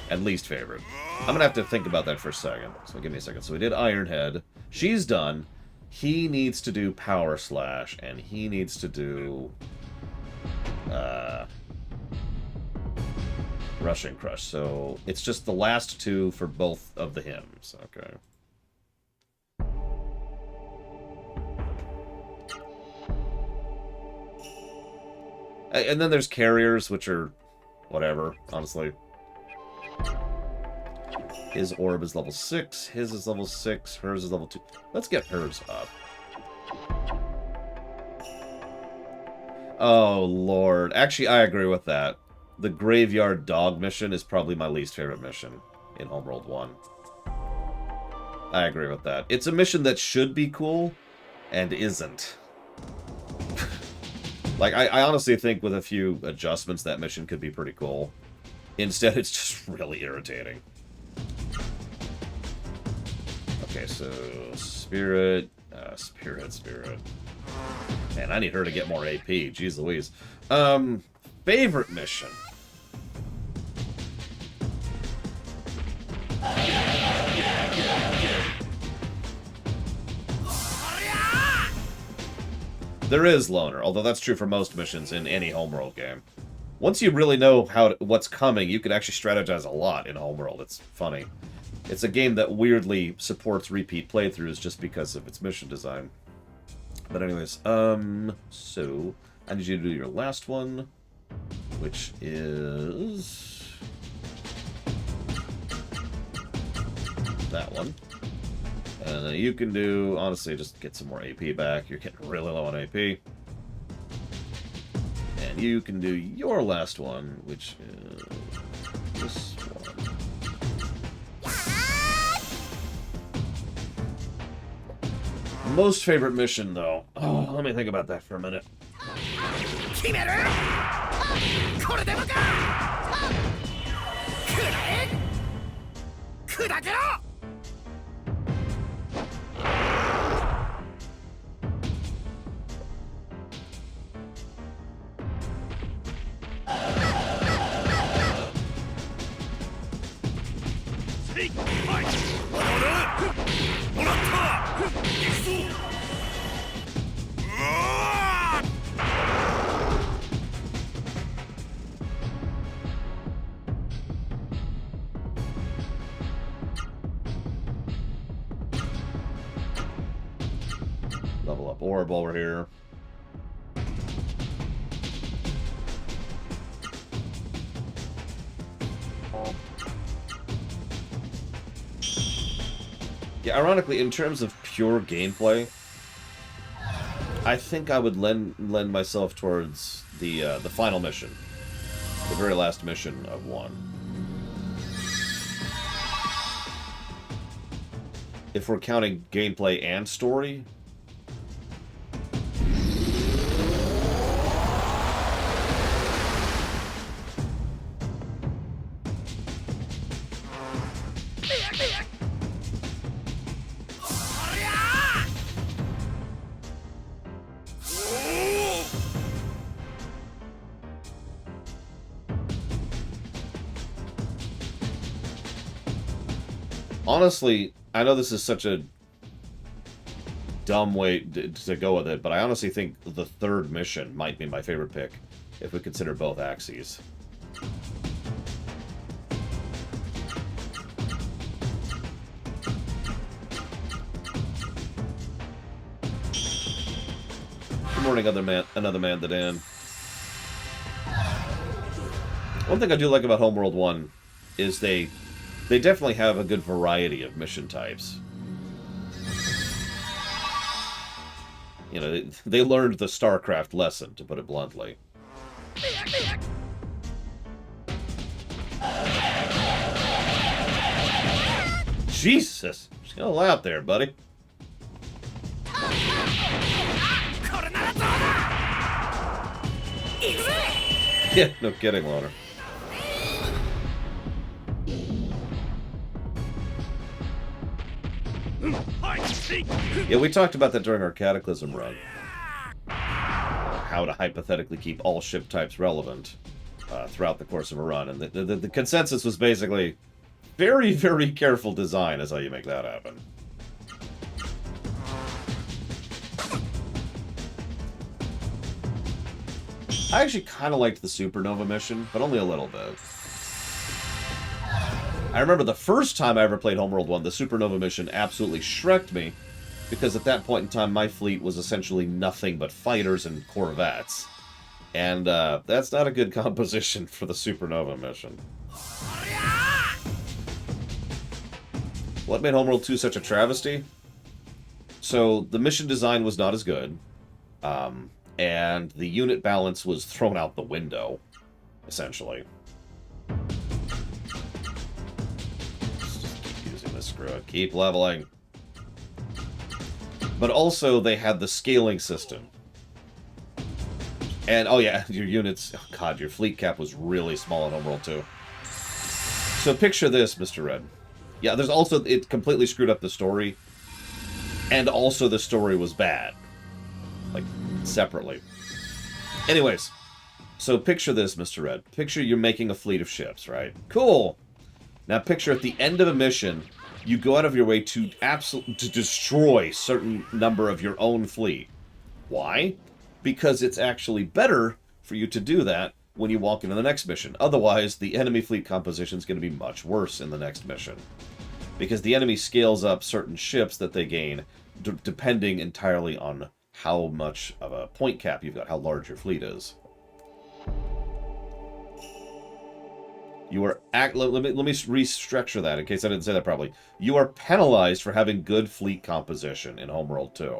And least favorite? I'm going to have to think about that for a second. So give me a second. So we did Ironhead. She's done. He needs to do Power Slash, and he needs to do... Rushing Crush. So it's just the last two for both of the hymns. Okay. And then there's carriers, which are whatever, honestly. His orb is level 6, his is level 6, hers is level 2. Let's get hers up. Oh, Lord. Actually, I agree with that. The Graveyard Dog mission is probably my least favorite mission in Homeworld 1. I agree with that. It's a mission that should be cool, and isn't. Like, I honestly think with a few adjustments, that mission could be pretty cool. Instead, it's just really irritating. Okay, so Spirit, Spirit. Man, I need her to get more AP. Jeez Louise. Favorite mission. There is Loner, although that's true for most missions in any Homeworld game. Once you really know what's coming, you can actually strategize a lot in Homeworld. It's funny. It's a game that weirdly supports repeat playthroughs just because of its mission design. But anyways, so I need you to do your last one, which is that one. And then you can do, honestly, just get some more AP back. You're getting really low on AP. And you can do your last one, which is this one. Most favorite mission, though. Oh, let me think about that for a minute. Level up orb while we're here. Yeah, ironically, in terms of pure gameplay, I think I would lend myself towards the final mission, the very last mission of 1. If we're counting gameplay and story. Honestly, I know this is such a dumb way to go with it, but I honestly think the third mission might be my favorite pick, if we consider both axes. Good morning, another man to Dan. One thing I do like about Homeworld 1 is they definitely have a good variety of mission types. You know, they learned the StarCraft lesson, to put it bluntly. Jesus! Chill out there, buddy. Yeah, no kidding, Loner. Yeah, we talked about that during our Cataclysm run. How to hypothetically keep all ship types relevant throughout the course of a run. And the consensus was basically very, very careful design is how you make that happen. I actually kind of liked the Supernova mission, but only a little bit. I remember the first time I ever played Homeworld 1, the Supernova mission absolutely shreked me, because at that point in time, my fleet was essentially nothing but fighters and corvettes. And that's not a good composition for the Supernova mission. What made Homeworld 2 such a travesty? So, the mission design was not as good, and the unit balance was thrown out the window, essentially. Just keep using this, screw it. Keep leveling. But also, they had the scaling system. And, oh yeah, your units... Oh god, your fleet cap was really small in Homeworld 2. So picture this, Mr. Red. Yeah, there's also... It completely screwed up the story. And also the story was bad. Like, separately. Anyways. So picture this, Mr. Red. Picture you're making a fleet of ships, right? Cool! Now picture at the end of a mission, you go out of your way to destroy certain number of your own fleet. Why? Because it's actually better for you to do that when you walk into the next mission. Otherwise, the enemy fleet composition is going to be much worse in the next mission. Because the enemy scales up certain ships that they gain, depending entirely on how much of a point cap you've got, how large your fleet is. You are... Let me restructure that in case I didn't say that properly. You are penalized for having good fleet composition in Homeworld 2.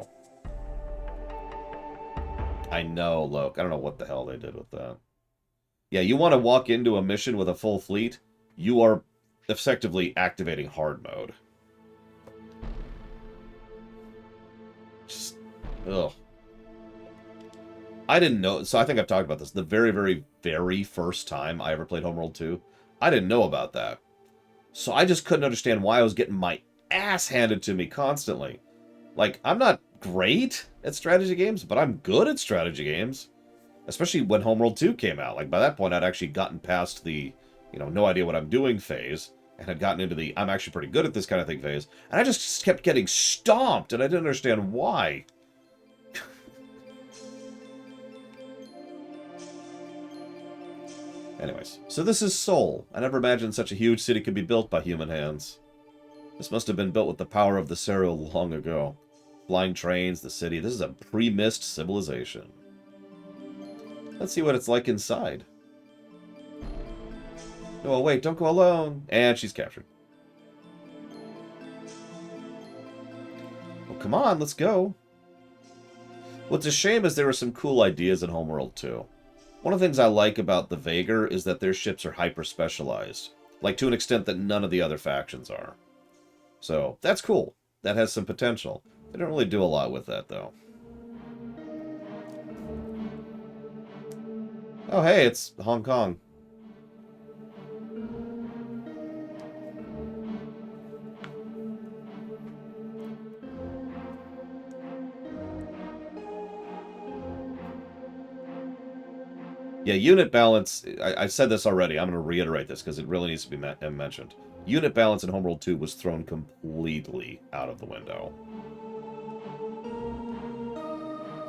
I know, Loke. I don't know what the hell they did with that. Yeah, you want to walk into a mission with a full fleet, you are effectively activating hard mode. Just, ugh. I didn't know, so I think I've talked about this. The very, very, very first time I ever played Homeworld 2, I didn't know about that. So I just couldn't understand why I was getting my ass handed to me constantly. Like, I'm not great at strategy games, but I'm good at strategy games. Especially when Homeworld 2 came out. Like, by that point, I'd actually gotten past the, you know, no idea what I'm doing phase, and had gotten into the, I'm actually pretty good at this kind of thing phase, and I just kept getting stomped, and I didn't understand why. Anyways, so this is Seoul. I never imagined such a huge city could be built by human hands. This must have been built with the power of the serial long ago. Flying trains, the city, this is a pre-mist civilization. Let's see what it's like inside. Oh, wait, don't go alone. And she's captured. Well, come on, let's go. What's a shame is there were some cool ideas in Homeworld 2. One of the things I like about the Vaegir is that their ships are hyper-specialized. Like, to an extent that none of the other factions are. So, that's cool. That has some potential. They don't really do a lot with that, though. Oh, hey, it's Hong Kong. Yeah, unit balance, I said this already, I'm going to reiterate this because it really needs to be mentioned. Unit balance in Homeworld 2 was thrown completely out of the window.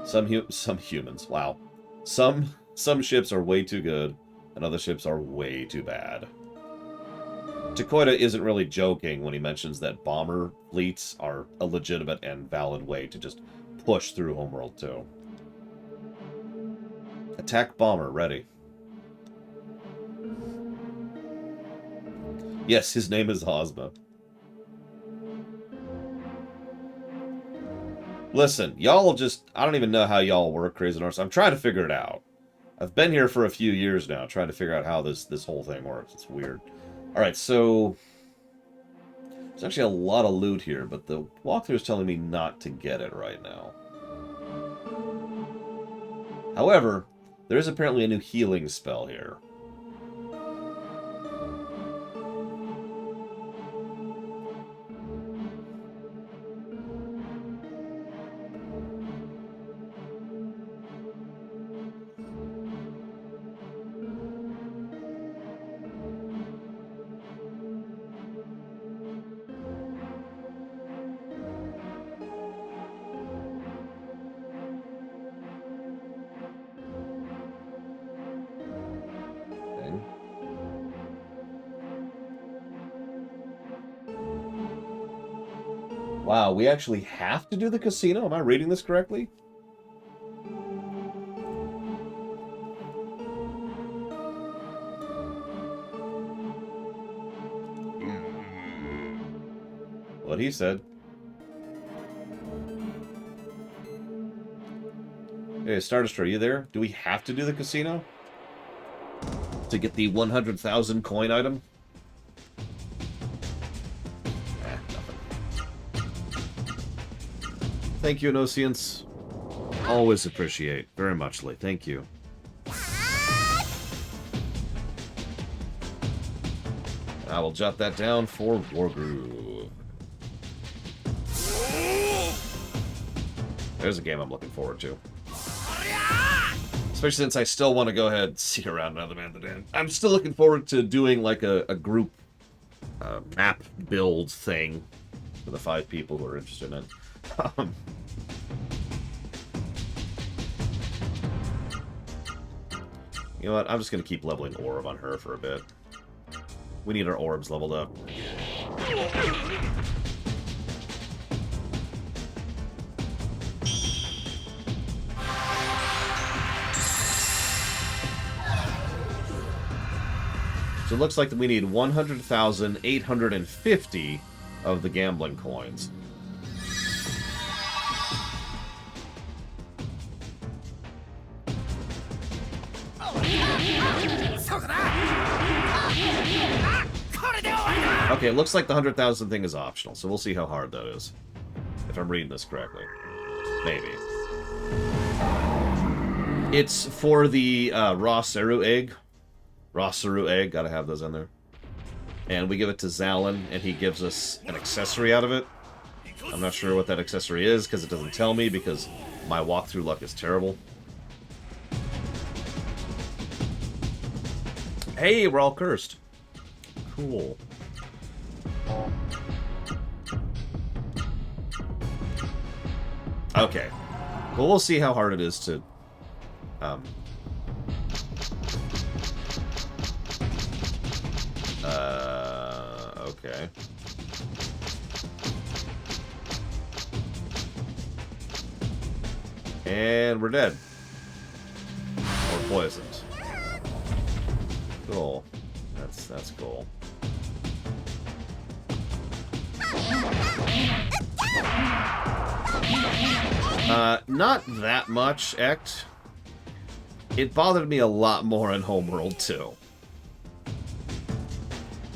Some humans, wow. Some ships are way too good, and other ships are way too bad. Takoida isn't really joking when he mentions that bomber fleets are a legitimate and valid way to just push through Homeworld 2. Attack bomber, ready. Yes, his name is Ozma. Listen, y'all just... I don't even know how y'all work, Crazy Norse. I'm trying to figure it out. I've been here for a few years now, trying to figure out how this whole thing works. It's weird. Alright, so... There's actually a lot of loot here, but the walkthrough is telling me not to get it right now. However, there is apparently a new healing spell here. Wow, we actually have to do the casino? Am I reading this correctly? What he said. Hey, Stardust, are you there? Do we have to do the casino? To get the 100,000 coin item? Nothing. Thank you, Nocians. Always appreciate. Very muchly. Thank you. I will jot that down for Wargroove. There's a game I'm looking forward to. Especially since I still want to go ahead and see around another Man the Dan. I'm still looking forward to doing like a group map build thing for the 5 people who are interested in it. You know what? I'm just going to keep leveling Orb on her for a bit. We need our orbs leveled up. So it looks like that we need 100,850 of the gambling coins. Okay, it looks like the 100,000 thing is optional, so we'll see how hard that is. If I'm reading this correctly. Maybe. It's for the raw Seru egg. Raw Seru egg, gotta have those in there. And we give it to Zalin, and he gives us an accessory out of it. I'm not sure what that accessory is, because it doesn't tell me, because my walkthrough luck is terrible. Hey, we're all cursed. Cool. Okay. Well, we'll see how hard it is to... okay. And we're dead. Or poisoned. Cool. That's cool. Not that much, Ect. It bothered me a lot more in Homeworld 2.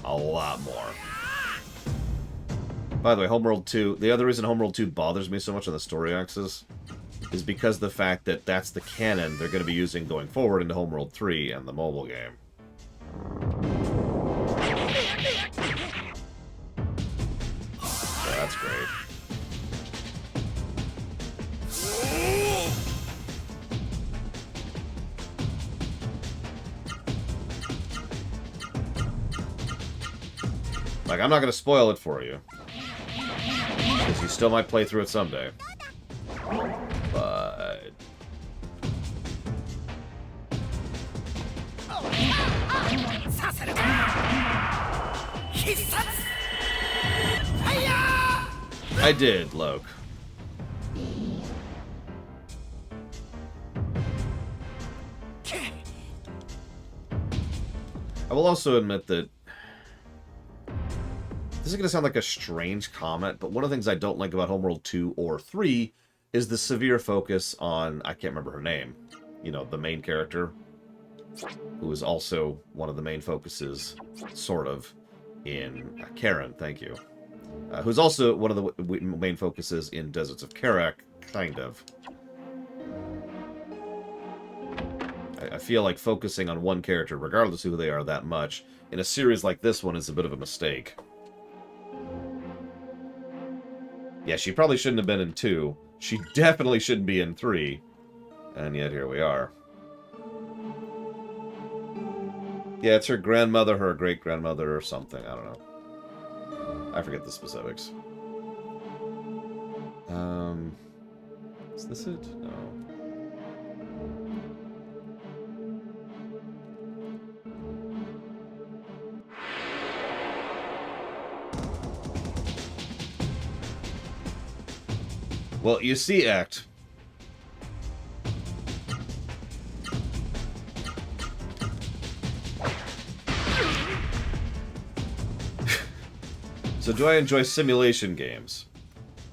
A lot more. By the way, Homeworld 2, the other reason Homeworld 2 bothers me so much on the story axis is because of the fact that that's the canon they're going to be using going forward into Homeworld 3 and the mobile game. So that's great. Like, I'm not going to spoil it for you. Because you still might play through it someday. But... I did, Loke. I will also admit that this is going to sound like a strange comment, but one of the things I don't like about Homeworld 2 or 3 is the severe focus on, I can't remember her name, you know, the main character, who is also one of the main focuses, sort of, in Karen, thank you. Who's also one of the main focuses in Deserts of Karak, kind of. I feel like focusing on one character, regardless of who they are that much, in a series like this one is a bit of a mistake. Yeah, she probably shouldn't have been in 2. She definitely shouldn't be in 3. And yet here we are. Yeah, it's her grandmother, her great-grandmother, or something. I don't know. I forget the specifics. Is this it? No. Well, you see, Act. So do I enjoy simulation games?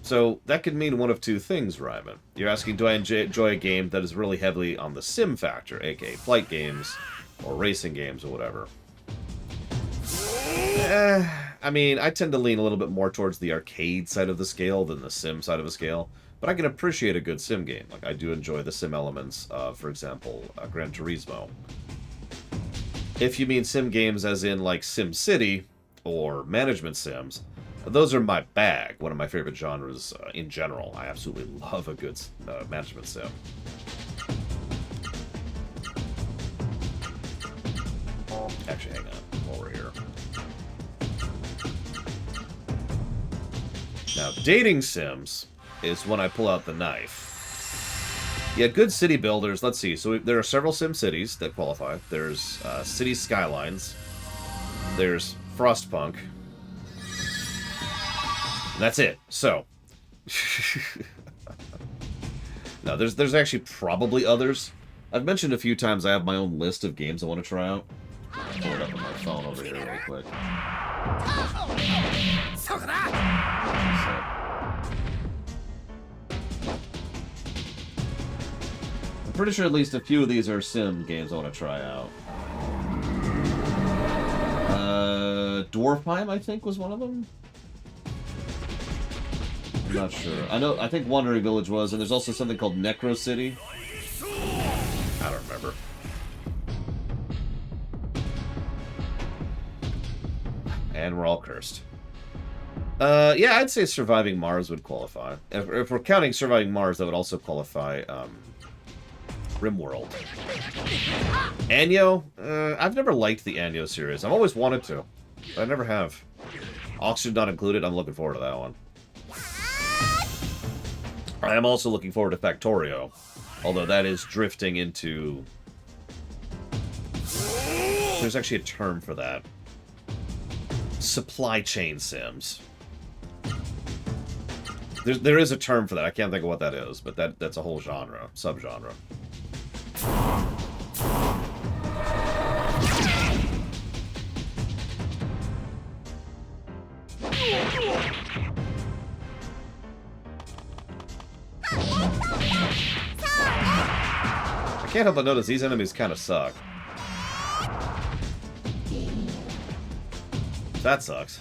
So that could mean one of two things, Ryman. You're asking, do I enjoy a game that is really heavily on the sim factor, aka flight games, or racing games, or whatever? I mean, I tend to lean a little bit more towards the arcade side of the scale than the sim side of the scale, but I can appreciate a good sim game. Like, I do enjoy the sim elements of, for example, Gran Turismo. If you mean sim games as in, like, Sim City, or management sims, those are my bag. One of my favorite genres in general. I absolutely love a good management sim. Actually, hang on while we're here. Now, dating sims is when I pull out the knife. Yeah, good city builders. Let's see. So there are several sim cities that qualify. There's City Skylines. There's Frostpunk. And that's it. So, no, there's actually probably others. I've mentioned a few times I have my own list of games I want to try out. I'll pull it up on my phone over here really quick. I'm pretty sure at least a few of these are sim games I want to try out. Dwarfheim, I think, was one of them. I'm not sure. I think Wandering Village was, and there's also something called Necro City. I don't remember. And we're all cursed. Yeah, I'd say Surviving Mars would qualify. If we're counting Surviving Mars, that would also qualify RimWorld. Anyo? I've never liked the Anyo series. I've always wanted to, but I never have. Oxygen not included. I'm looking forward to that one. I am also looking forward to Factorio, although that is drifting into... There's actually a term for that. Supply chain sims. There is a term for that. I can't think of what that is, but that's a whole genre, subgenre. I can't help but notice these enemies kind of suck. That sucks.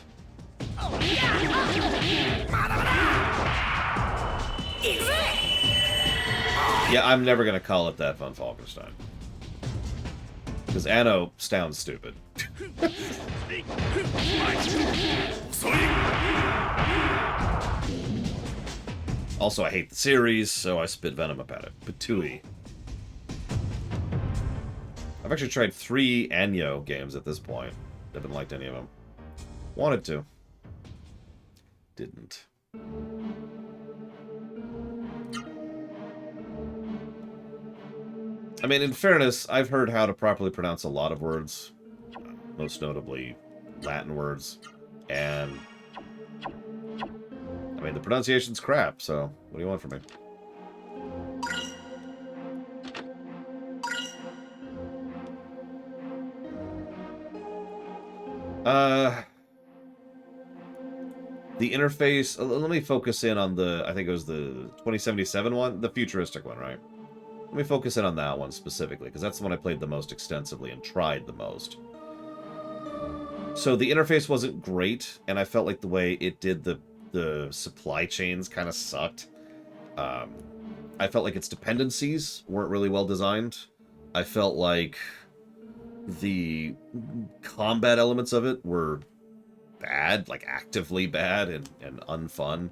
Yeah, I'm never gonna call it that, Von Falkenstein. Because Anno sounds stupid. Also, I hate the series, so I spit venom about it. Patui. I've actually tried 3 Anyo games at this point. Haven't liked any of them. Wanted to. Didn't. I mean, in fairness, I've heard how to properly pronounce a lot of words. Most notably, Latin words. And... I mean, the pronunciation's crap, so what do you want from me? The interface... let me focus in on the... I think it was the 2077 one? The futuristic one, right? Let me focus in on that one specifically, because that's the one I played the most extensively and tried the most. So the interface wasn't great, and I felt like the way it did the supply chains kind of sucked. I felt like its dependencies weren't really well designed. I felt like the combat elements of it were bad, like actively bad and unfun.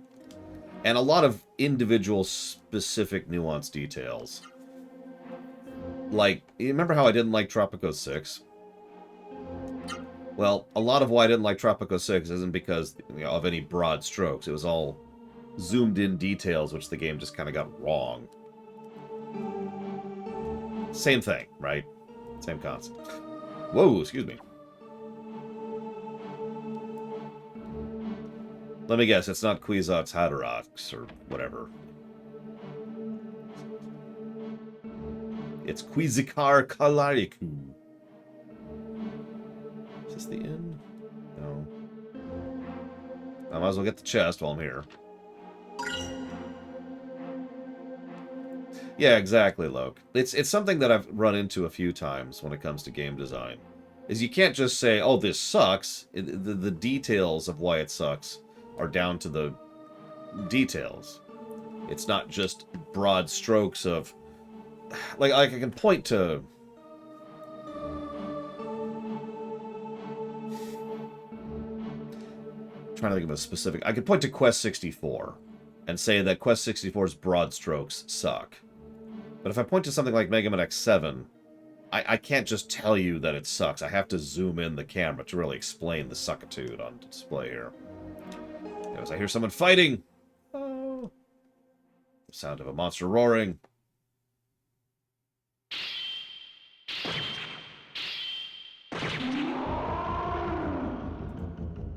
And a lot of individual specific nuanced details. Like, you remember how I didn't like Tropico 6? Well, a lot of why I didn't like Tropico 6 isn't because of any broad strokes. It was all zoomed in details, which the game just kind of got wrong. Same thing, right? Same concept. Whoa, excuse me. Let me guess, it's not Kwisatz Haderach or whatever. It's Quizikar Kalariku. Is this the end? No. I might as well get the chest while I'm here. Yeah, exactly, Loke. It's something that I've run into a few times when it comes to game design. Is you can't just say, oh, this sucks. The details of why it sucks are down to the details. It's not just broad strokes of... Like I can point to... I'm trying to think of a specific... I could point to Quest 64 and say that Quest 64's broad strokes suck. But if I point to something like Mega Man X7, I can't just tell you that it sucks. I have to zoom in the camera to really explain the suckitude on display here. Anyways, I hear someone fighting! Oh. The sound of a monster roaring.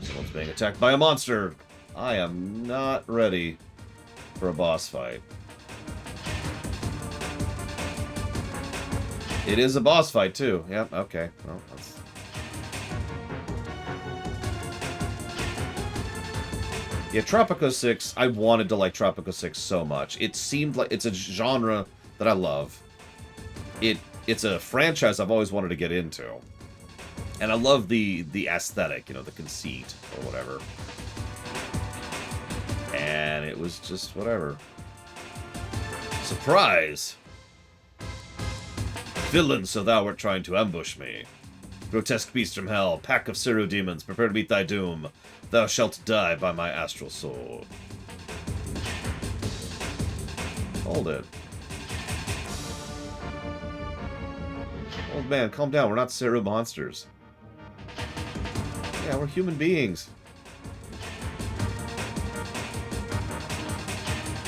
Someone's being attacked by a monster. I am not ready for a boss fight. It is a boss fight, too. Yep, okay. Well, that's... Yeah, Tropico 6, I wanted to like Tropico 6 so much. It seemed like it's a genre that I love. It's a franchise I've always wanted to get into. And I love the aesthetic, you know, the conceit, or whatever. And it was just whatever. Surprise! Villain, so thou art trying to ambush me. Grotesque beast from hell, pack of Siru demons, prepare to meet thy doom. Thou shalt die by my astral sword. Hold it. Old man, calm down. We're not Siru monsters. Yeah, we're human beings.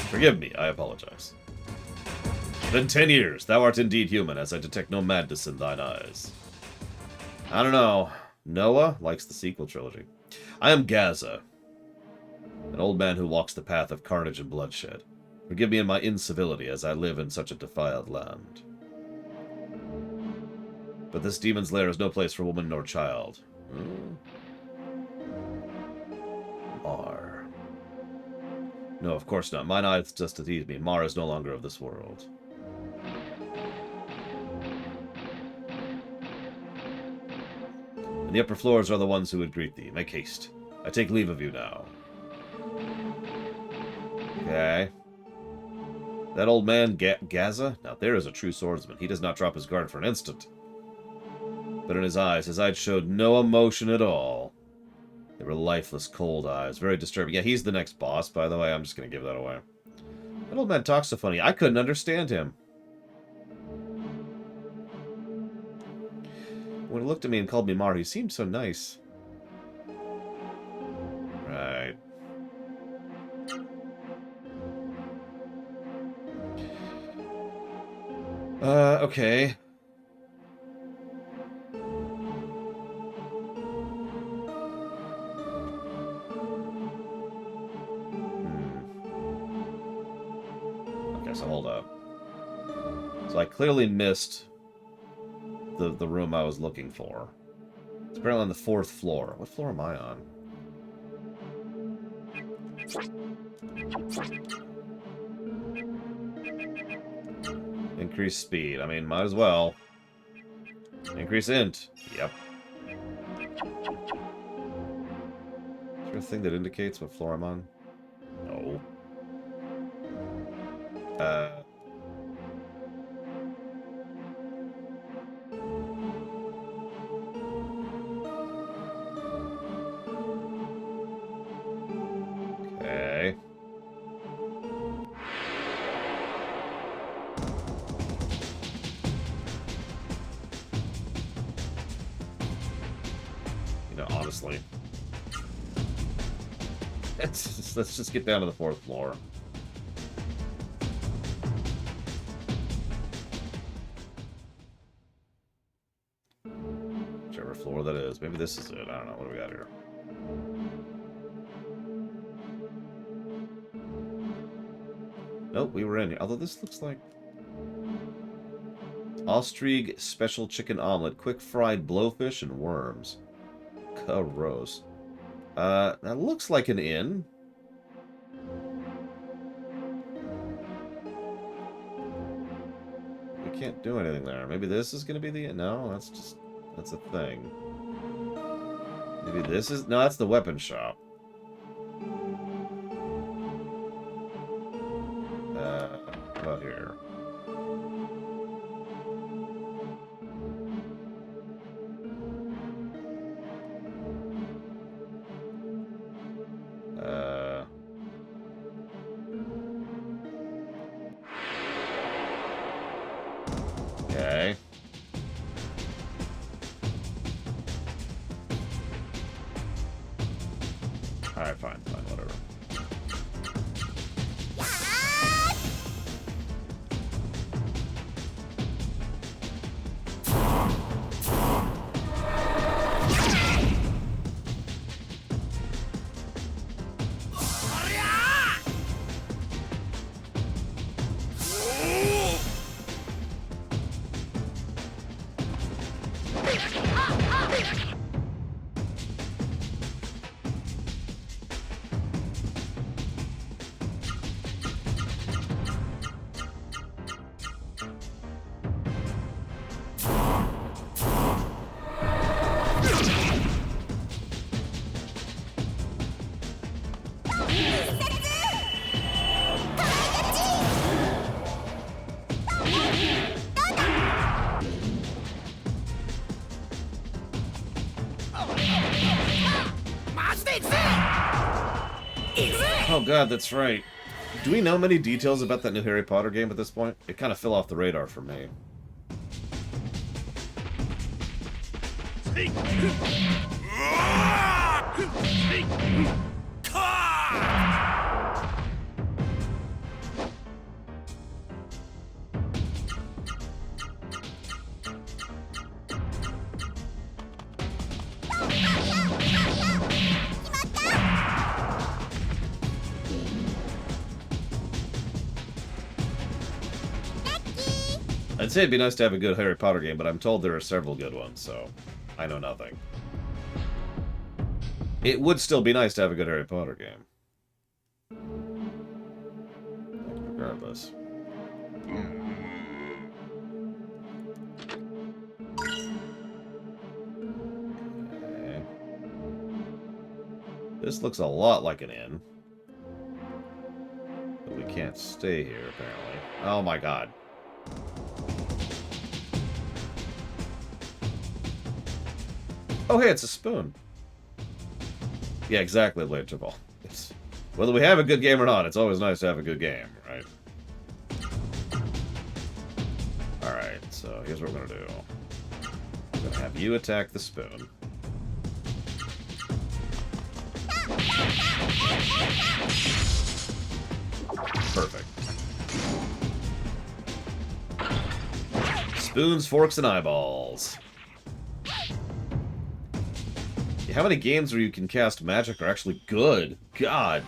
Forgive me, I apologize. Been 10 years. Thou art indeed human, as I detect no madness in thine eyes. I don't know. Noah likes the sequel trilogy. I am Gaza, an old man who walks the path of carnage and bloodshed. Forgive me in my incivility, as I live in such a defiled land. But this demon's lair is no place for woman nor child. Mar. No, of course not. Mine eyes just deceive me. Mar is no longer of this world. And the upper floors are the ones who would greet thee. Make haste. I take leave of you now. Okay. That old man, Gaza? Now there is a true swordsman. He does not drop his guard for an instant. But in his eyes showed no emotion at all. They were lifeless, cold eyes. Very disturbing. Yeah, he's the next boss, by the way. I'm just going to give that away. That old man talks so funny. I couldn't understand him. When he looked at me and called me Mar, he seemed so nice. Right. Okay. Okay, so hold up. So I clearly missed the room I was looking for. It's apparently on the 4th floor. What floor am I on? Increase speed. I mean, might as well. Increase int. Yep. Is there a thing that indicates what floor I'm on? No. Okay. You know, honestly. Let's just get down to the 4th floor. Whichever floor that is. Maybe this is it. I don't know. What do we got here? Nope, we were in here. Although this looks like... Ostrich special chicken omelet, quick fried blowfish, and worms. Gross. That looks like an inn. We can't do anything there. Maybe this is going to be the inn? No, that's a thing. Maybe this is... No, that's the weapon shop. How about here? Okay. Alright, fine, whatever. Oh god, that's right. Do we know many details about that new Harry Potter game at this point? It kind of fell off the radar for me. I'd say it'd be nice to have a good Harry Potter game, but I'm told there are several good ones, so I know nothing. It would still be nice to have a good Harry Potter game. Regardless. Okay. This looks a lot like an inn. But we can't stay here, apparently. Oh my god. Oh, hey, it's a spoon. Yeah, exactly, Blade Triple. It's, whether we have a good game or not, it's always nice to have a good game, right? Alright, so here's what we're gonna do. I'm gonna have you attack the spoon. Perfect. Spoons, forks, and eyeballs. How many games where you can cast magic are actually good? God.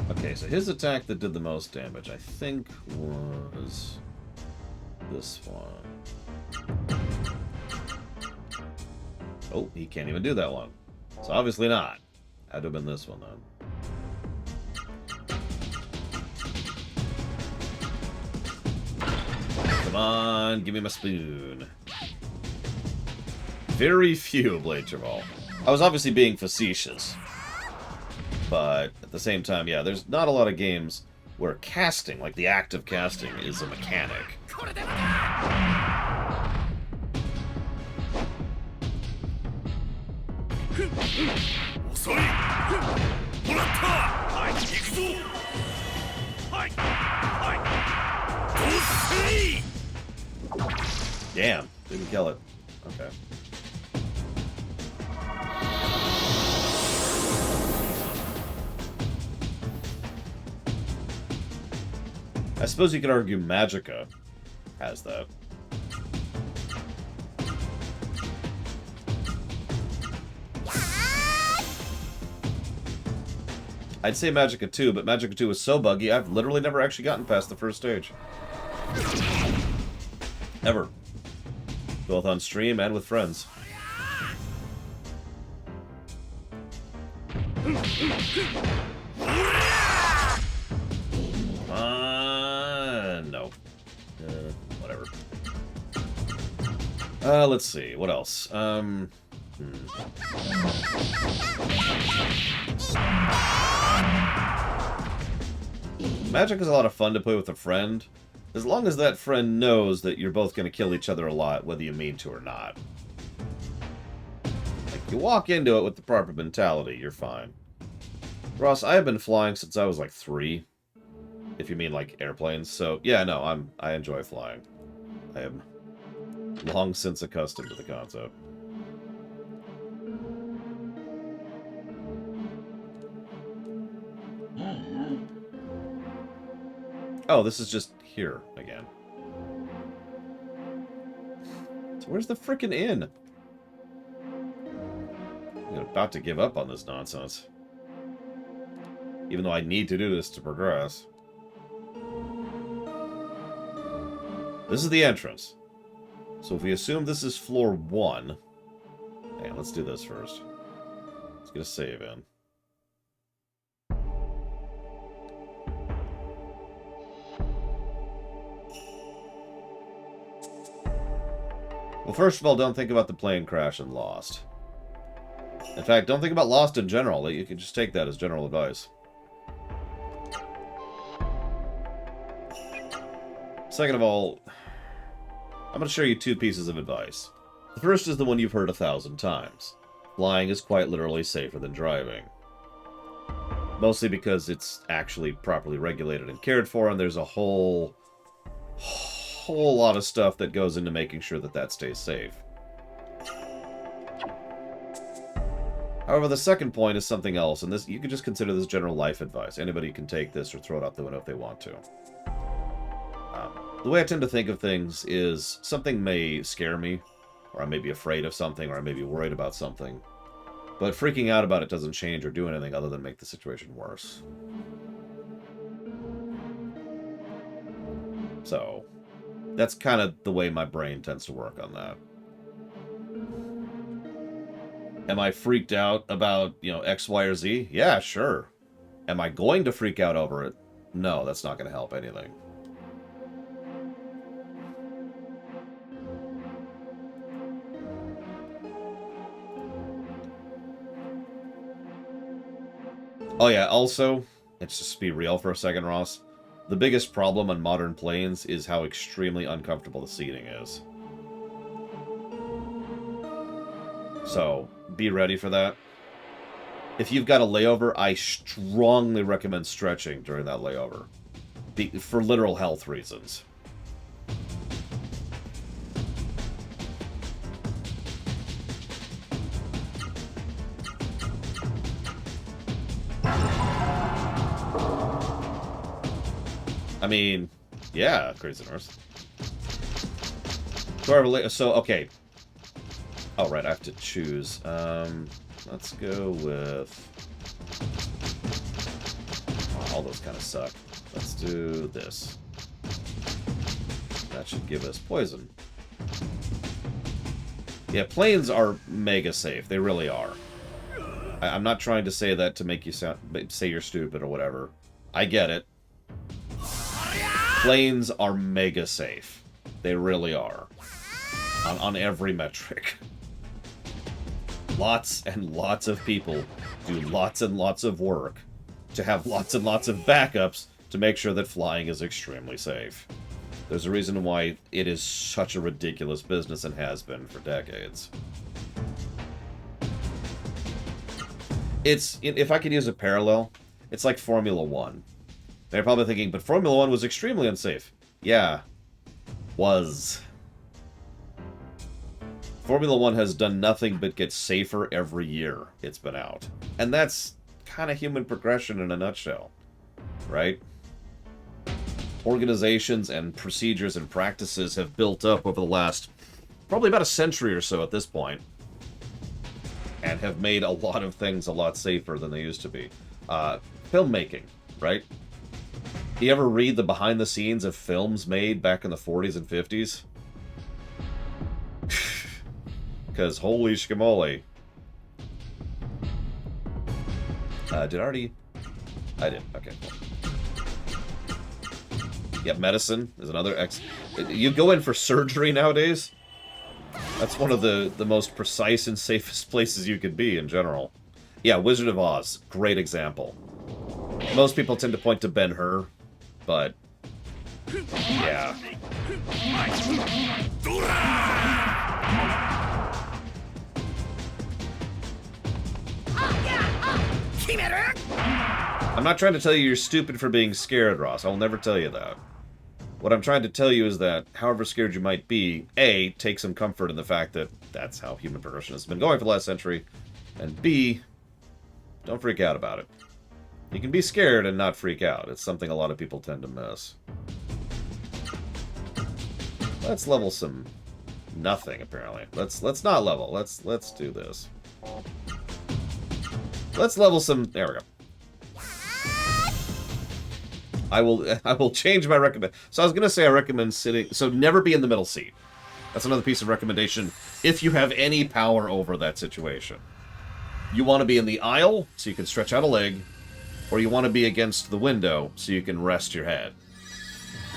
Okay, so his attack that did the most damage, I think, was this one. Oh, he can't even do that one. So obviously not. Had to have been this one, then. Come on, give me my spoon. Very few Blade Triple. I was obviously being facetious. But at the same time, yeah, there's not a lot of games where casting, like the act of casting, is a mechanic. Damn, didn't kill it. Okay. I suppose you could argue Magica has that. I'd say Magica 2, but Magica 2 is so buggy, I've literally never actually gotten past the first stage. Ever. Both on stream and with friends. No. Whatever. Let's see. What else? Magic is a lot of fun to play with a friend, as long as that friend knows that you're both going to kill each other a lot, whether you mean to or not. Like, you walk into it with the proper mentality, you're fine. Ross, I have been flying since I was like 3, if you mean like airplanes, so yeah, no, I enjoy flying. I am long since accustomed to the concept. Oh, this is just here again. So where's the frickin' inn? I'm about to give up on this nonsense. Even though I need to do this to progress. This is the entrance. So if we assume this is floor 1... Hey, let's do this first. Let's get a save in. Well, first of all, don't think about the plane crash and Lost. In fact, don't think about Lost in general. You can just take that as general advice. Second of all, I'm going to share you 2 pieces of advice. The first is the one you've heard 1,000 times. Flying is quite literally safer than driving. Mostly because it's actually properly regulated and cared for, and there's a whole lot of stuff that goes into making sure that that stays safe. However, the second point is something else, and this you can just consider this general life advice. Anybody can take this or throw it out the window if they want to. The way I tend to think of things is something may scare me, or I may be afraid of something, or I may be worried about something, but freaking out about it doesn't change or do anything other than make the situation worse. So, that's kind of the way my brain tends to work on that. Am I freaked out about, X, Y, or Z? Yeah, sure. Am I going to freak out over it? No, that's not going to help anything. Oh yeah, also, let's just be real for a second, Ross. The biggest problem on modern planes is how extremely uncomfortable the seating is. So, be ready for that. If you've got a layover, I strongly recommend stretching during that layover. For literal health reasons. I mean, yeah, Crazy Nurse. So, okay. Oh, right, I have to choose. Let's go with... Oh, all those kind of suck. Let's do this. That should give us poison. Yeah, planes are mega safe. They really are. I'm not trying to say that to make you say you're stupid or whatever. I get it. Planes are mega safe. They really are. On every metric. Lots and lots of people do lots and lots of work to have lots and lots of backups to make sure that flying is extremely safe. There's a reason why it is such a ridiculous business and has been for decades. if I could use a parallel, it's like Formula One. They're probably thinking, but Formula One was extremely unsafe. Yeah, was. Formula One has done nothing but get safer every year it's been out. And that's kind of human progression in a nutshell, right? Organizations and procedures and practices have built up over the last probably about a century or so at this point, and have made a lot of things a lot safer than they used to be. Filmmaking, right? Do you ever read the behind the scenes of films made back in the 40s and 50s? Because holy schmoly. Did I already... I did. Okay, cool. Yeah, medicine is another You go in for surgery nowadays? That's one of the most precise and safest places you could be in general. Yeah, Wizard of Oz. Great example. Most people tend to point to Ben-Hur, but... yeah. I'm not trying to tell you you're stupid for being scared, Ross. I'll never tell you that. What I'm trying to tell you is that, however scared you might be, A, take some comfort in the fact that that's how human progression has been going for the last century, and B, don't freak out about it. You can be scared and not freak out. It's something a lot of people tend to miss. Let's level some nothing, apparently. Let's not level. Let's do this. Let's level some... there we go. I will change my recommend. So I was going to say I recommend sitting... so never be in the middle seat. That's another piece of recommendation if you have any power over that situation. You want to be in the aisle so you can stretch out a leg, or you want to be against the window so you can rest your head.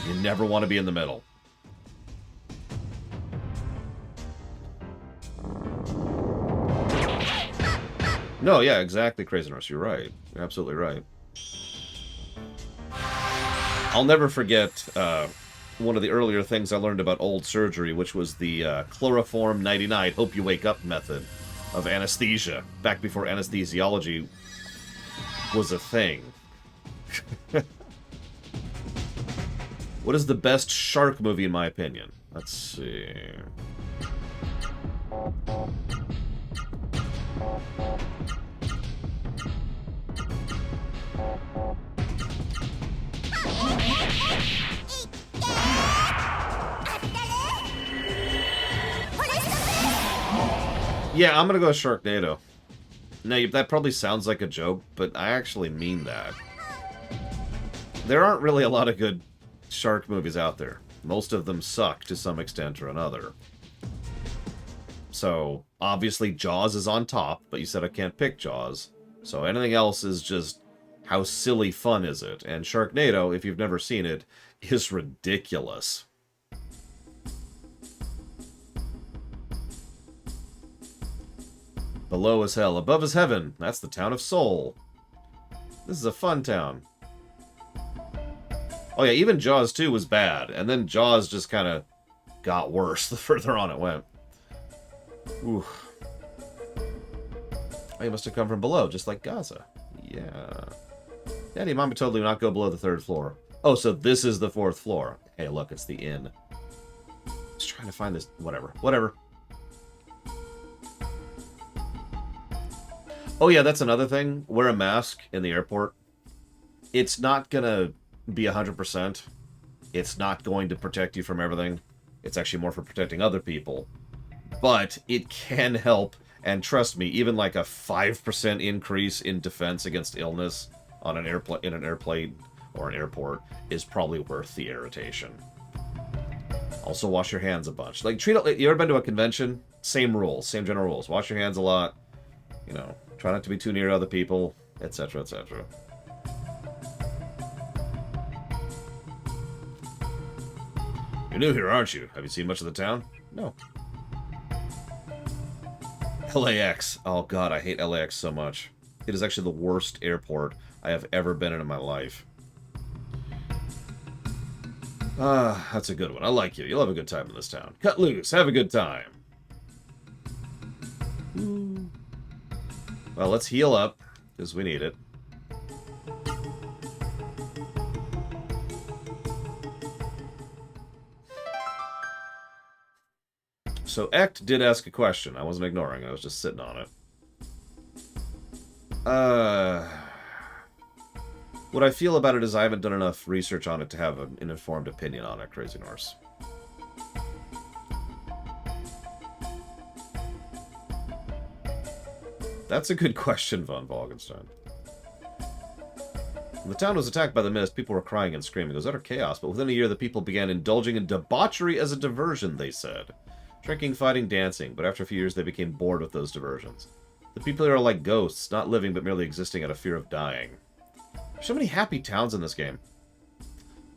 You never want to be in the middle. No, yeah, exactly, Crazy Nurse. You're right. You're absolutely right. I'll never forget one of the earlier things I learned about old surgery, which was the chloroform 99 hope you wake up method of anesthesia, back before anesthesiology was a thing. What is the best shark movie in my opinion? Let's see. Yeah, I'm gonna go with Sharknado. Now, that probably sounds like a joke, but I actually mean that. There aren't really a lot of good shark movies out there. Most of them suck to some extent or another. So, obviously Jaws is on top, but you said I can't pick Jaws. So anything else is just, how silly fun is it? And Sharknado, if you've never seen it, is ridiculous. Below is hell, above is heaven. That's the town of Seoul. This is a fun town. Oh yeah, even Jaws 2 was bad, and then Jaws just kind of got worse the further on it went. Ooh. Oh, you must have come from below, just like Gaza. Yeah. Daddy, Mama told you not go below the 3rd floor. Oh, so this is the 4th floor. Hey, look, it's the inn. Just trying to find this. Whatever. Whatever. Oh yeah, that's another thing. Wear a mask in the airport. It's not gonna be 100%. It's not going to protect you from everything. It's actually more for protecting other people. But it can help, and trust me, even like a 5% increase in defense against illness on an airplane or an airport is probably worth the irritation. Also, wash your hands a bunch. Like, you ever been to a convention? Same rules, same general rules. Wash your hands a lot. You know, try not to be too near other people, etc., etc. You're new here, aren't you? Have you seen much of the town? No. LAX. Oh god, I hate LAX so much. It is actually the worst airport I have ever been in my life. Ah, that's a good one. I like you. You'll have a good time in this town. Cut loose. Have a good time. Well, let's heal up. because we need it. So Ect did ask a question. I wasn't ignoring it. I was just sitting on it. What I feel about it is I haven't done enough research on it to have an informed opinion on it, Crazy Norse. That's a good question, von Walgenstein. When the town was attacked by the mist, people were crying and screaming. It was utter chaos, but within a year the people began indulging in debauchery as a diversion, they said. Drinking, fighting, dancing, but after a few years they became bored with those diversions. The people here are like ghosts, not living but merely existing out of fear of dying. There's so many happy towns in this game.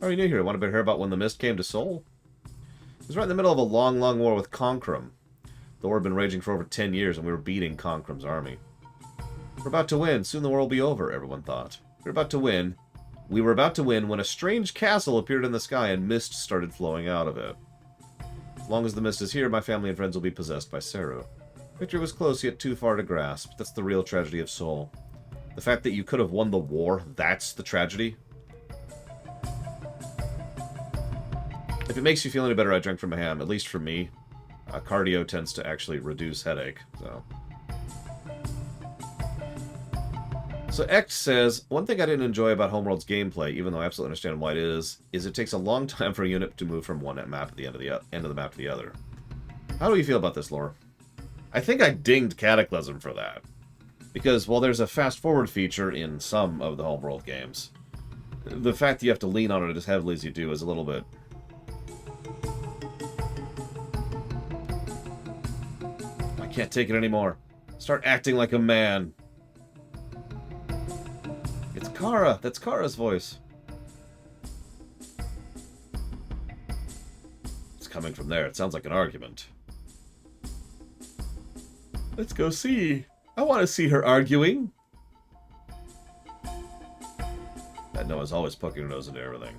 Oh, you new here. Want to hear about when the mist came to Seoul? It was right in the middle of a long, long war with Konkrum. The war had been raging for over 10 years, and we were beating Konkrum's army. We're about to win. Soon the war will be over, everyone thought. We were about to win. We were about to win when a strange castle appeared in the sky and mist started flowing out of it. As long as the mist is here, my family and friends will be possessed by Seru. Victory was close, yet too far to grasp. That's the real tragedy of Seoul. The fact that you could have won the war, that's the tragedy. If it makes you feel any better, I drank from a ham, at least for me. Cardio tends to actually reduce headache, So Ect says, one thing I didn't enjoy about Homeworld's gameplay, even though I absolutely understand why it is it takes a long time for a unit to move from one map to the end of the map to the other. How do you feel about this, Lore? I think I dinged Cataclysm for that. Because while there's a fast-forward feature in some of the Homeworld games, the fact that you have to lean on it as heavily as you do is a little bit... I can't take it anymore. Start acting like a man. It's Kara. That's Kara's voice. It's coming from there. It sounds like an argument. Let's go see. I want to see her arguing. That Noah's always poking her nose into everything.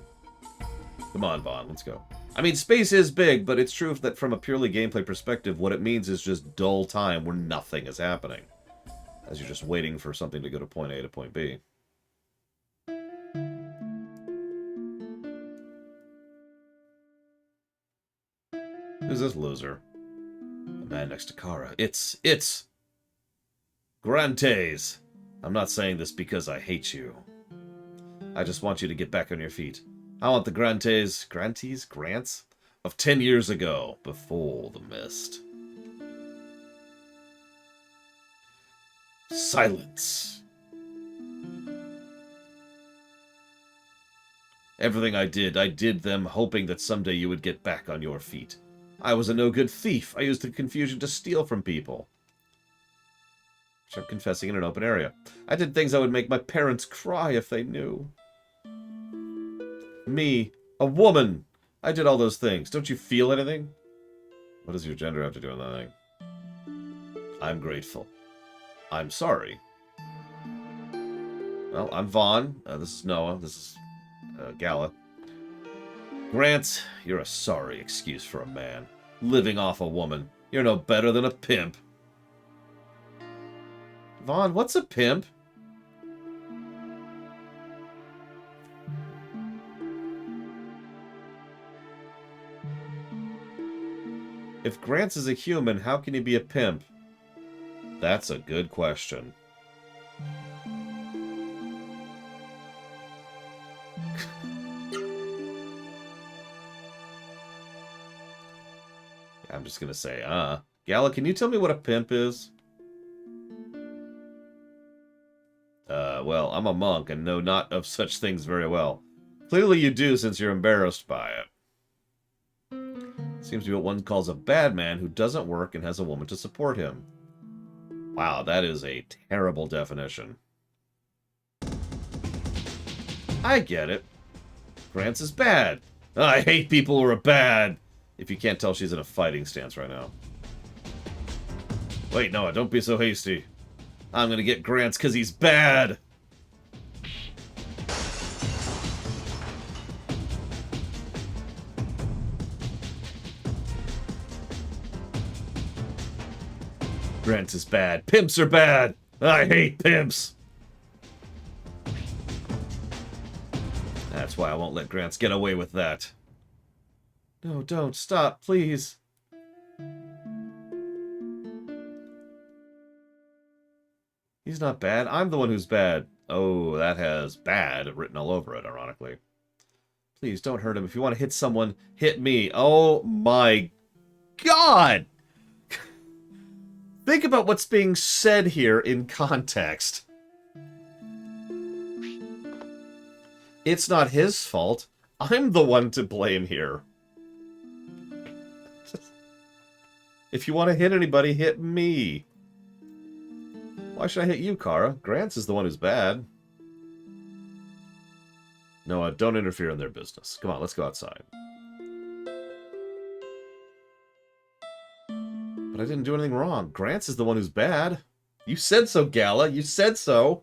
Come on, Vaughn. Let's go. I mean, space is big, but it's true that from a purely gameplay perspective, what it means is just dull time where nothing is happening. As you're just waiting for something to go to point A to point B. Who's this loser? The man next to Kara. It's Grantes. I'm not saying this because I hate you. I just want you to get back on your feet. I want the Grants? Of 10 years ago, before the mist. Silence. Everything I did them hoping that someday you would get back on your feet. I was a no-good thief. I used the confusion to steal from people. Which I'm confessing in an open area. I did things that would make my parents cry if they knew. Me, a woman. I did all those things. Don't you feel anything? What does your gender have to do with that thing? I'm grateful. I'm sorry. Well, I'm Vaughn. This is Noah. This is Gala. Grant, you're a sorry excuse for a man. Living off a woman. You're no better than a pimp. Vaughn, what's a pimp? If Grants is a human, how can he be a pimp? That's a good question. I'm just gonna say, Gala, can you tell me what a pimp is? Well, I'm a monk and know not of such things very well. Clearly you do, since you're embarrassed by it. Seems to be what one calls a bad man who doesn't work and has a woman to support him. Wow, that is a terrible definition. I get it. Grants is bad. I hate people who are bad. If you can't tell, she's in a fighting stance right now. Wait, Noah, don't be so hasty. I'm gonna get Grants because he's bad. Grants is bad. Pimps are bad. I hate pimps. That's why I won't let Grants get away with that. No, don't. Stop, please. He's not bad. I'm the one who's bad. Oh, that has bad written all over it, ironically. Please, don't hurt him. If you want to hit someone, hit me. Oh, my God! Think about what's being said here in context. It's not his fault. I'm the one to blame here. If you want to hit anybody, hit me. Why should I hit you, Kara? Grants is the one who's bad. Noah, don't interfere in their business. Come on, let's go outside. But I didn't do anything wrong. Grants is the one who's bad. You said so, Gala. You said so.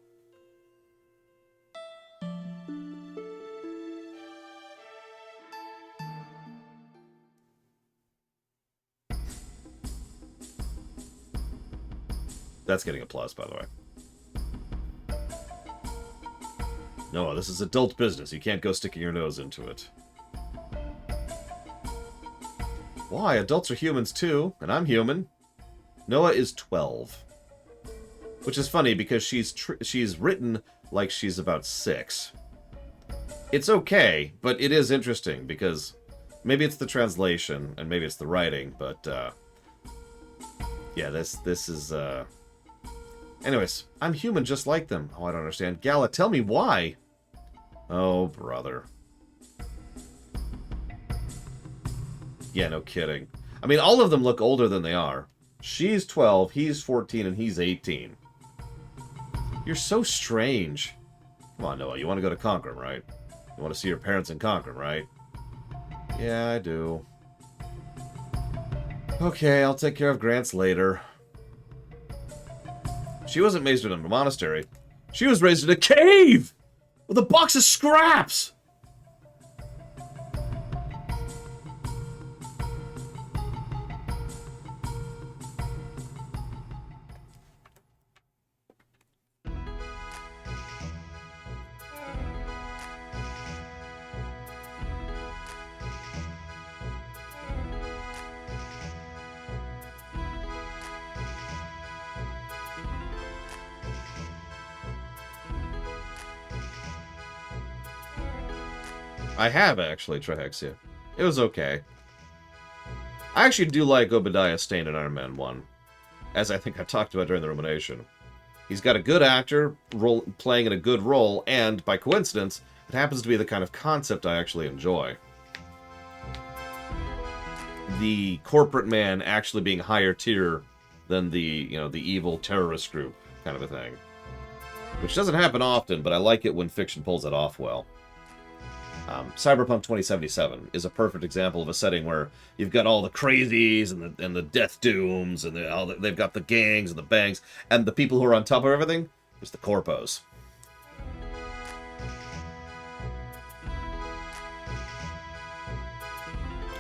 That's getting applause, by the way. No, this is adult business. You can't go sticking your nose into it. Why? Adults are humans too, and I'm human. Noah is 12. Which is funny because she's written like she's about 6. It's okay, but it is interesting because maybe it's the translation and maybe it's the writing, but yeah, this is anyways, I'm human just like them. Oh, I don't understand. Gala, tell me why. Oh, brother. Yeah, no kidding. I mean, all of them look older than they are. She's 12, he's 14, and he's 18. You're so strange. Come on, Noah, you want to go to Conquerum, right? You want to see your parents in Conquerum, right? Yeah, I do. Okay, I'll take care of Grants later. She wasn't raised in a monastery. She was raised in a cave! With a box of scraps! I have, actually, Trihexia. It was okay. I actually do like Obadiah Stane in Iron Man 1. As I think I talked about during the rumination. He's got a good actor playing in a good role, and, by coincidence, it happens to be the kind of concept I actually enjoy. The corporate man actually being higher tier than the, you know, the evil terrorist group kind of a thing. Which doesn't happen often, but I like it when fiction pulls it off well. Cyberpunk 2077 is a perfect example of a setting where you've got all the crazies and the death dooms and they've got the gangs and the bangs, and the people who are on top of everything is the corpos.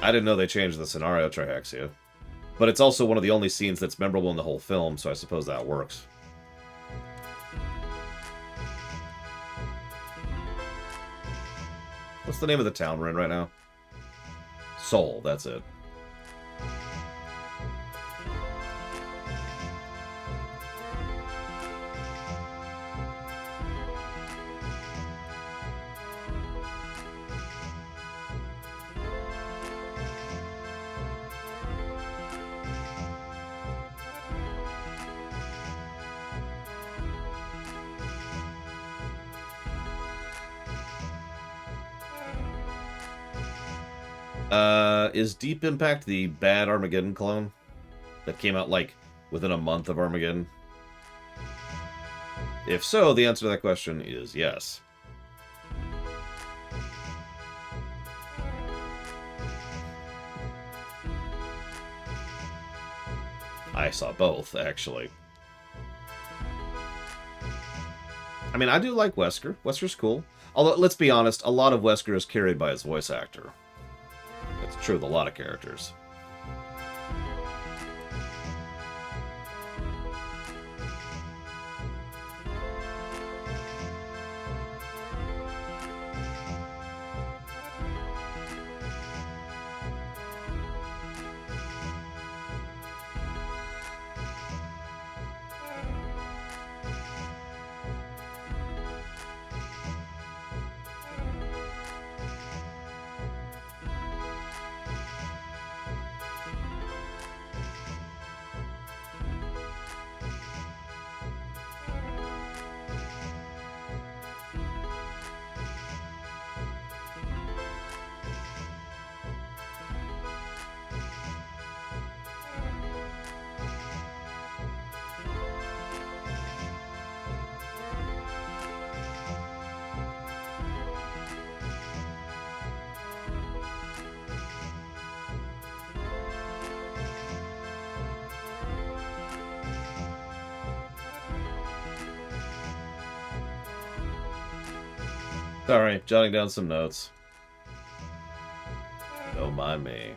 I didn't know they changed the scenario, Trihexia, but it's also one of the only scenes that's memorable in the whole film, so I suppose that works. What's the name of the town we're in right now? Seoul, that's it. Is Deep Impact the bad Armageddon clone? That came out, like, within a month of Armageddon? If so, the answer to that question is yes. I saw both, actually. I mean, I do like Wesker. Wesker's cool. Although, let's be honest, a lot of Wesker is carried by his voice actor. It's true with a lot of characters. Sorry, jotting down some notes. Don't mind me.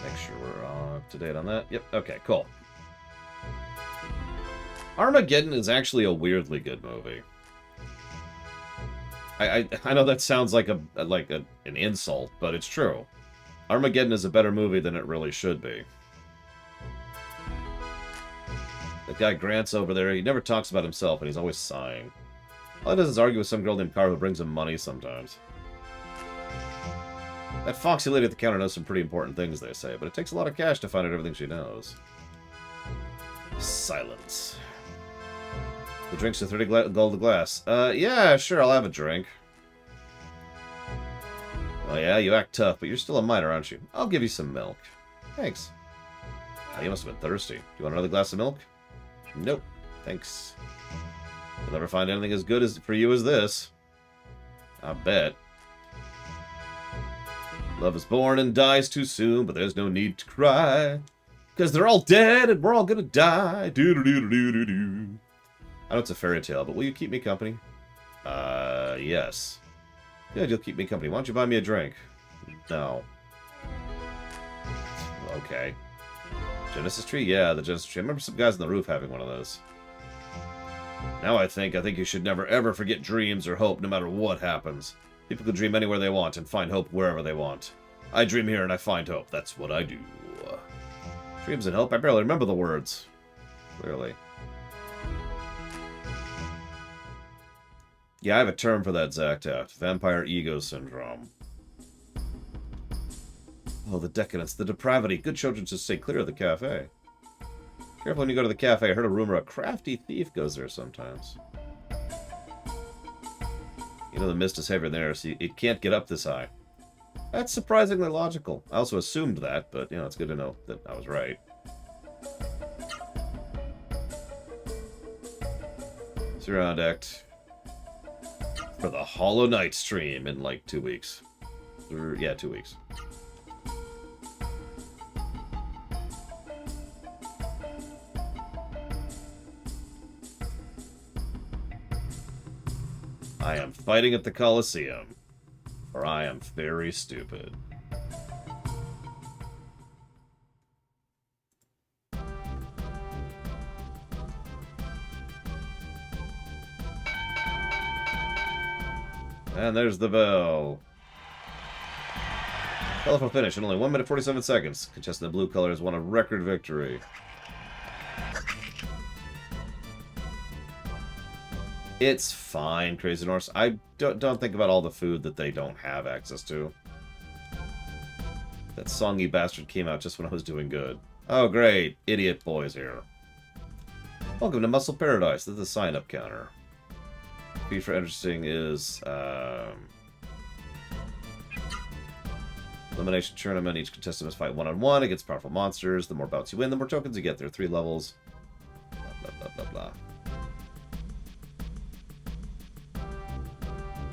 Make sure we're up to date on that. Yep, okay, cool. Armageddon is actually a weirdly good movie. I know that sounds like an insult, but it's true. Armageddon is a better movie than it really should be. That guy Grant's over there, he never talks about himself, and he's always sighing. All he does is argue with some girl named Cara who brings him money sometimes. That foxy lady at the counter knows some pretty important things, they say, but it takes a lot of cash to find out everything she knows. Silence. The drinks are 30 gold a glass. Yeah, sure, I'll have a drink. Oh yeah, you act tough, but you're still a miner, aren't you? I'll give you some milk. Thanks. Oh, you must have been thirsty. Do you want another glass of milk? Nope. Thanks. You'll never find anything as good for you as this. I bet. Love is born and dies too soon, but there's no need to cry. Because they're all dead and we're all gonna die. Do-do-do-do-do-do. I know it's a fairy tale, but will you keep me company? Yes. Good, you'll keep me company. Why don't you buy me a drink? No. Okay. Genesis tree? Yeah, the Genesis tree. I remember some guys on the roof having one of those. Now I think you should never ever forget dreams or hope no matter what happens. People can dream anywhere they want and find hope wherever they want. I dream here and I find hope. That's what I do. Dreams and hope? I barely remember the words. Clearly. Yeah, I have a term for that, Zactaft. Vampire ego syndrome. Oh, the decadence, the depravity. Good children should stay clear of the cafe. Careful when you go to the cafe. I heard a rumor a crafty thief goes there sometimes. You know the mist is heavier there, so it can't get up this high. That's surprisingly logical. I also assumed that, but, you know, it's good to know that I was right. Surround Act. For the Hollow Knight stream in like 2 weeks. Yeah, 2 weeks. I am fighting at the Colosseum, for I am very stupid. And there's the bell. Colorful finish in only 1 minute 47 seconds. Contestant in blue color has won a record victory. It's fine, Crazy Norse. I don't think about all the food that they don't have access to. That songy bastard came out just when I was doing good. Oh, great. Idiot boy's here. Welcome to Muscle Paradise. This is the sign-up counter. Fee for interesting is elimination tournament. Each contestant must fight one-on-one against powerful monsters. The more bouts you win, the more tokens you get. There are 3 levels. Blah, blah, blah, blah, blah.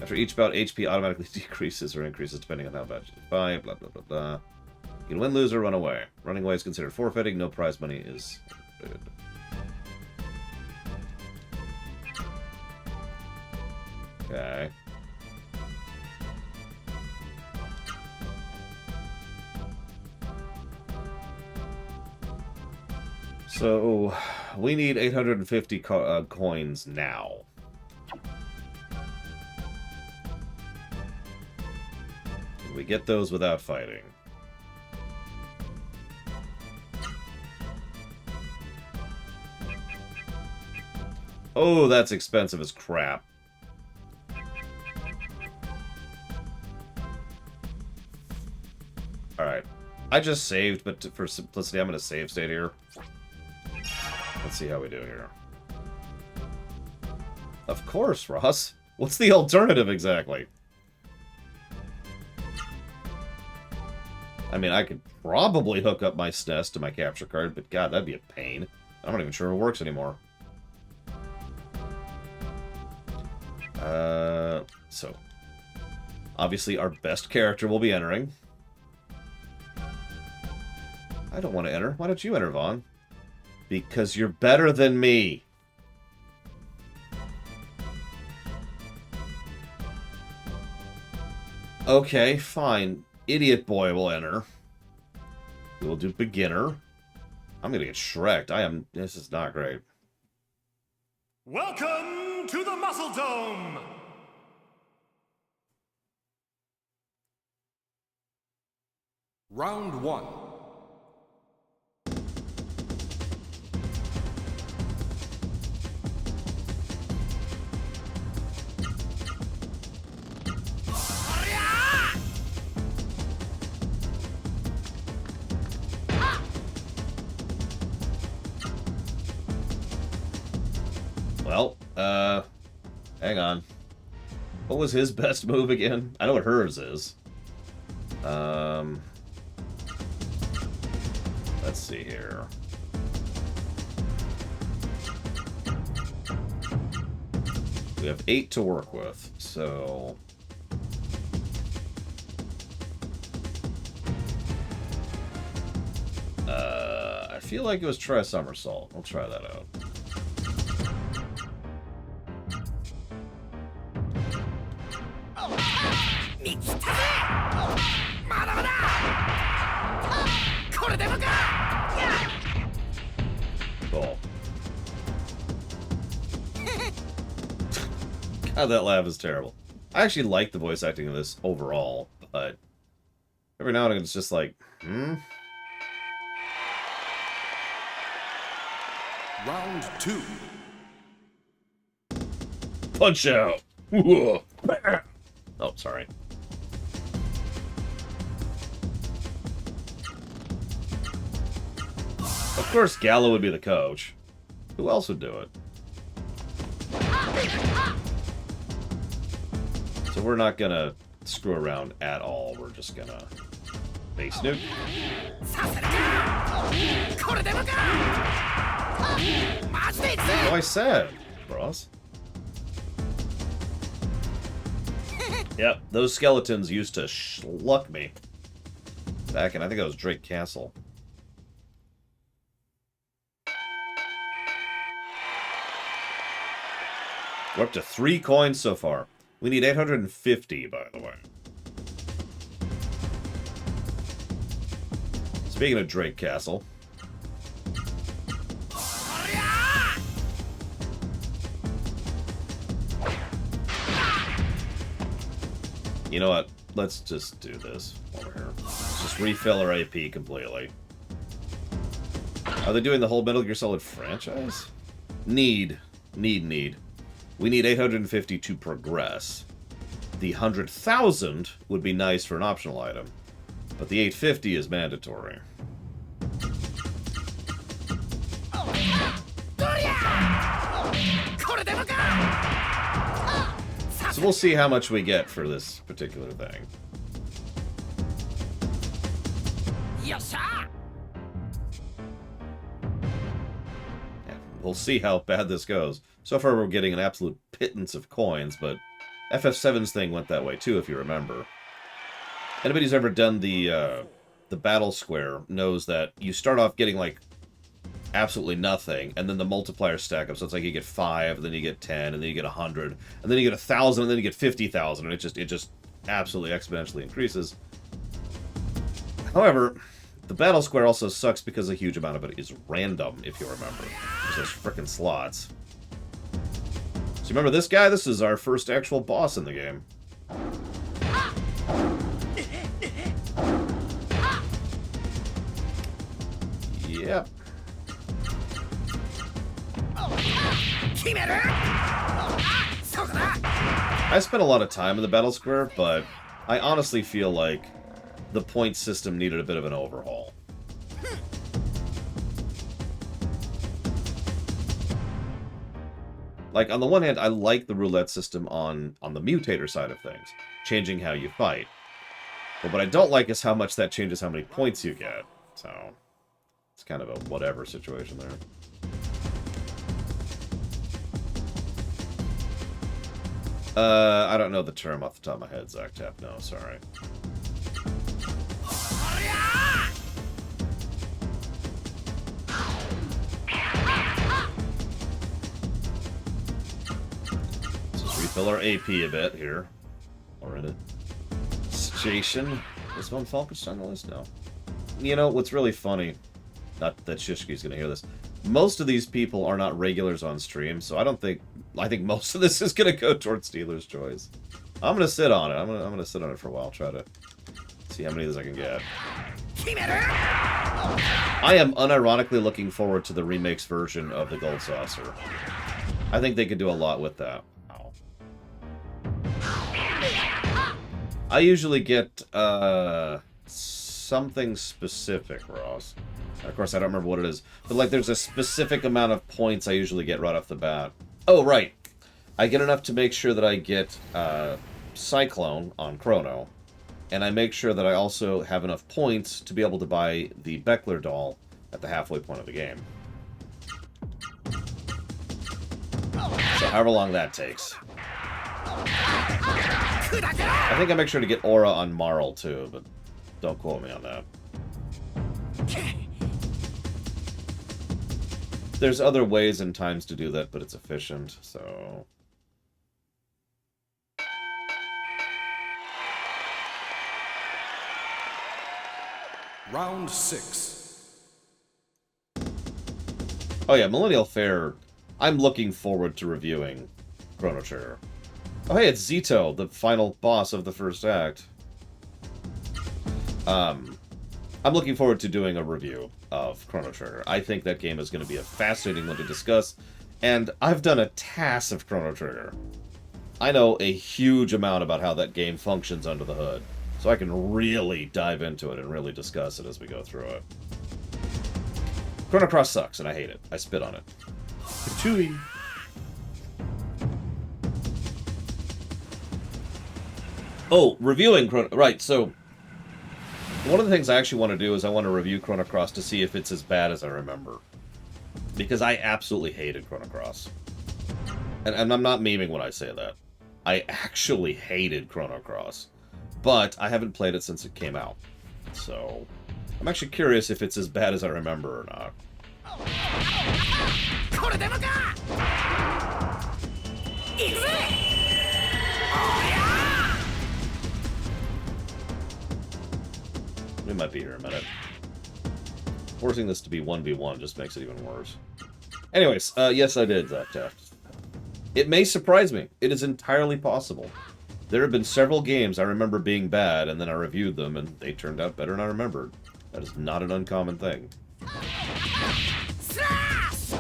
After each bout, HP automatically decreases or increases depending on how bad you fight. Blah, blah, blah, blah. You can win, lose, or run away. Running away is considered forfeiting. No prize money is included. Okay. So, we need 850 coins now. Can we get those without fighting? Oh, that's expensive as crap. Alright. I just saved, but for simplicity, I'm going to save state here. Let's see how we do here. Of course, Ross. What's the alternative exactly? I mean, I could probably hook up my SNES to my capture card, but god, that'd be a pain. I'm not even sure if it works anymore. So. Obviously, our best character will be entering. I don't want to enter. Why don't you enter, Vaughn? Because you're better than me. Okay, fine. Idiot boy will enter. We will do beginner. I'm gonna get Shrek'd. This is not great. Welcome to the Muscle Dome! Round 1. Well, hang on. What was his best move again? I know what hers is. Let's see here. We have 8 to work with, so... I feel like it was try a somersault. We'll try that out. Cool. God, that laugh is terrible. I actually like the voice acting of this overall, but every now and again it's just like, Round 2. Punch out! Oh, sorry. Of course, Gallo would be the coach. Who else would do it? So we're not gonna screw around at all. We're just gonna base nuke. Oh, I said, bros. Yep, those skeletons used to schluck me. Back in, I think it was Drake Castle. We're up to 3 coins so far. We need 850, by the way. Speaking of Drake Castle. You know what? Let's just do this over here. Let's just refill our AP completely. Are they doing the whole Metal Gear Solid franchise? Need. We need 850 to progress. The 100,000 would be nice for an optional item, but the 850 is mandatory. So we'll see how much we get for this particular thing. Yeah, we'll see how bad this goes. So far we're getting an absolute pittance of coins, but FF7's thing went that way too, if you remember. Anybody who's ever done the battle square knows that you start off getting like absolutely nothing, and then the multipliers stack up. So it's like you get 5, then you get 10, and then you get 100, and then you get 1,000, and then you get 50,000, and it just absolutely exponentially increases. However, the battle square also sucks because a huge amount of it is random, if you remember. There's those frickin' slots. So remember this guy? This is our first actual boss in the game. Yep. I spent a lot of time in the battle square, but I honestly feel like the point system needed a bit of an overhaul. Like, on the one hand, I like the roulette system on the mutator side of things, changing how you fight. But what I don't like is how much that changes how many points you get. So, it's kind of a whatever situation there. I don't know the term off the top of my head, Zach Tap. No, sorry. Let's just refill our AP a bit here. We're in it. Jason. Is Von Falkenstein on the list? No. You know, what's really funny, not that Shishki's gonna hear this, most of these people are not regulars on stream, so I think most of this is gonna go towards Stealer's Choice. I'm gonna sit on it. I'm gonna sit on it for a while, try to see how many of these I can get. I am unironically looking forward to the remix version of the Gold Saucer. I think they could do a lot with that. I usually get something specific, Ross. Of course, I don't remember what it is. But, like, there's a specific amount of points I usually get right off the bat. Oh, right. I get enough to make sure that I get Cyclone on Chrono. And I make sure that I also have enough points to be able to buy the Beckler doll at the halfway point of the game. So however long that takes. I think I make sure to get Aura on Marl, too, but don't quote me on that. There's other ways and times to do that, but it's efficient, so... Round 6. Oh yeah, Millennial Fair. I'm looking forward to reviewing Chrono Trigger. Oh hey, it's Zito, the final boss of the first act. I'm looking forward to doing a review of Chrono Trigger. I think that game is going to be a fascinating one to discuss, and I've done a TAS of Chrono Trigger. I know a huge amount about how that game functions under the hood, so I can really dive into it and really discuss it as we go through it. Chrono Cross sucks, and I hate it. I spit on it. Chewy. Oh, reviewing Chrono... Right, so... One of the things I actually want to do is I want to review Chrono Cross to see if it's as bad as I remember. Because I absolutely hated Chrono Cross. And I'm not memeing when I say that. I actually hated Chrono Cross. But I haven't played it since it came out. So... I'm actually curious if it's as bad as I remember or not. We might be here in a minute. Forcing this to be 1v1 just makes it even worse. Anyways, yes I did, Zach Taft. It may surprise me. It is entirely possible. There have been several games I remember being bad, and then I reviewed them, and they turned out better than I remembered. That is not an uncommon thing.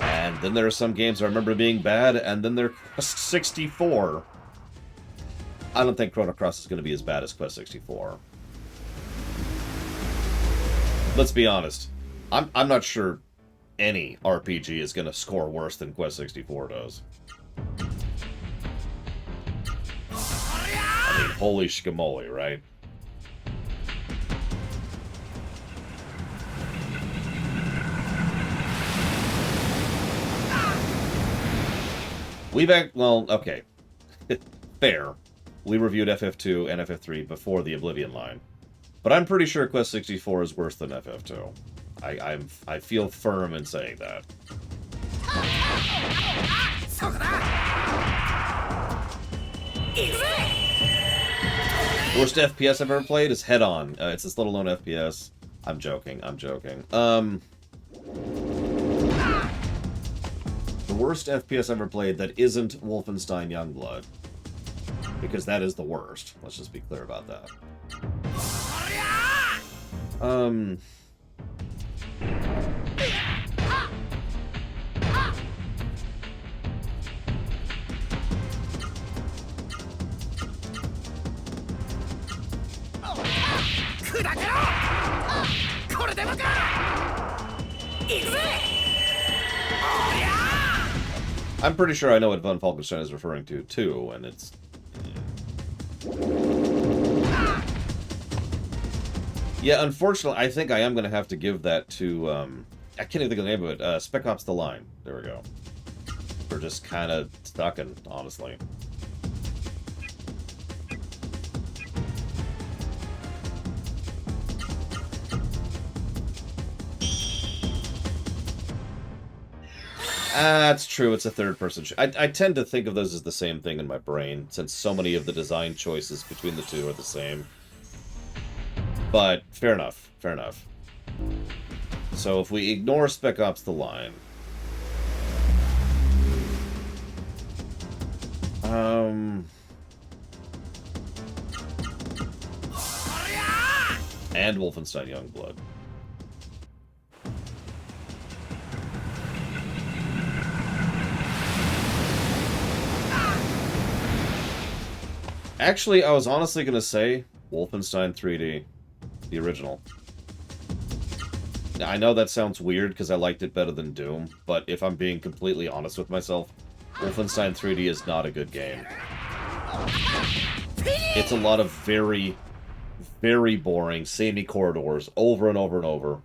And then there are some games I remember being bad, and then they're Quest 64. I don't think Chrono Cross is going to be as bad as Quest 64. Let's be honest. I'm not sure any RPG is going to score worse than Quest 64 does. I mean, holy shkamoli, right? Well, okay. Fair. We reviewed FF2 and FF3 before the Oblivion line. But I'm pretty sure Quest 64 is worse than FF2. I feel firm in saying that. Worst FPS I've ever played is Head On. It's this little known FPS. I'm joking. The worst FPS I've ever played that isn't Wolfenstein Youngblood. Because that is the worst. Let's just be clear about that. I'm pretty sure I know what Von Falkenstein is referring to, too, and it's... Yeah, unfortunately, I think I am going to have to give that to, I can't even think of the name of it, Spec Ops: The Line. There we go. We're just kind of stucking, honestly. That's true, it's a third-person I tend to think of those as the same thing in my brain, since so many of the design choices between the two are the same. But fair enough. Fair enough. So if we ignore Spec Ops The Line... And Wolfenstein Youngblood. Actually, I was honestly going to say Wolfenstein 3D, the original. Now, I know that sounds weird because I liked it better than Doom, but if I'm being completely honest with myself, Wolfenstein 3D is not a good game. It's a lot of very, very boring, samey corridors over and over and over,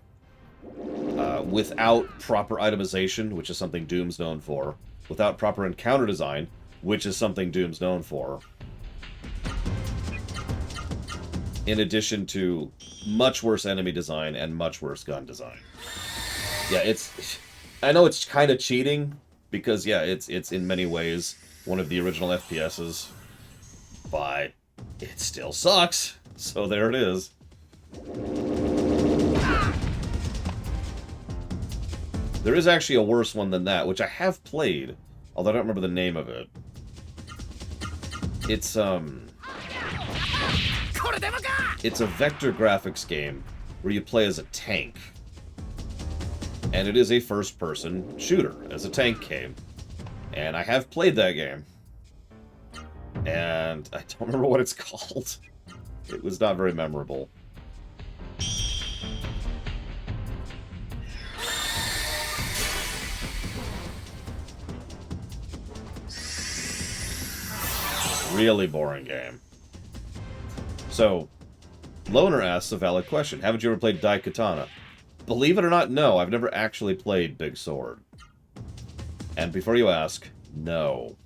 without proper itemization, which is something Doom's known for, without proper encounter design, which is something Doom's known for, in addition to much worse enemy design and much worse gun design. Yeah, it's... I know it's kind of cheating, because, yeah, it's in many ways one of the original FPSs, but it still sucks, so there it is. There is actually a worse one than that, which I have played, although I don't remember the name of it. It's a vector graphics game where you play as a tank. And it is a first-person shooter, as a tank game. And I have played that game. And I don't remember what it's called. It was not very memorable. Really boring game. So, Loner asks a valid question. Haven't you ever played Daikatana? Believe it or not, no. I've never actually played Big Sword. And before you ask, no.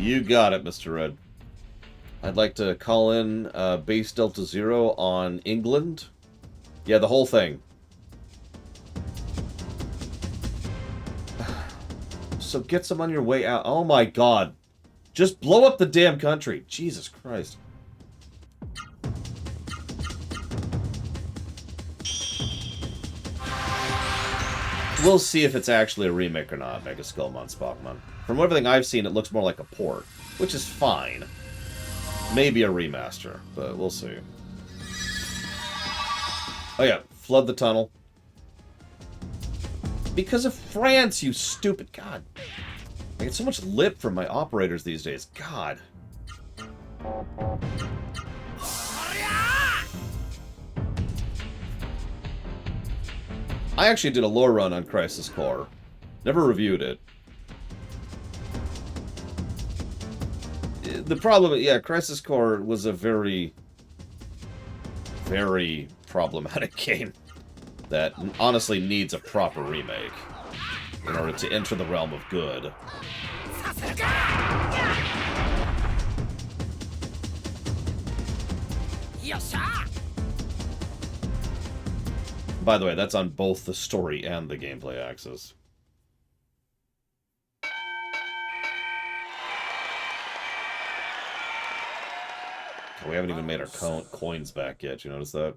You got it, Mr. Red. I'd like to call in Base Delta Zero on England. Yeah, the whole thing. So get some on your way out. Oh my god. Just blow up the damn country. Jesus Christ. We'll see if it's actually a remake or not, Mega Skullmon Spockmon. From everything I've seen, it looks more like a port, which is fine. Maybe a remaster, but we'll see. Oh yeah, flood the tunnel. Because of France, you stupid... God. I get so much lip from my operators these days. God. I actually did a lore run on Crisis Core. Never reviewed it. The problem, yeah, Crisis Core was a very, very problematic game that honestly needs a proper remake in order to enter the realm of good. By the way, that's on both the story and the gameplay axis. We haven't even made our coins back yet. You notice that?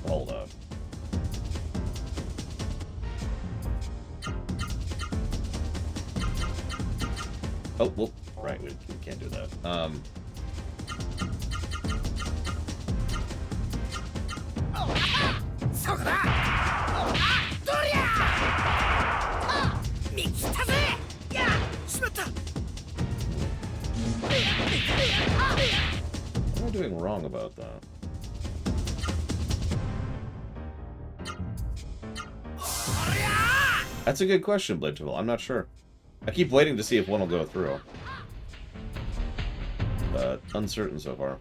Hold up. Oh, well, right, we can't do that. wrong about that. That's a good question, Bladetool. I'm not sure. I keep waiting to see if one will go through. But uncertain so far.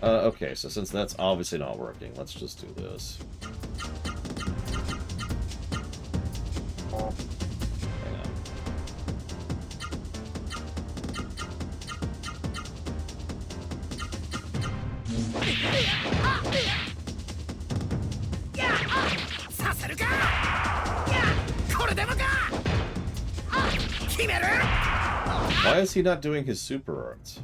Okay, so since that's obviously not working, let's just do this. Hang on. Why is he not doing his super arts?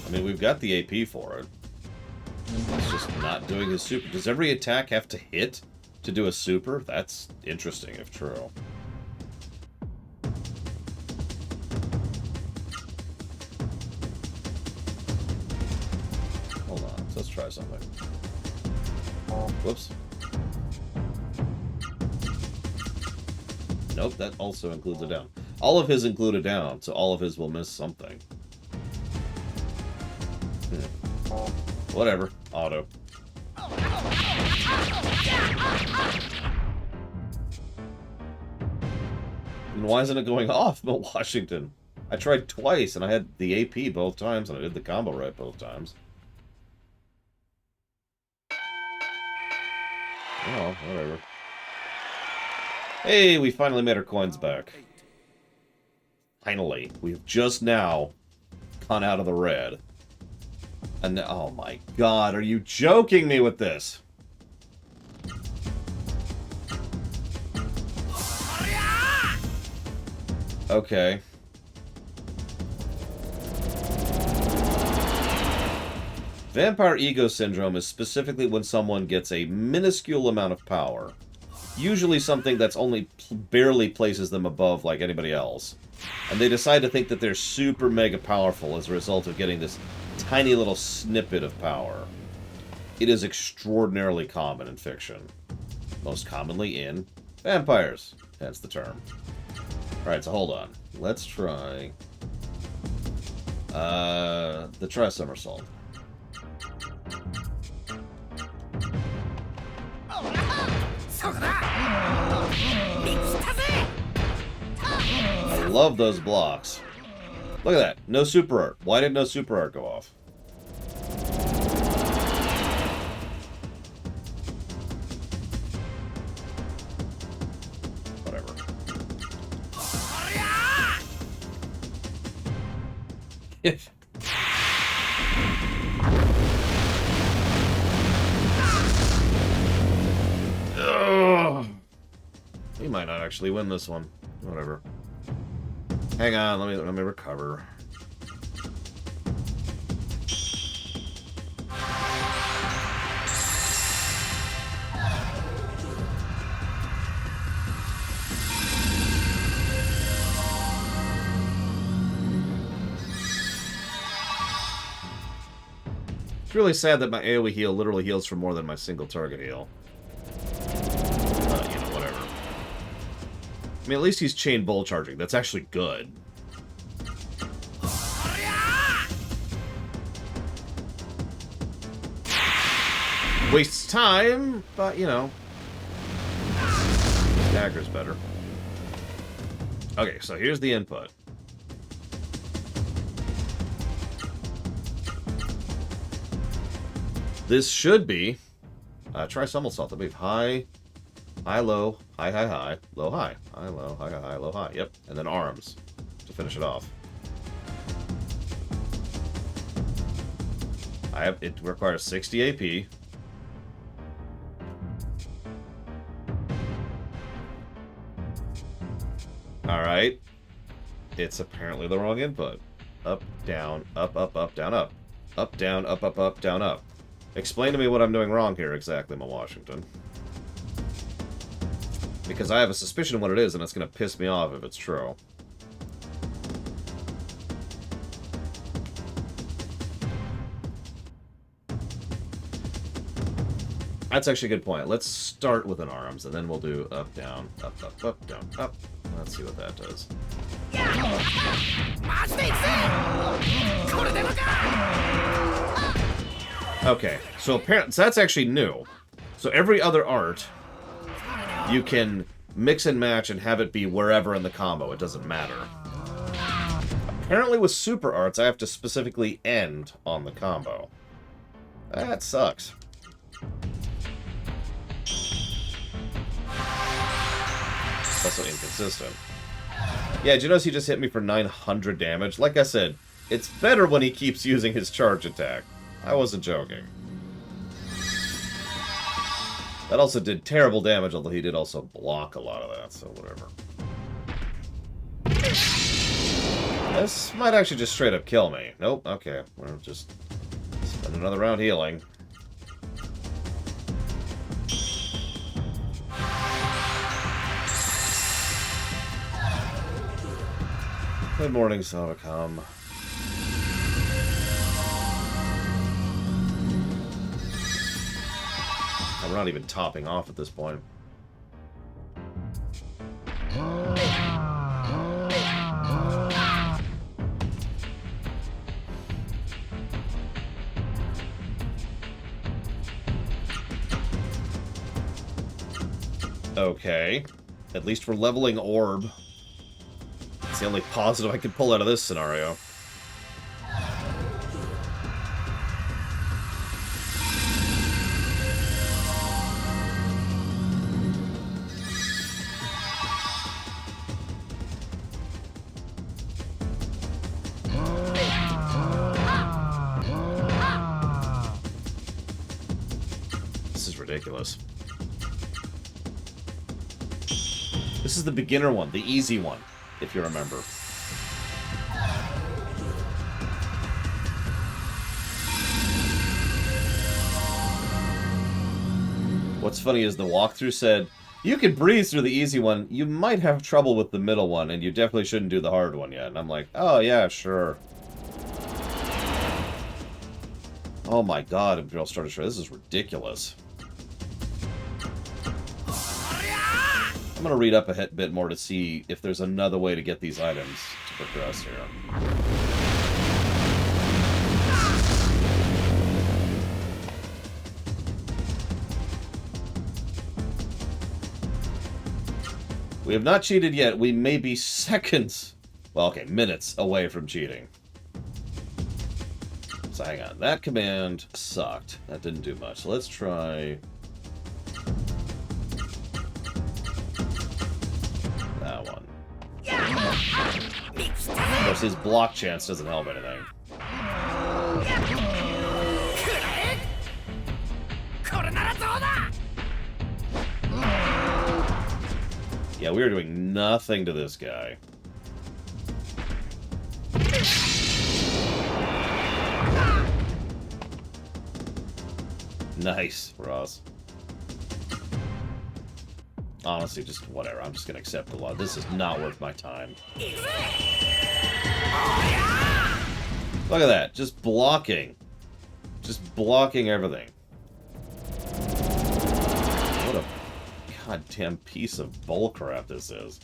I mean, we've got the AP for it. It's just not doing his super. Does every attack have to hit to do a super? That's interesting, if true. Hold on, let's try something. Whoops. Nope, that also includes a down. All of his include a down, so all of his will miss something. Whatever. Auto. And why isn't it going off, Bill Washington? I tried twice, and I had the AP both times, and I did the combo right both times. Oh, whatever. Hey, we finally made our coins back. Finally. We've just now gone out of the red. And oh my god, are you joking me with this? Okay. Vampire ego syndrome is specifically when someone gets a minuscule amount of power. Usually something that's only barely places them above like anybody else. And they decide to think that they're super mega powerful as a result of getting this tiny little snippet of power. It is extraordinarily common in fiction. Most commonly in vampires, hence the term. Alright, so hold on. Let's try the tri-somersault. I love those blocks. Look at that. No super art. Why did no super art go off? Whatever. If. We might not actually win this one. Whatever. Hang on, let me recover. It's really sad that my AoE heal literally heals for more than my single target heal. You know, whatever. I mean, at least he's chain bowl charging. That's actually good. Wastes time, but, you know. Dagger's better. Okay, so here's the input. This should be... try somersault, I believe. High... High, low, high, high, high, low, high. High, low, high, high, low, high. Yep. And then arms to finish it off. It requires 60 AP. Alright. It's apparently the wrong input. Up, down, up, down, up. Up, down, up, up, up, down, up. Explain to me what I'm doing wrong here exactly, my Washington. Because I have a suspicion of what it is, and it's going to piss me off if it's true. That's actually a good point. Let's start with an arms, and then we'll do up, down, up. Let's see what that does. Okay, so apparently that's actually new. So every other art, you can mix and match and have it be wherever in the combo. It doesn't matter. Apparently with super arts, I have to specifically end on the combo. That sucks. Also inconsistent. Yeah, did you notice he just hit me for 900 damage? Like I said, it's better when he keeps using his charge attack. I wasn't joking. That also did terrible damage, although he did also block a lot of that, so whatever. This might actually just straight up kill me. Nope, okay. We'll just spend another round healing. Good morning, Savacom. I'm not even topping off at this point. Okay. At least we're leveling orb. It's the only positive I could pull out of this scenario. This is ridiculous. This is the beginner one, the easy one, if you remember. What's funny is the walkthrough said, you can breeze through the easy one, you might have trouble with the middle one, and you definitely shouldn't do the hard one yet. And I'm like, oh yeah, sure. Oh my god, Imperial Starter Shred, this is ridiculous. I'm gonna read up a bit more to see if there's another way to get these items to progress here. We have not cheated yet. We may be seconds, well, okay, minutes away from cheating. So hang on. That command sucked. That didn't do much. So let's try that one. Of course, his block chance doesn't help anything. Yeah, we are doing nothing to this guy. Nice, Ross. Honestly, just whatever. I'm just gonna accept the lot. This is not worth my time. Look at that. Just blocking. Just blocking everything. What a goddamn piece of bullcrap this is.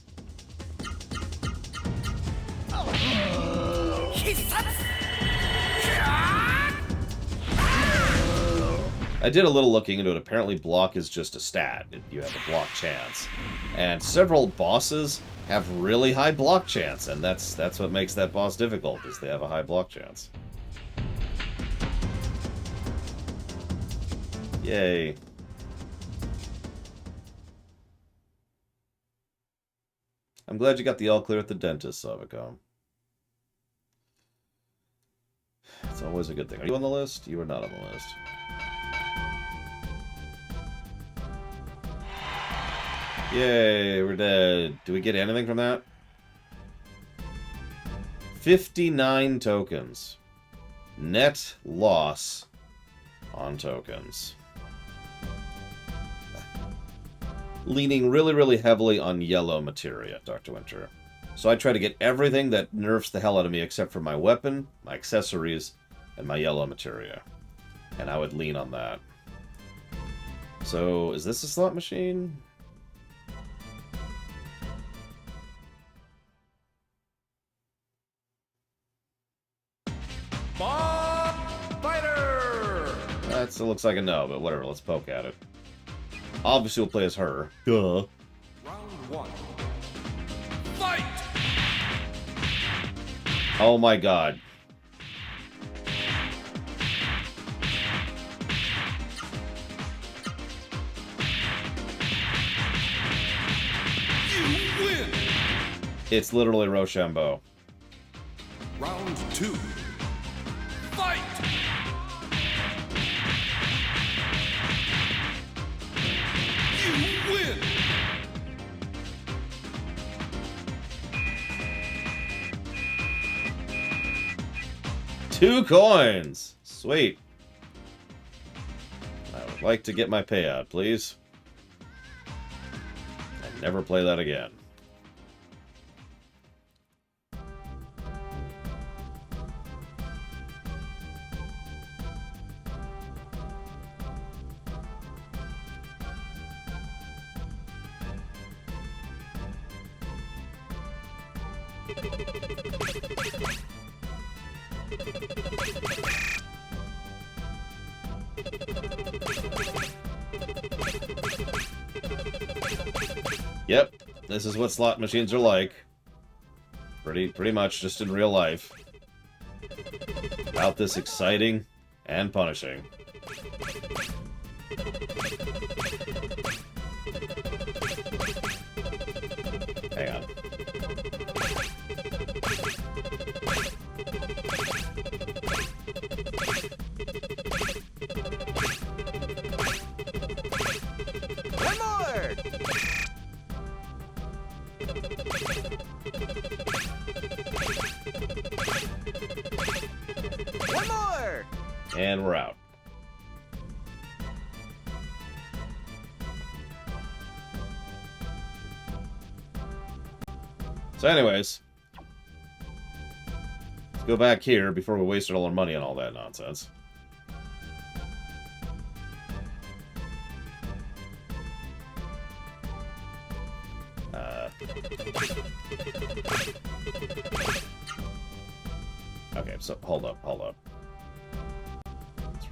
I did a little looking into it. Apparently block is just a stat. You have a block chance. And several bosses have really high block chance, and that's what makes that boss difficult, is they have a high block chance. Yay. I'm glad you got the all clear at the dentist, Savacom. It's always a good thing. Are you on the list? You are not on the list. Yay, we're dead. Do we get anything from that? 59 tokens. Net loss on tokens. Leaning really, really heavily on yellow materia, Dr. Winter. So I try to get everything that nerfs the hell out of me except for my weapon, my accessories, and my yellow materia. And I would lean on that. So, is this a slot machine? Bob Fighter! That still looks like a no, but whatever, let's poke at it. Obviously we'll play as her. Duh. Round 1. Fight! Oh my god. You win! It's literally Rochambeau. Round 2. Fight! You win! 2 coins! Sweet. I would like to get my payout, please. And never play that again. Yep, this is what slot machines are like. Pretty much just in real life. About this exciting and punishing. Hang on. One more! One more! And we're out. So anyways, let's go back here before we wasted all our money on all that nonsense. Okay, so hold up. Let's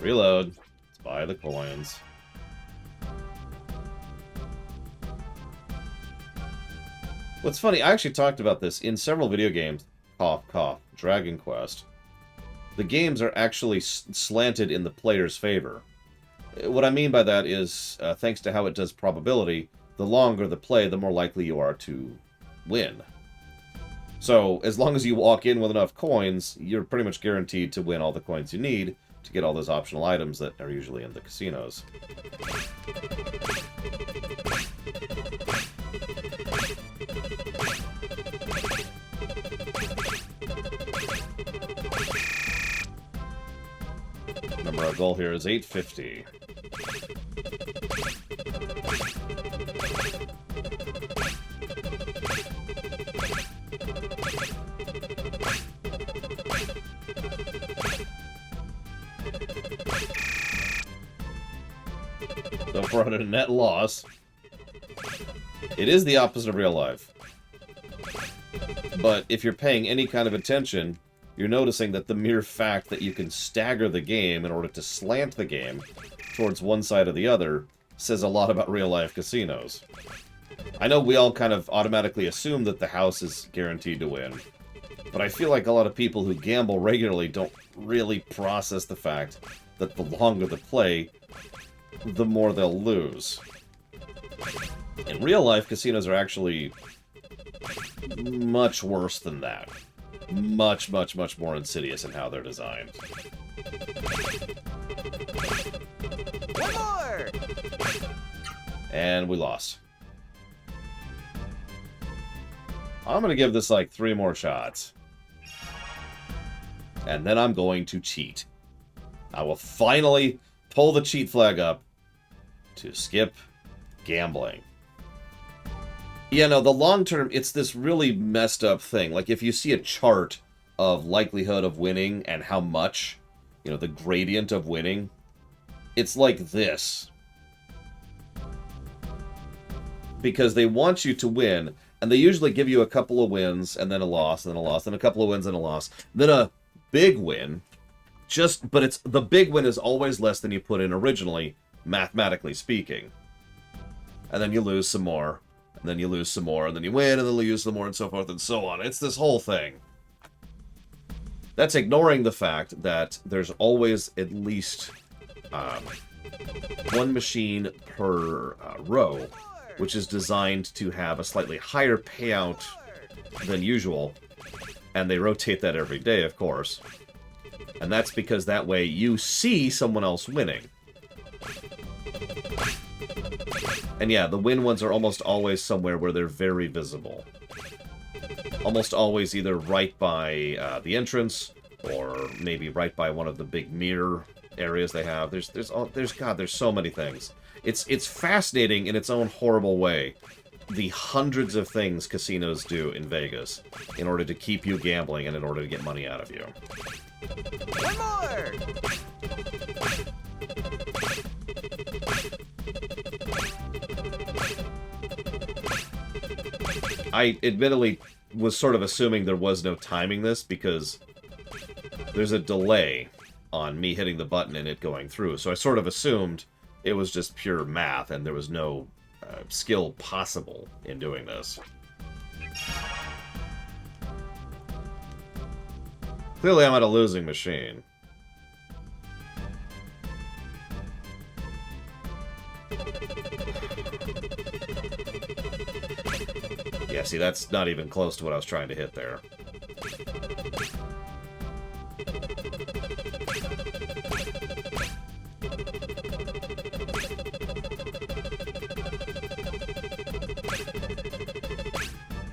reload. Let's buy the coins. What's funny, I actually talked about this in several video games. Cough, cough. Dragon Quest. The games are actually slanted in the player's favor. What I mean by that is, thanks to how it does probability, the longer the play, the more likely you are to win. So, as long as you walk in with enough coins, you're pretty much guaranteed to win all the coins you need to get all those optional items that are usually in the casinos. Remember, our goal here is 850. So if we're at a net loss, it is the opposite of real life. But if you're paying any kind of attention, you're noticing that the mere fact that you can stagger the game in order to slant the game towards one side or the other says a lot about real-life casinos. I know we all kind of automatically assume that the house is guaranteed to win, but I feel like a lot of people who gamble regularly don't really process the fact that the longer the play, the more they'll lose. In real life, casinos are actually much worse than that. Much, much, much more insidious in how they're designed. One more! And we lost. I'm gonna give this like 3 more shots. And then I'm going to cheat. I will finally pull the cheat flag up to skip gambling. Yeah, no, the long term, it's this really messed up thing. Like, if you see a chart of likelihood of winning and how much, you know, the gradient of winning, it's like this. Because they want you to win, and they usually give you a couple of wins, and then a loss, and then a loss, and a couple of wins and a loss. Then a big win, but it's the big win is always less than you put in originally, mathematically speaking. And then you lose some more, and then you lose some more, and then you win, and then you lose some more, and so forth and so on. It's this whole thing. That's ignoring the fact that there's always at least one machine per row, which is designed to have a slightly higher payout than usual. And they rotate that every day, of course. And that's because that way you see someone else winning. And yeah, the win ones are almost always somewhere where they're very visible. Almost always either right by the entrance, or maybe right by one of the big mirror areas they have. There's so many things. It's fascinating in its own horrible way, the hundreds of things casinos do in Vegas in order to keep you gambling and in order to get money out of you. One more! I admittedly was sort of assuming there was no timing this because there's a delay on me hitting the button and it going through. So I sort of assumed it was just pure math and there was no skill possible in doing this. Clearly I'm at a losing machine. Yeah, see, that's not even close to what I was trying to hit there.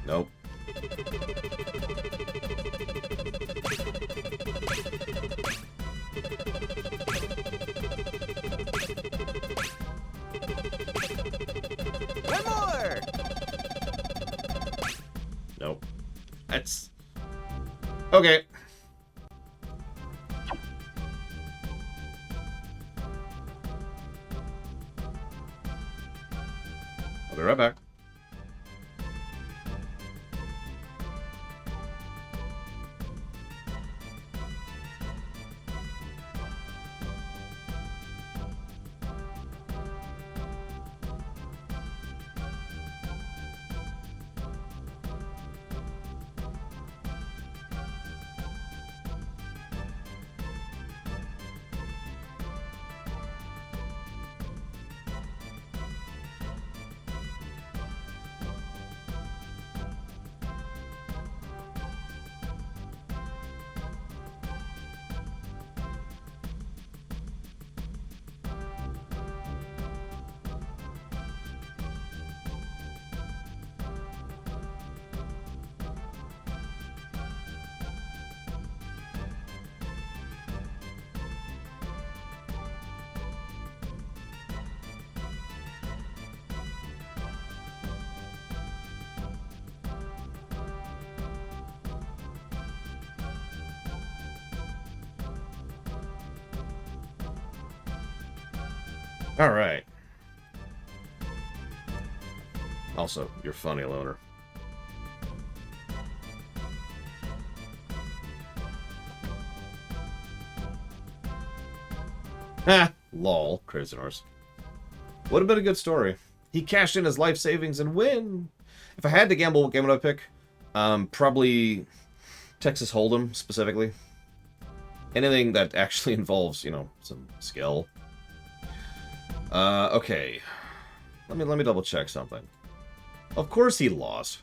Nope. One more! Nope. That's... okay. I'll be right back. All right. Also, you're funny, loner. Ha! Lol. Crazy horse. Would have been a good story. He cashed in his life savings and win. If I had to gamble, what game would I pick? Probably Texas Hold'em, specifically. Anything that actually involves, you know, some skill. Okay. Let me double check something. Of course he lost.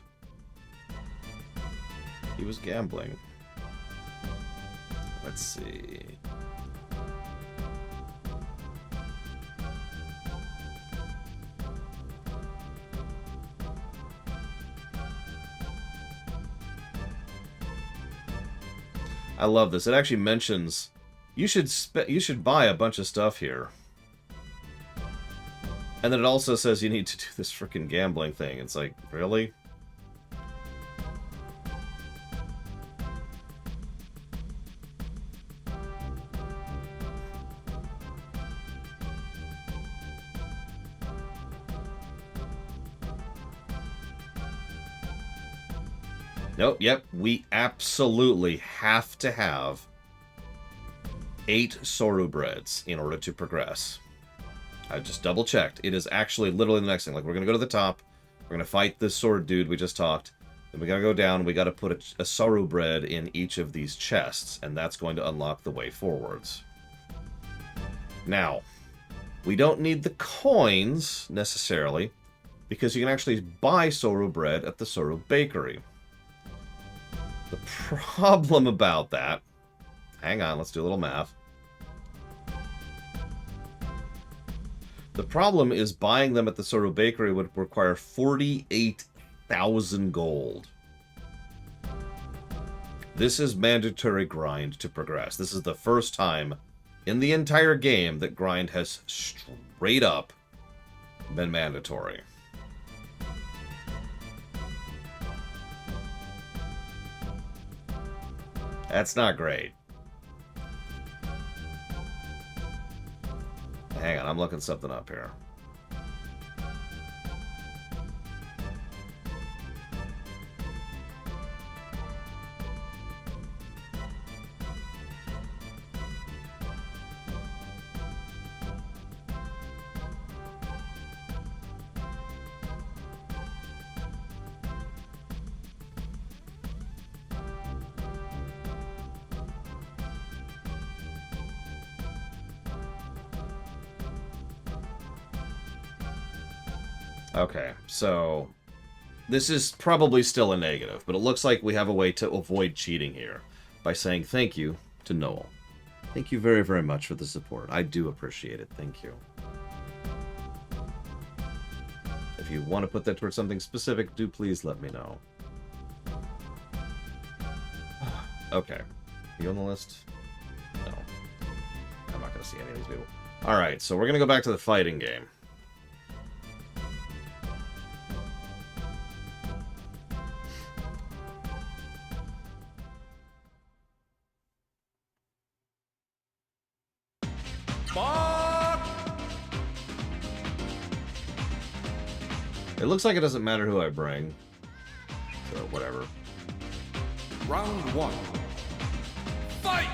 He was gambling. Let's see. I love this. It actually mentions you should buy a bunch of stuff here. And then it also says you need to do this freaking gambling thing. It's like, really? Nope, yep, we absolutely have to have 8 Soru breads in order to progress. I just double checked. It is actually literally the next thing. Like, we're going to go to the top. We're going to fight this sword dude we just talked. Then we got to go down. We got to put a Soru bread in each of these chests. And that's going to unlock the way forwards. Now, we don't need the coins, necessarily, because you can actually buy Soru bread at the Soru Bakery. The problem about that... Hang on, let's do a little math. The problem is buying them at the Soru Bakery would require 48,000 gold. This is mandatory grind to progress. This is the first time in the entire game that grind has straight up been mandatory. That's not great. Hang on, I'm looking something up here. Okay, so this is probably still a negative, but it looks like we have a way to avoid cheating here by saying thank you to Noel. Thank you very, very much for the support. I do appreciate it. Thank you. If you want to put that towards something specific, do please let me know. Okay. Are you on the list? No. I'm not going to see any of these people. Alright, so we're going to go back to the fighting game. It looks like it doesn't matter who I bring. So, whatever. Round 1. Fight!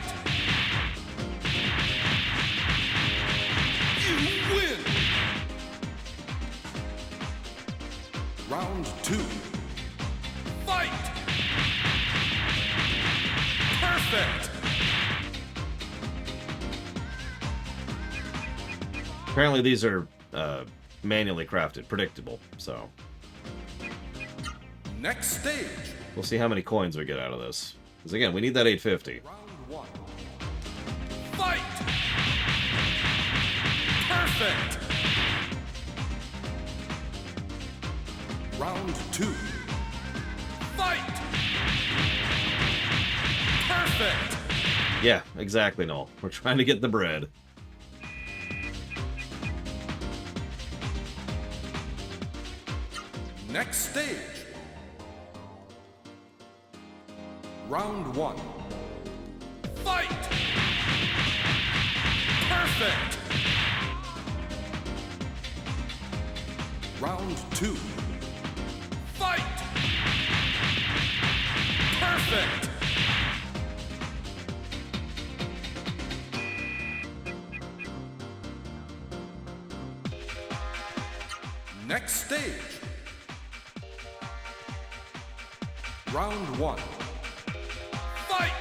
You win! Round 2. Fight! Perfect! Apparently these are manually crafted, predictable, so... Next stage. We'll see how many coins we get out of this. Because again, we need that 850. Round 1. Fight! Perfect! Round 2. Fight! Perfect! Yeah, exactly, Noel. We're trying to get the bread. Next stage. Round 1. Fight! Perfect! Round 2. Fight! Perfect! Next stage. Round 1. Fight!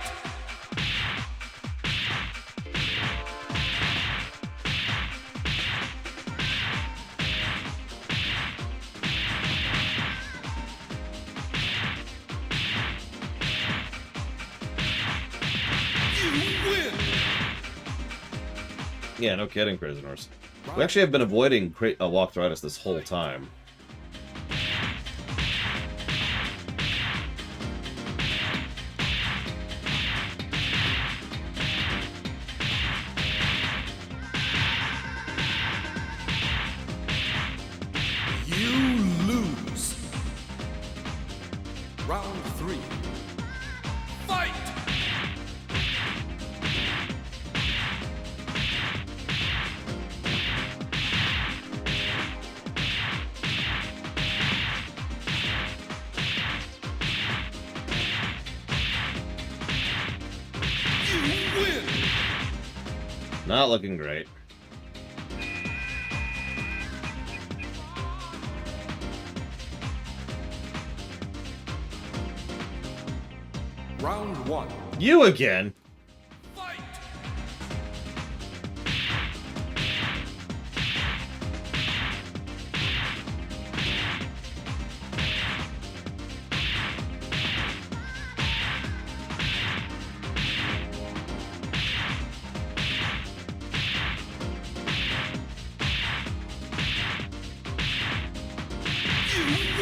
You win! Yeah, no kidding, prisoners. We actually have been avoiding walkthroughs this whole time. Not looking great. Round 1. You again? Fight!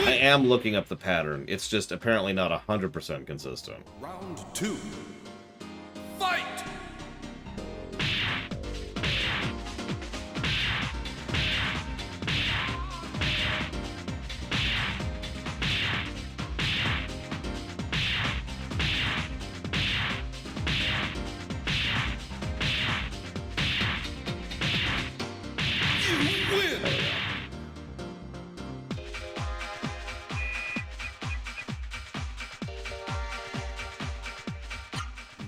I am looking up the pattern. It's just apparently not 100% consistent. Round 2. Fight! You win! There we go.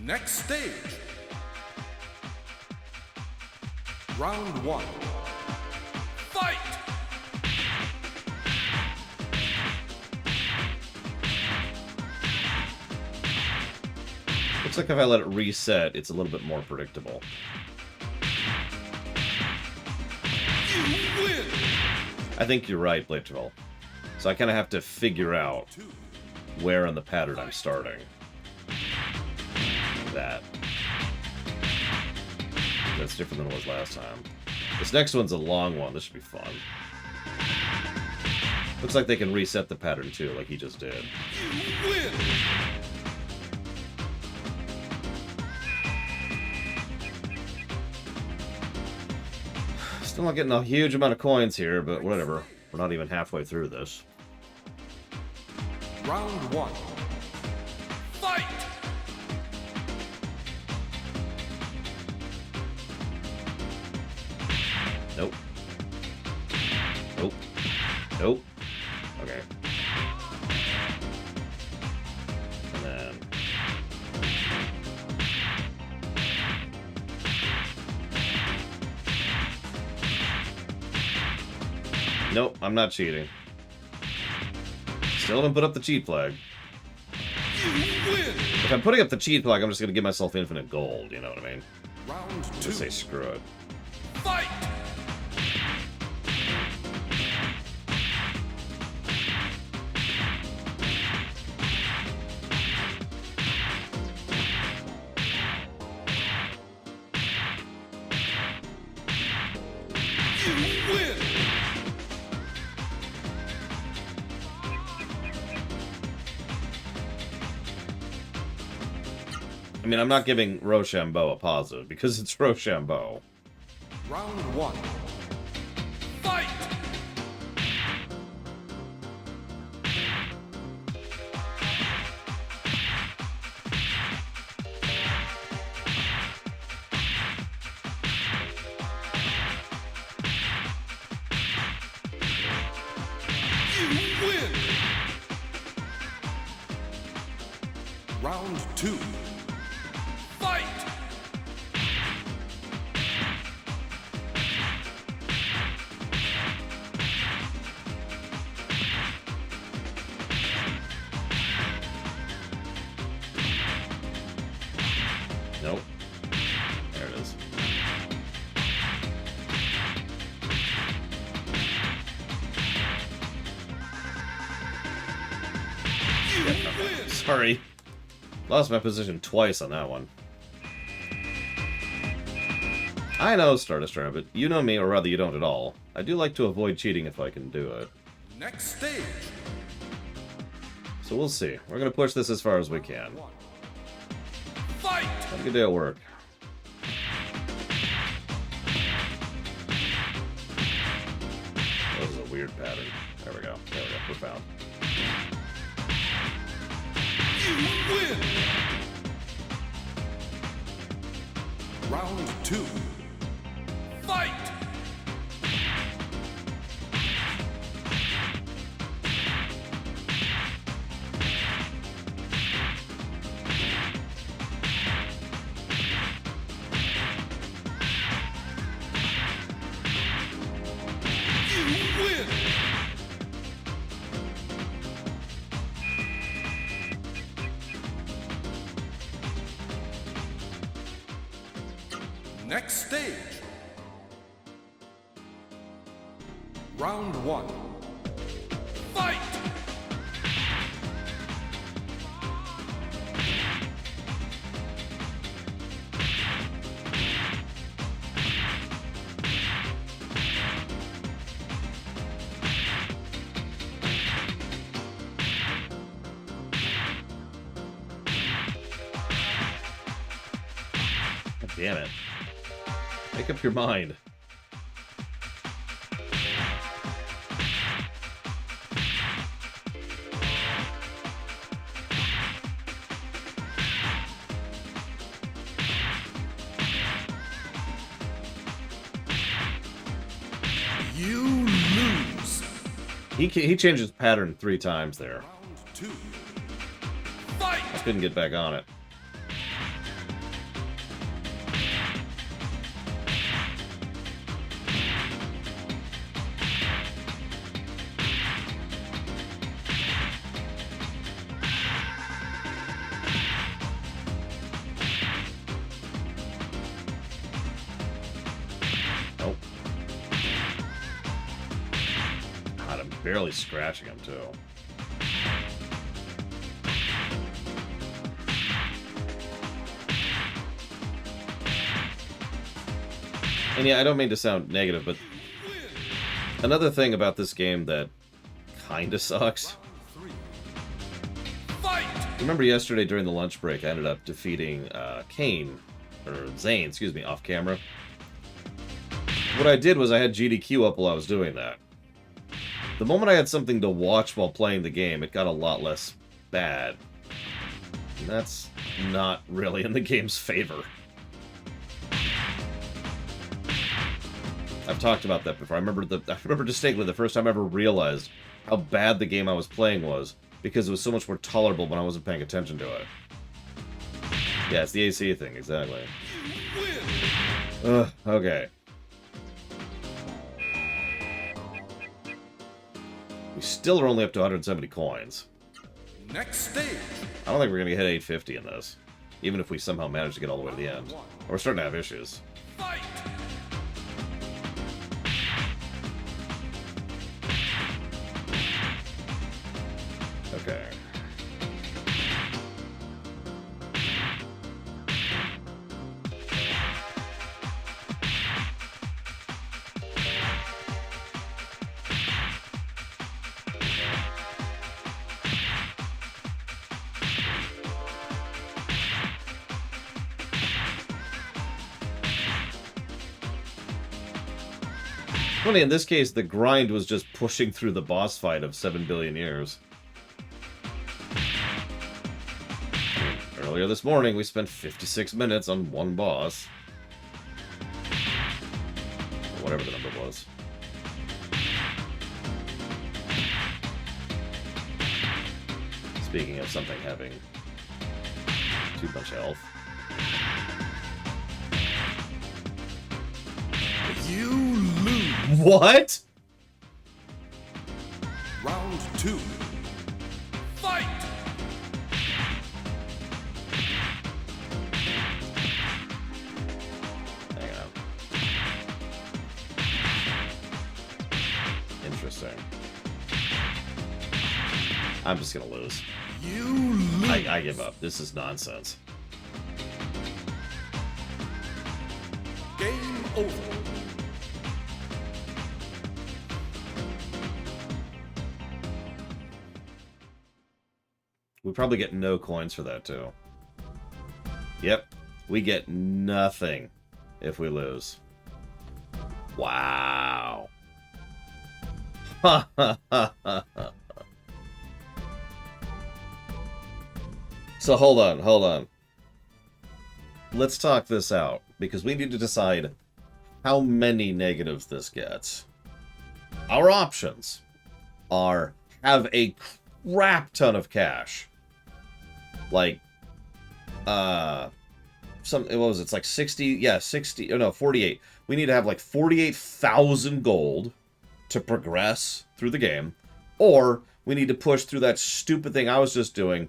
Next stage. Round 1. Fight! Looks like if I let it reset, it's a little bit more predictable. You win! I think you're right, Blitchville. So I kind of have to figure out where in the pattern I'm starting. That. That's different than it was last time. This next one's a long one. This should be fun. Looks like they can reset the pattern too, like he just did. You win! Still not getting a huge amount of coins here, but whatever. We're not even halfway through this. Round 1. Fight! Nope. Nope. Nope. Okay. And then... Nope, I'm not cheating. Still haven't put up the cheat flag. You win! If I'm putting up the cheat flag, I'm just gonna give myself infinite gold, you know what I mean? Round 2. Just say screw it. Fight! You win! I mean, I'm not giving Rochambeau a positive, because it's Rochambeau. Round 1. Fight! You win! Round 2. Fight! Nope. There it is. You win! Sorry. Lost my position twice on that one. I know, Star Destroyer, but you know me, or rather you don't at all. I do like to avoid cheating if I can do it. Next stage. So we'll see. We're gonna push this as far as we can. Fight! Have a good day at work. That was a weird pattern. There we go. There we go. We're found. You win! Round 2. Fight! stage. Round 1. Fight! Damn it. Make up your mind. You lose. He changed his pattern 3 times there. Round 2. Fight! I couldn't get back on it. Nope. God, I'm barely scratching him, too. And yeah, I don't mean to sound negative, but another thing about this game that kinda sucks. Fight! Remember yesterday during the lunch break, I ended up defeating Kane, or Zane, excuse me, off camera. What I did was I had GDQ up while I was doing that. The moment I had something to watch while playing the game, it got a lot less bad. And that's not really in the game's favor. I've talked about that before. I remember distinctly the first time I ever realized how bad the game I was playing was, because it was so much more tolerable when I wasn't paying attention to it. Yeah, it's the AC thing, exactly. Ugh, okay. We still are only up to 170 coins. Next stage. I don't think we're gonna hit 850 in this, even if we somehow manage to get all the way to the end. We're starting to have issues. Fight! Okay. Funny, in this case, the grind was just pushing through the boss fight of 7 billion years. Earlier this morning, we spent 56 minutes on one boss. Or whatever the number was. Speaking of something having too much health. You lose. What? Round 2. Fight! Hang on. Interesting. I'm just gonna lose. You lose. I give up. This is nonsense. Game over. We probably get no coins for that, too. Yep. We get nothing if we lose. Wow. Ha ha ha ha. So hold on. Let's talk this out, because we need to decide how many negatives this gets. Our options are have a crap ton of cash. Like, what was it? It's like 60, yeah, 60, oh no, 48. We need to have like 48,000 gold to progress through the game, or we need to push through that stupid thing I was just doing,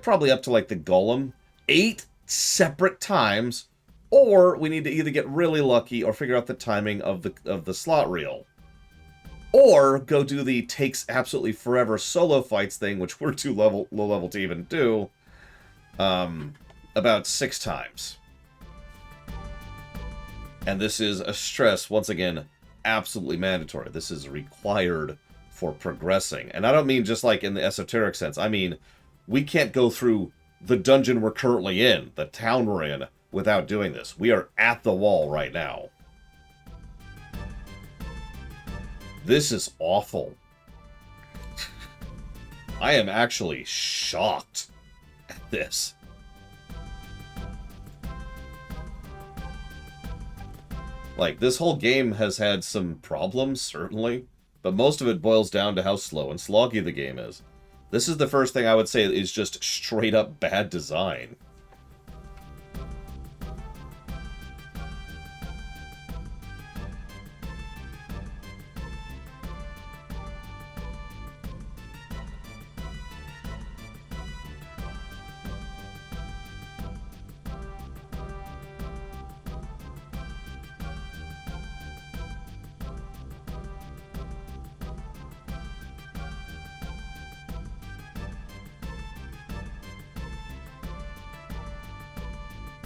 probably up to like the Golem, 8 separate times Or we need to either get really lucky or figure out the timing of the slot reel. Or go do the takes absolutely forever solo fights thing, which we're too low level to even do, about 6 times. And this is a stress, once again, absolutely mandatory. This is required for progressing. And I don't mean just like in the esoteric sense. I mean, we can't go through the dungeon we're currently in, the town we're in, without doing this. We are at the wall right now. This is awful. I am actually shocked at this. Like, this whole game has had some problems, certainly, but most of it boils down to how slow and sloggy the game is. This is the first thing I would say is just straight-up bad design.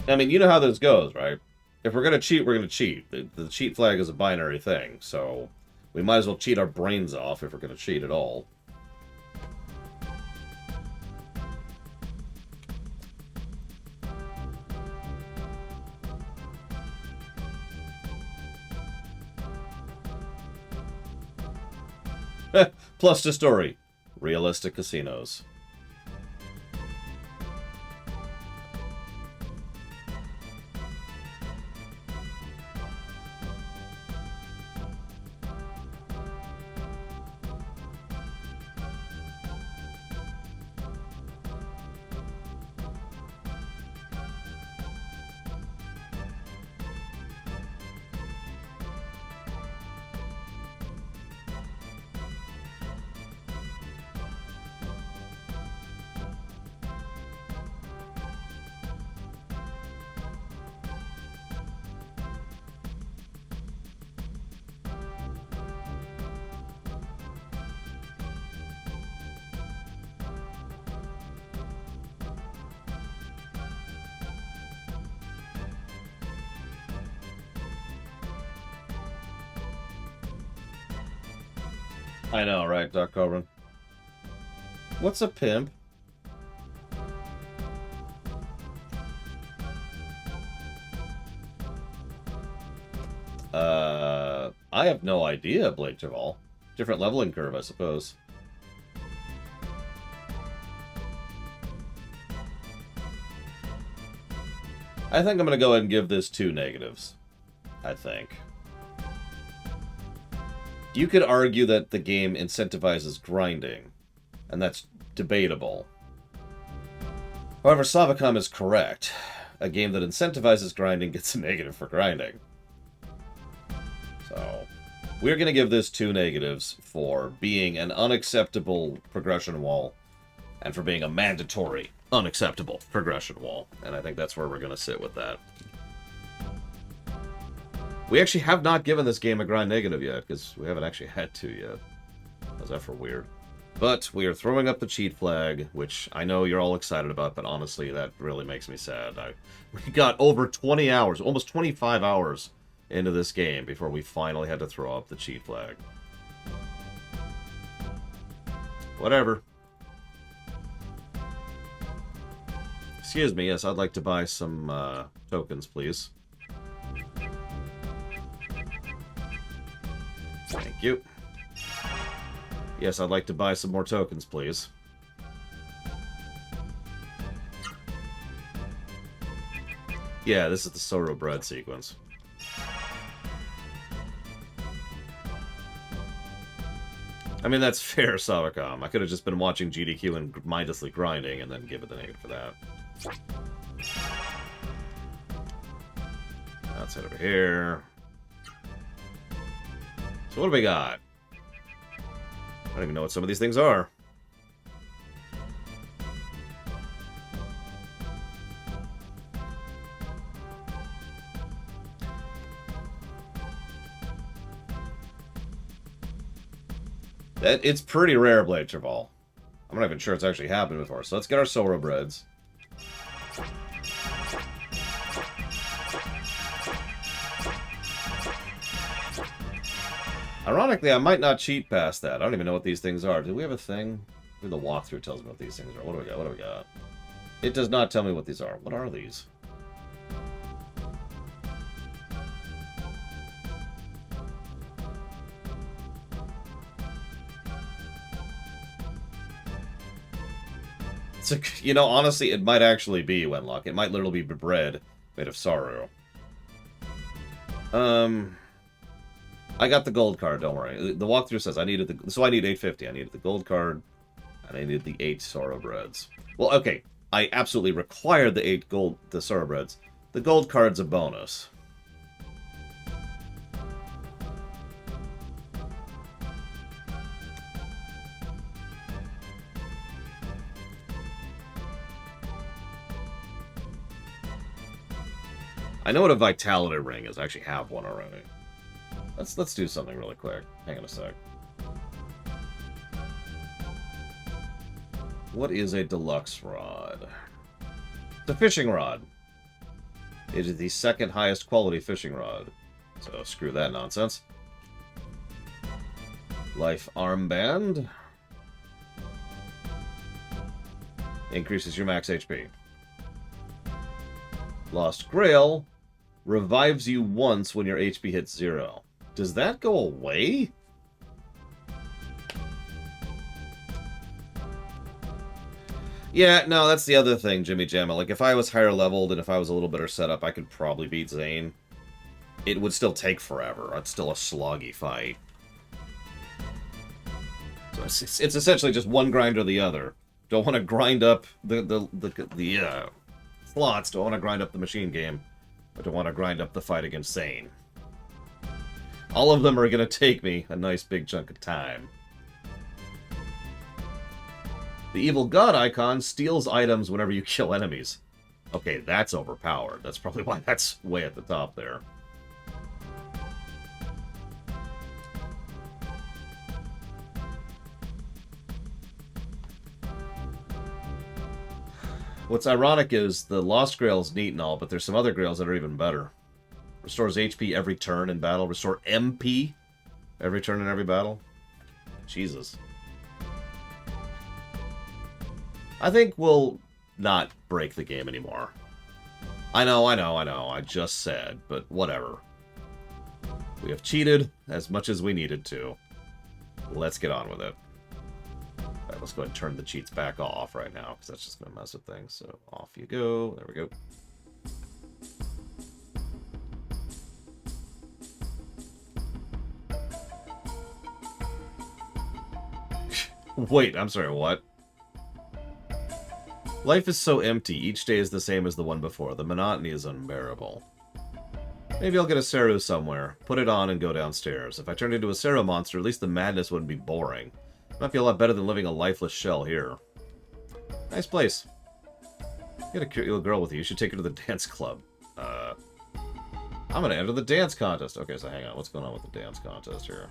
I mean, you know how this goes, right? If we're going to cheat, we're going to cheat. The cheat flag is a binary thing, so we might as well cheat our brains off if we're going to cheat at all. Plus the story. Realistic casinos. I know, right, Doc Coburn? What's a pimp? I have no idea, Blake Javal. Different leveling curve, I suppose. I think I'm going to go ahead and give this 2 negatives. I think. You could argue that the game incentivizes grinding, and that's debatable. However, Savicom is correct. A game that incentivizes grinding gets a negative for grinding. So, we're going to give this 2 negatives for being an unacceptable progression wall, and for being a mandatory, unacceptable progression wall. And I think that's where we're going to sit with that. We actually have not given this game a grind negative yet, because we haven't actually had to yet. How's that for weird? But we are throwing up the cheat flag, which I know you're all excited about, but honestly, that really makes me sad. We got over 20 hours, almost 25 hours into this game before we finally had to throw up the cheat flag. Whatever. Excuse me, yes, I'd like to buy some tokens, please. Thank you. Yes, I'd like to buy some more tokens, please. Yeah, this is the Sorrow Bread sequence. I mean, that's fair, Savicom. I could have just been watching GDQ and mindlessly grinding and then give it the negative for that. Let's head over here. So what do we got? I don't even know what some of these things are. It's pretty rare, Blade Traval. I'm not even sure it's actually happened before. So let's get our Sorrow Breads. Ironically, I might not cheat past that. I don't even know what these things are. Do we have a thing? Maybe the walkthrough tells me what these things are. What do we got? What do we got? It does not tell me what these are. What are these? It's a, you know, honestly, it might actually be Wenlock. It might literally be bread made of sorrow. I got the gold card, don't worry. The walkthrough says I needed the... So I need 850. I needed the gold card, and I needed the 8 sorrow breads. Well, okay. I absolutely required the 8 the sorrow breads. The gold card's a bonus. I know what a vitality ring is. I actually have one already. Let's do something really quick. Hang on a sec. What is a deluxe rod? It's a fishing rod. It is the second highest quality fishing rod. So screw that nonsense. Life armband. Increases your max HP. Lost Grail revives you once when your HP hits 0. Does that go away? Yeah, no, that's the other thing, Jimmy Jamma. Like, if I was higher leveled and if I was a little better set up, I could probably beat Zane. It would still take forever. It's still a sloggy fight. So it's essentially just one grind or the other. Don't want to grind up the slots. Don't want to grind up the machine game. But don't want to grind up the fight against Zane. All of them are going to take me a nice big chunk of time. The evil god icon steals items whenever you kill enemies. Okay, that's overpowered. That's probably why that's way at the top there. What's ironic is the Lost Grail's neat and all, but there's some other Grails that are even better. Restores HP every turn in battle. Restore MP every turn in every battle. Jesus. I think we'll not break the game anymore. I know. I just said, but whatever. We have cheated as much as we needed to. Let's get on with it. Alright, let's go ahead and turn the cheats back off right now, because that's just going to mess with things. So, off you go. There we go. Wait, I'm sorry, what? Life is so empty. Each day is the same as the one before. The monotony is unbearable. Maybe I'll get a Seru somewhere. Put it on and go downstairs. If I turned into a Seru monster, at least the madness wouldn't be boring. Might be a lot better than living a lifeless shell here. Nice place. Get a cute little girl with you. You should take her to the dance club. I'm gonna enter the dance contest. Okay, so hang on. What's going on with the dance contest here?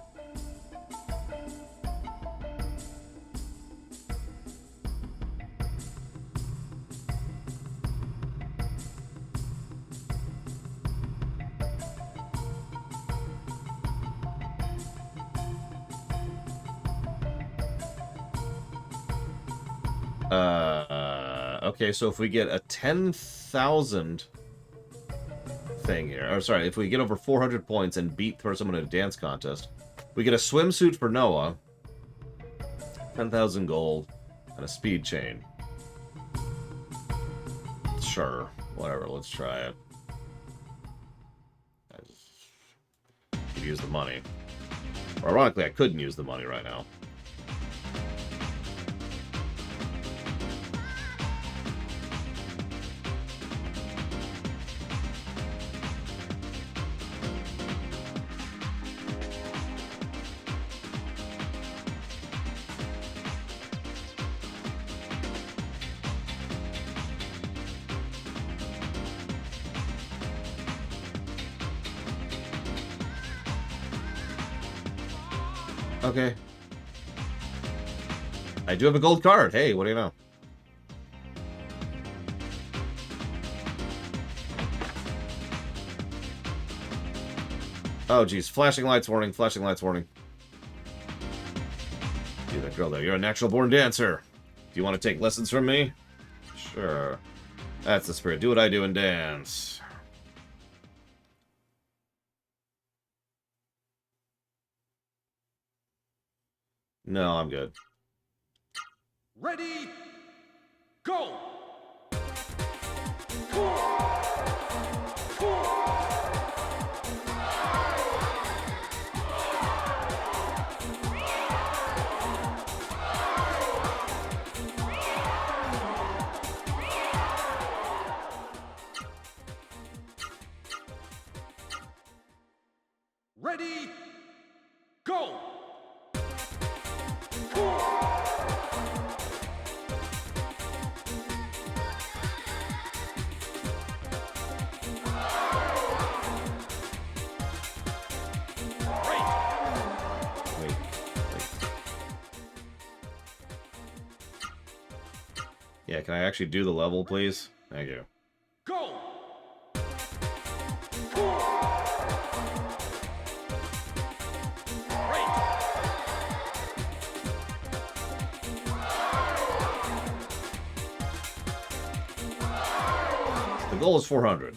Okay, so if we get a 10,000 thing here, or sorry, if we get over 400 points and beat someone in a dance contest, we get a swimsuit for Noah, 10,000 gold, and a speed chain. Sure, whatever, let's try it. I could use the money. Or ironically, I couldn't use the money right now. Okay. I do have a gold card. Hey, what do you know? Oh, geez. Flashing lights warning. Flashing lights warning. You, that girl there. You're a natural-born dancer. Do you want to take lessons from me? Sure. That's the spirit. Do what I do and dance. No, I'm good. Ready, go! Ready, go! Wait. Yeah, can I actually do the level, please? Thank you. Go! The goal is 400.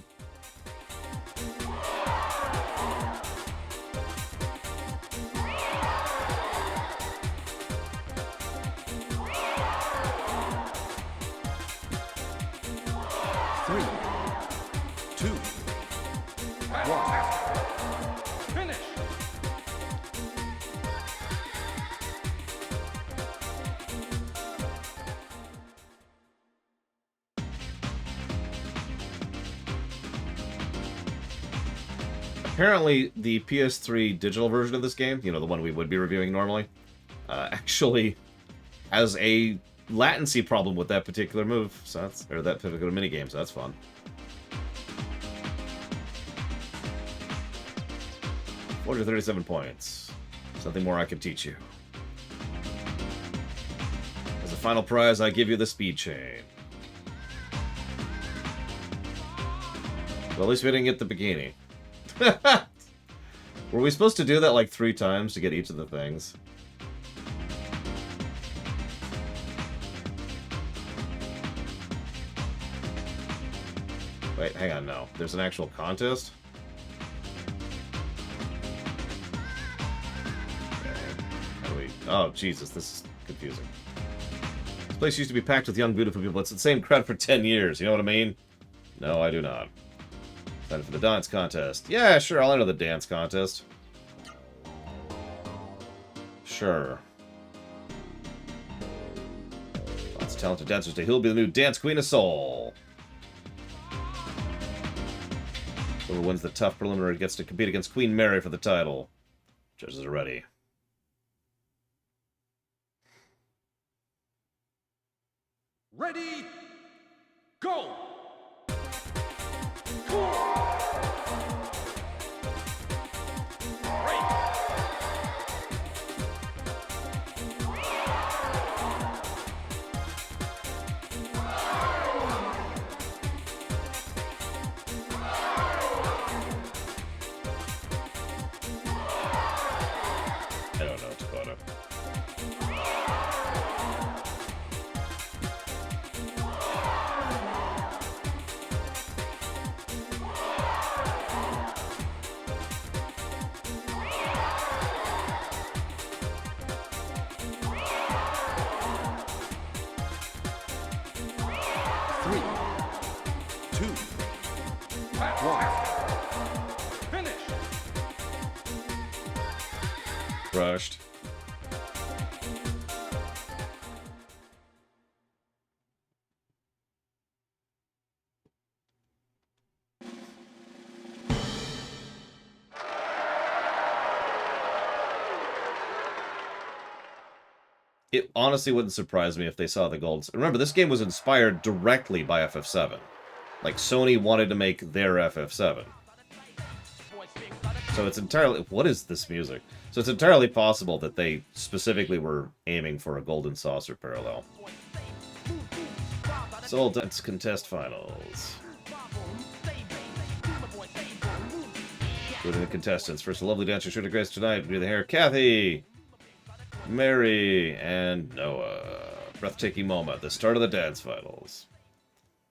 Three, two, one. Finish! Apparently, the PS3 digital version of this game, you know, the one we would be reviewing normally, actually has a latency problem with that particular move, so that's, or that particular minigame, so that's fun. $437 points. Something more I can teach you. As a final prize, I give you the speed chain. Well, at least we didn't get the bikini. Were we supposed to do that like 3 times to get each of the things? Wait, hang on, no. There's an actual contest? Okay. How do we... Oh, Jesus, this is confusing. This place used to be packed with young, beautiful people. It's the same crowd for 10 years, you know what I mean? No, I do not. Time for the dance contest. Yeah, sure, I'll enter the dance contest. Sure. Lots of talented dancers today. Who'll be the new Dance Queen of Soul? Whoever wins the tough preliminary gets to compete against Queen Mary for the title. Judges are ready. Ready, go! I don't know, Dakota. Three, two, one. Finish! Crushed. It honestly wouldn't surprise me if they saw the golds. Remember, this game was inspired directly by FF7. Like, Sony wanted to make their FF7. So it's entirely... What is this music? So it's entirely possible that they specifically were aiming for a Golden Saucer parallel. Soul Dance Contest Finals. Including the contestants. First, a lovely dancer sure to grace tonight. Be the hair, Kathy, Mary, and Noah. Breathtaking moment. The start of the dance finals.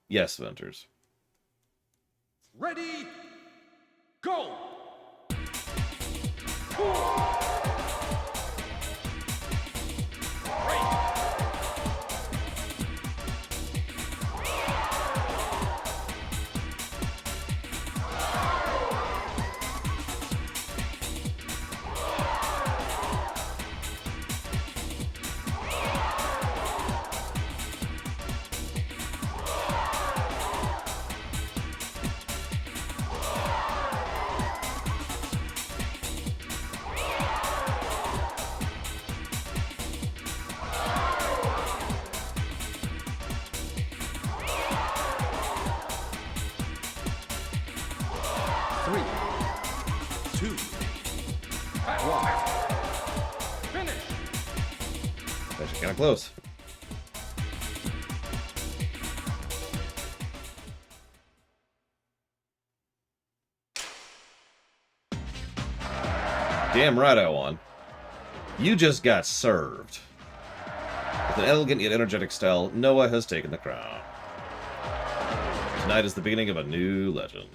Yes, Venters. Ready, go! Three, two, one. Finish. Actually, kind of close. Damn right I won. You just got served. With an elegant yet energetic style, Noah has taken the crown. Tonight is the beginning of a new legend.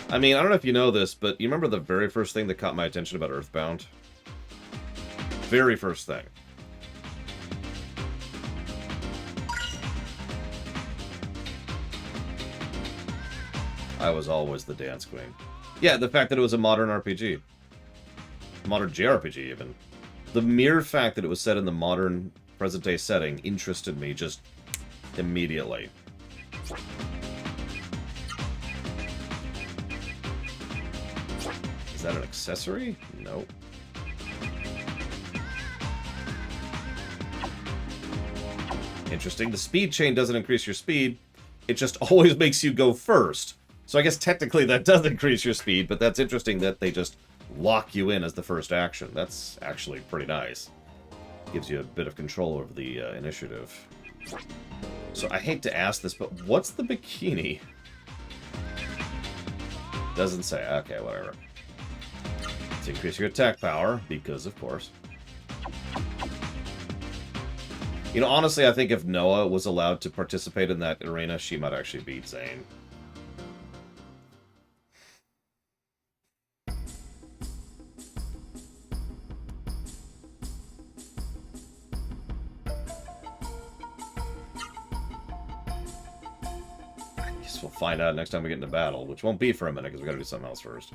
I mean, I don't know if you know this, but you remember the very first thing that caught my attention about Earthbound? Very first thing. I was always the dance queen. Yeah, the fact that it was a modern RPG. Modern JRPG, even. The mere fact that it was set in the modern, present-day setting interested me just immediately. Is that an accessory? No. Interesting. The speed chain doesn't increase your speed. It just always makes you go first. So I guess technically that does increase your speed, but that's interesting that they just lock you in as the first action. That's actually pretty nice. Gives you a bit of control over the initiative. So I hate to ask this, but what's the bikini? Doesn't say. Okay, whatever. Let's increase your attack power, because of course. You know, honestly, I think if Noah was allowed to participate in that arena, she might actually beat Zane. We'll find out next time we get into battle, which won't be for a minute because we gotta do something else first.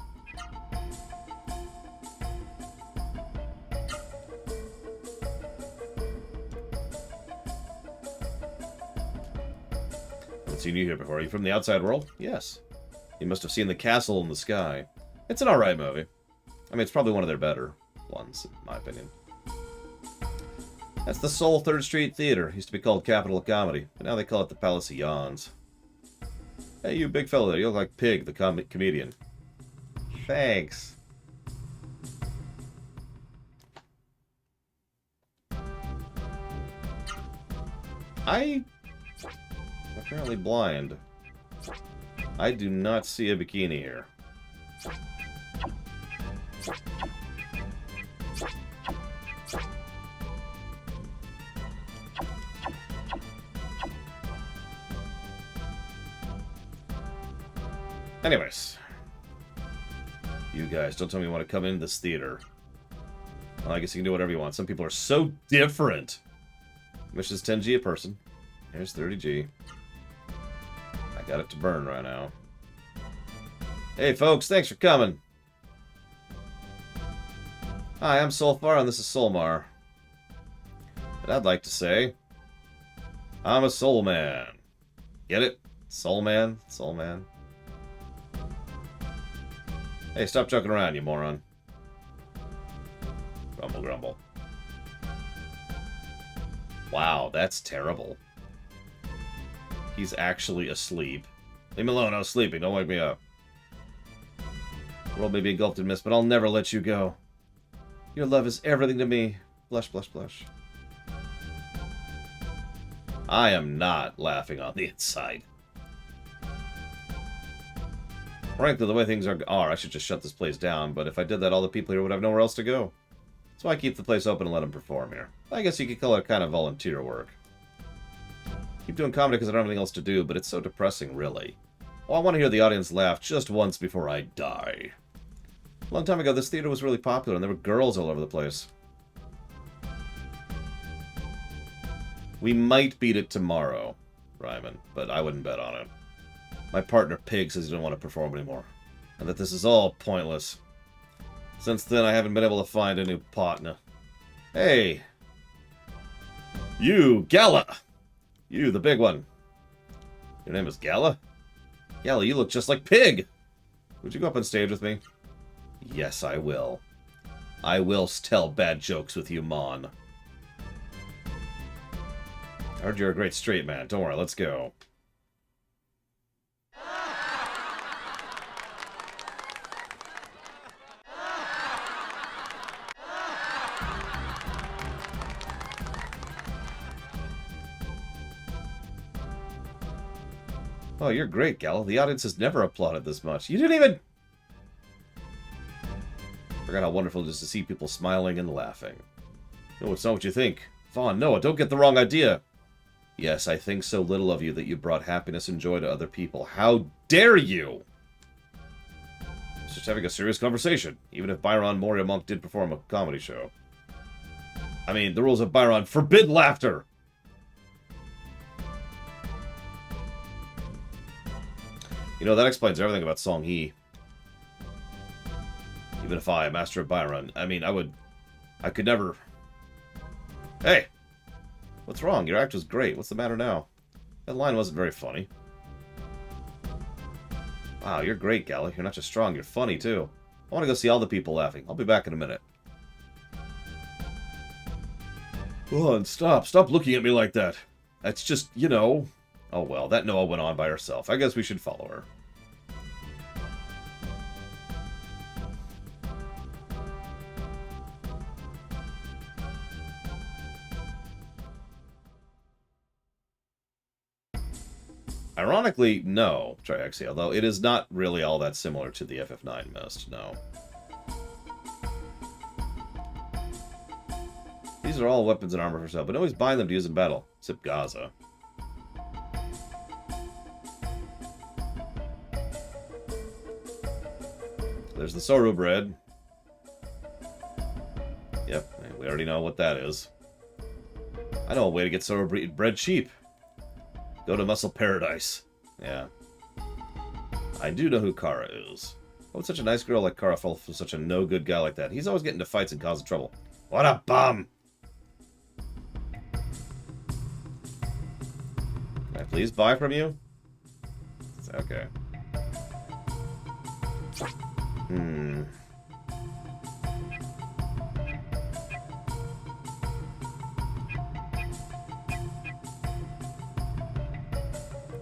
Haven't seen you here before. Are you from the outside world? Yes. You must have seen the castle in the sky. It's an alright movie. I mean, it's probably one of their better ones, in my opinion. That's the Seoul 3rd Street Theater. It used to be called Capital of Comedy, but now they call it the Palace of Yawns. Hey, you big fella there. You look like Pig, the comedian. Thanks. I'm apparently blind. I do not see a bikini here. Anyways. You guys, don't tell me you want to come into this theater. Well, I guess you can do whatever you want. Some people are so different. Which is 10G a person. Here's 30G. I got it to burn right now. Hey folks, thanks for coming. Hi, I'm Solfar and this is Solmar. And I'd like to say, I'm a soul man. Get it? Soul man? Soul man? Hey, stop joking around, you moron. Grumble, grumble. Wow, that's terrible. He's actually asleep. Leave me alone. I was sleeping. Don't wake me up. The world may be engulfed in mist, but I'll never let you go. Your love is everything to me. Blush, blush, blush. I am not laughing on the inside. Frankly, the way things are, I should just shut this place down, but if I did that, all the people here would have nowhere else to go. So I keep the place open and let them perform here. I guess you could call it kind of volunteer work. Keep doing comedy because I don't have anything else to do, but it's so depressing, really. Well, I want to hear the audience laugh just once before I die. A long time ago, this theater was really popular, and there were girls all over the place. We might beat it tomorrow, Ryman, but I wouldn't bet on it. My partner, Pig, says he doesn't want to perform anymore, and that this is all pointless. Since then, I haven't been able to find a new partner. Hey! You, Gala! You, the big one. Your name is Gala? Gala, you look just like Pig! Would you go up on stage with me? Yes, I will. I will tell bad jokes with you, Mon. I heard you're a great straight man. Don't worry, let's go. Oh, you're great, Gal. The audience has never applauded this much. You didn't even... Forgot how wonderful it is to see people smiling and laughing. No, it's not what you think. Vaughn, Noah, don't get the wrong idea. Yes, I think so little of you that you brought happiness and joy to other people. How dare you! It's just having a serious conversation, even if Byron Moria Monk did perform a comedy show. I mean, the rules of Byron forbid laughter! You know, that explains everything about Song Hee. Even if I, Master of Byron, I mean, I could never... Hey! What's wrong? Your act was great. What's the matter now? That line wasn't very funny. Wow, you're great, Gally. You're not just strong, you're funny, too. I want to go see all the people laughing. I'll be back in a minute. Oh, and stop. Stop looking at me like that. That's just, you know... Oh, well, that Noah went on by herself. I guess we should follow her. Ironically, no, Triaxia, although it is not really all that similar to the FF9 mist, no. These are all weapons and armor for sale, but always buying them to use in battle, except Gaza. There's the Soru bread. Yep, we already know what that is. I know a way to get Soru bread cheap. Go to Muscle Paradise. Yeah. I do know who Kara is. Why would such a nice girl like Kara fall for such a no-good guy like that? He's always getting into fights and causing trouble. What a bum! Can I please buy from you? Okay.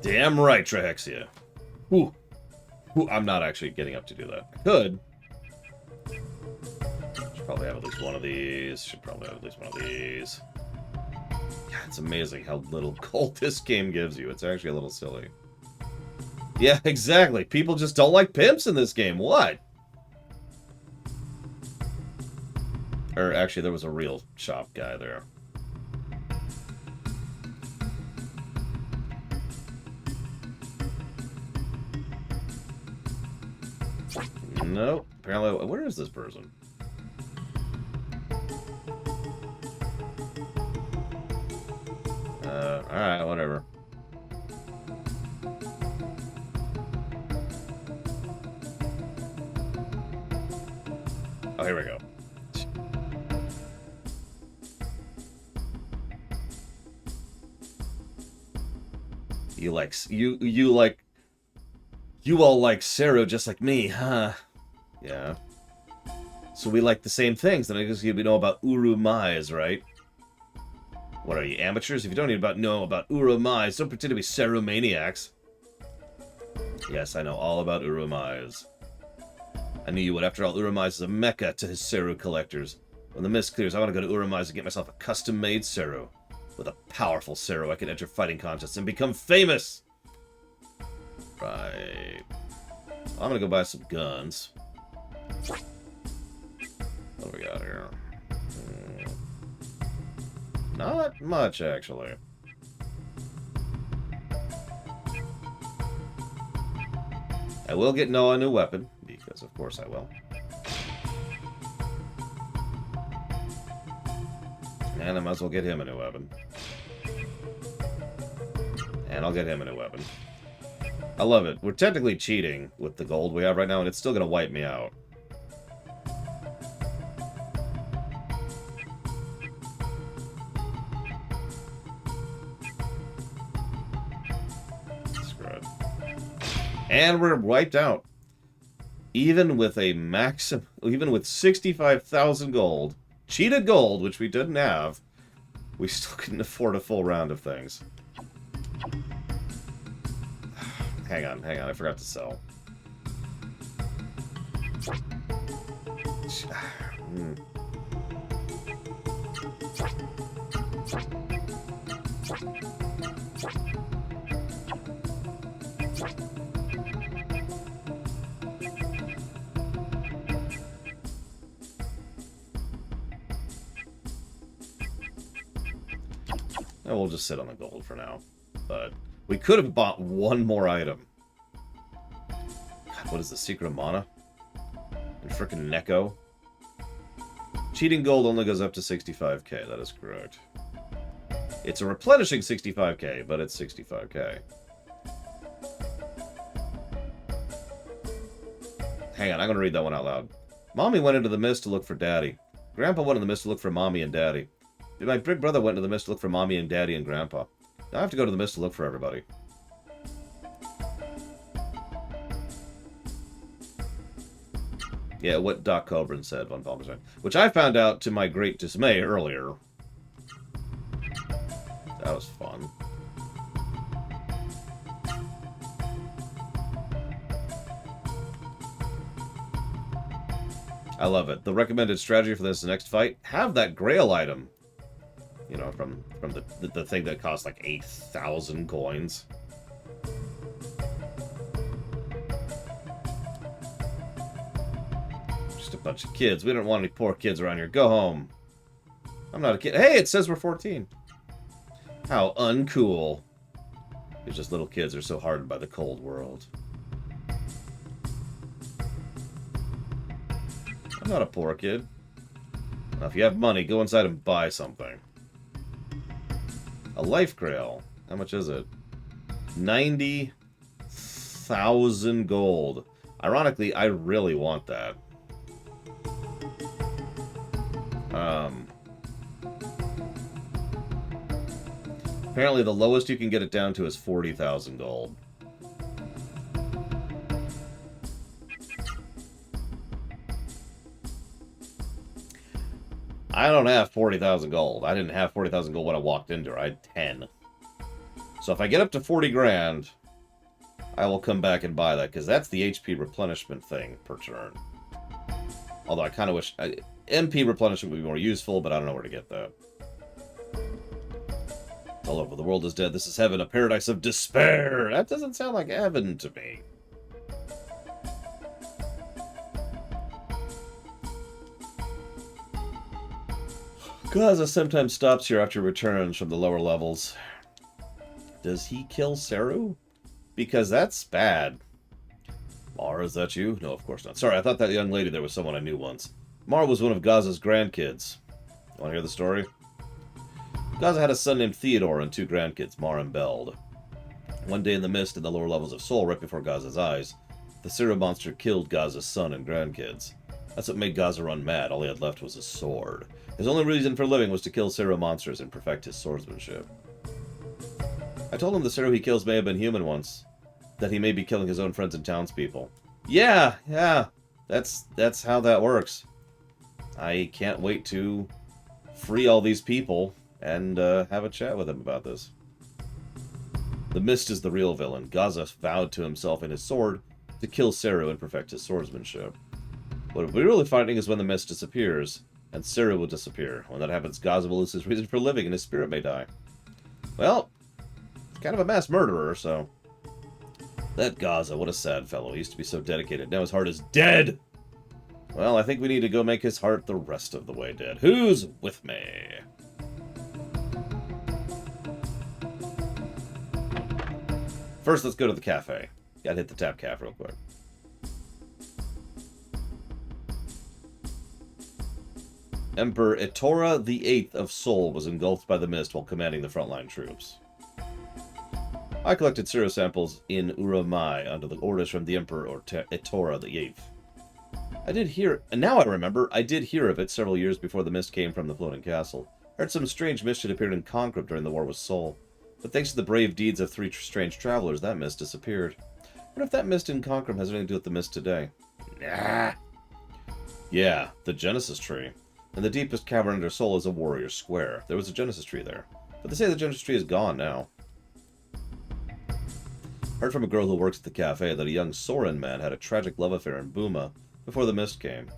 Damn right, Trahexia. Ooh. Ooh, I'm not actually getting up to do that. I could. Should probably have at least one of these. Should probably have at least one of these. Yeah, it's amazing how little gold this game gives you. It's actually a little silly. Yeah, exactly. People just don't like pimps in this game. What? Or actually, there was a real shop guy there. Nope. Apparently, where is this person? Alright, whatever. Oh, here we go. You all like Seru just like me, huh? Yeah. So we like the same things, then I guess you know about Uru Mai's, right? What are you, amateurs? If you don't know about Uru Mai's, don't pretend to be Seru maniacs. Yes, I know all about Urumais. I knew you would. After all, Urumais is a mecca to his Seru collectors. When the mist clears, I want to go to Urumais and get myself a custom-made Seru. With a powerful Seru, I can enter fighting contests and become famous! Right. I'm gonna go buy some guns. What do we got here? Not much, actually. I will get Noah a new weapon, because of course I will. And I might as well get him a new weapon. And I'll get him a new weapon. I love it. We're technically cheating with the gold we have right now, and it's still going to wipe me out. Screw it. And we're wiped out. Even with a maximum, even with 65,000 gold, cheated gold, which we didn't have, we still couldn't afford a full round of things. Hang on, I forgot to sell. And we'll just sit on the gold for now. But we could have bought one more item. God, what is the Secret of Mana? And frickin' Neko? Cheating gold only goes up to 65k, that is correct. It's a replenishing 65k, but it's 65k. Hang on, I'm gonna read that one out loud. Mommy went into the mist to look for Daddy. Grandpa went in the mist to look for Mommy and Daddy. My big brother went into the mist to look for Mommy and Daddy and Grandpa. Now I have to go to the mist to look for everybody. Yeah, what Doc Coburn said, Von Palmer said. Which I found out to my great dismay earlier. That was fun. I love it. The recommended strategy for this next fight, have that Grail item. You know, from the thing that costs like 8,000 coins. Just a bunch of kids. We don't want any poor kids around here. Go home. I'm not a kid. Hey, it says we're 14. How uncool. It's just little kids are so hardened by the cold world. I'm not a poor kid. Now, if you have money, go inside and buy something. A life grail. How much is it? 90,000 gold. Ironically, I really want that. Apparently, the lowest you can get it down to is 40,000 gold. I don't have 40,000 gold. I didn't have 40,000 gold when I walked into her. I had 10. So if I get up to 40 grand, I will come back and buy that, because that's the HP replenishment thing per turn. Although I kind of wish... MP replenishment would be more useful, but I don't know where to get that. All over the world is dead. This is heaven, a paradise of despair. That doesn't sound like heaven to me. Gaza sometimes stops here after returns from the lower levels. Does he kill Seru? Because that's bad. Mara, is that you? No, of course not. Sorry, I thought that young lady there was someone I knew once. Mara was one of Gaza's grandkids. Want to hear the story? Gaza had a son named Theodore and two grandkids, Mara and Beld. One day in the mist in the lower levels of Seoul, right before Gaza's eyes, the Seru monster killed Gaza's son and grandkids. That's what made Gaza run mad. All he had left was a sword. His only reason for living was to kill Seru monsters and perfect his swordsmanship. I told him the Seru he kills may have been human once. That he may be killing his own friends and townspeople. Yeah. That's how that works. I can't wait to free all these people and have a chat with him about this. The Mist is the real villain. Gaza vowed to himself and his sword to kill Seru and perfect his swordsmanship. What we're really fighting is when the Mist disappears, and Seru will disappear. When that happens, Gaza will lose his reason for living, and his spirit may die. Well, he's kind of a mass murderer, so... That Gaza, what a sad fellow. He used to be so dedicated. Now his heart is dead! Well, I think we need to go make his heart the rest of the way dead. Who's with me? First, let's go to the cafe. Gotta hit the tap caf real quick. Emperor Etora VIII of Seoul was engulfed by the mist while commanding the frontline troops. I collected Seru samples in Urumai under the orders from the Emperor Etora VIII. I did hear, and now I remember, I did hear of it several years before the mist came from the floating castle. I heard some strange mist had appeared in Konkrim during the war with Seoul. But thanks to the brave deeds of 3 strange travelers, that mist disappeared. What if that mist in Konkrim has anything to do with the mist today? Nah. Yeah, the Genesis tree. In the deepest cavern under Seoul is a warrior square. There was a Genesis tree there. But they say the Genesis tree is gone now. Heard from a girl who works at the cafe that a young Soren man had a tragic love affair in Buma before the mist came.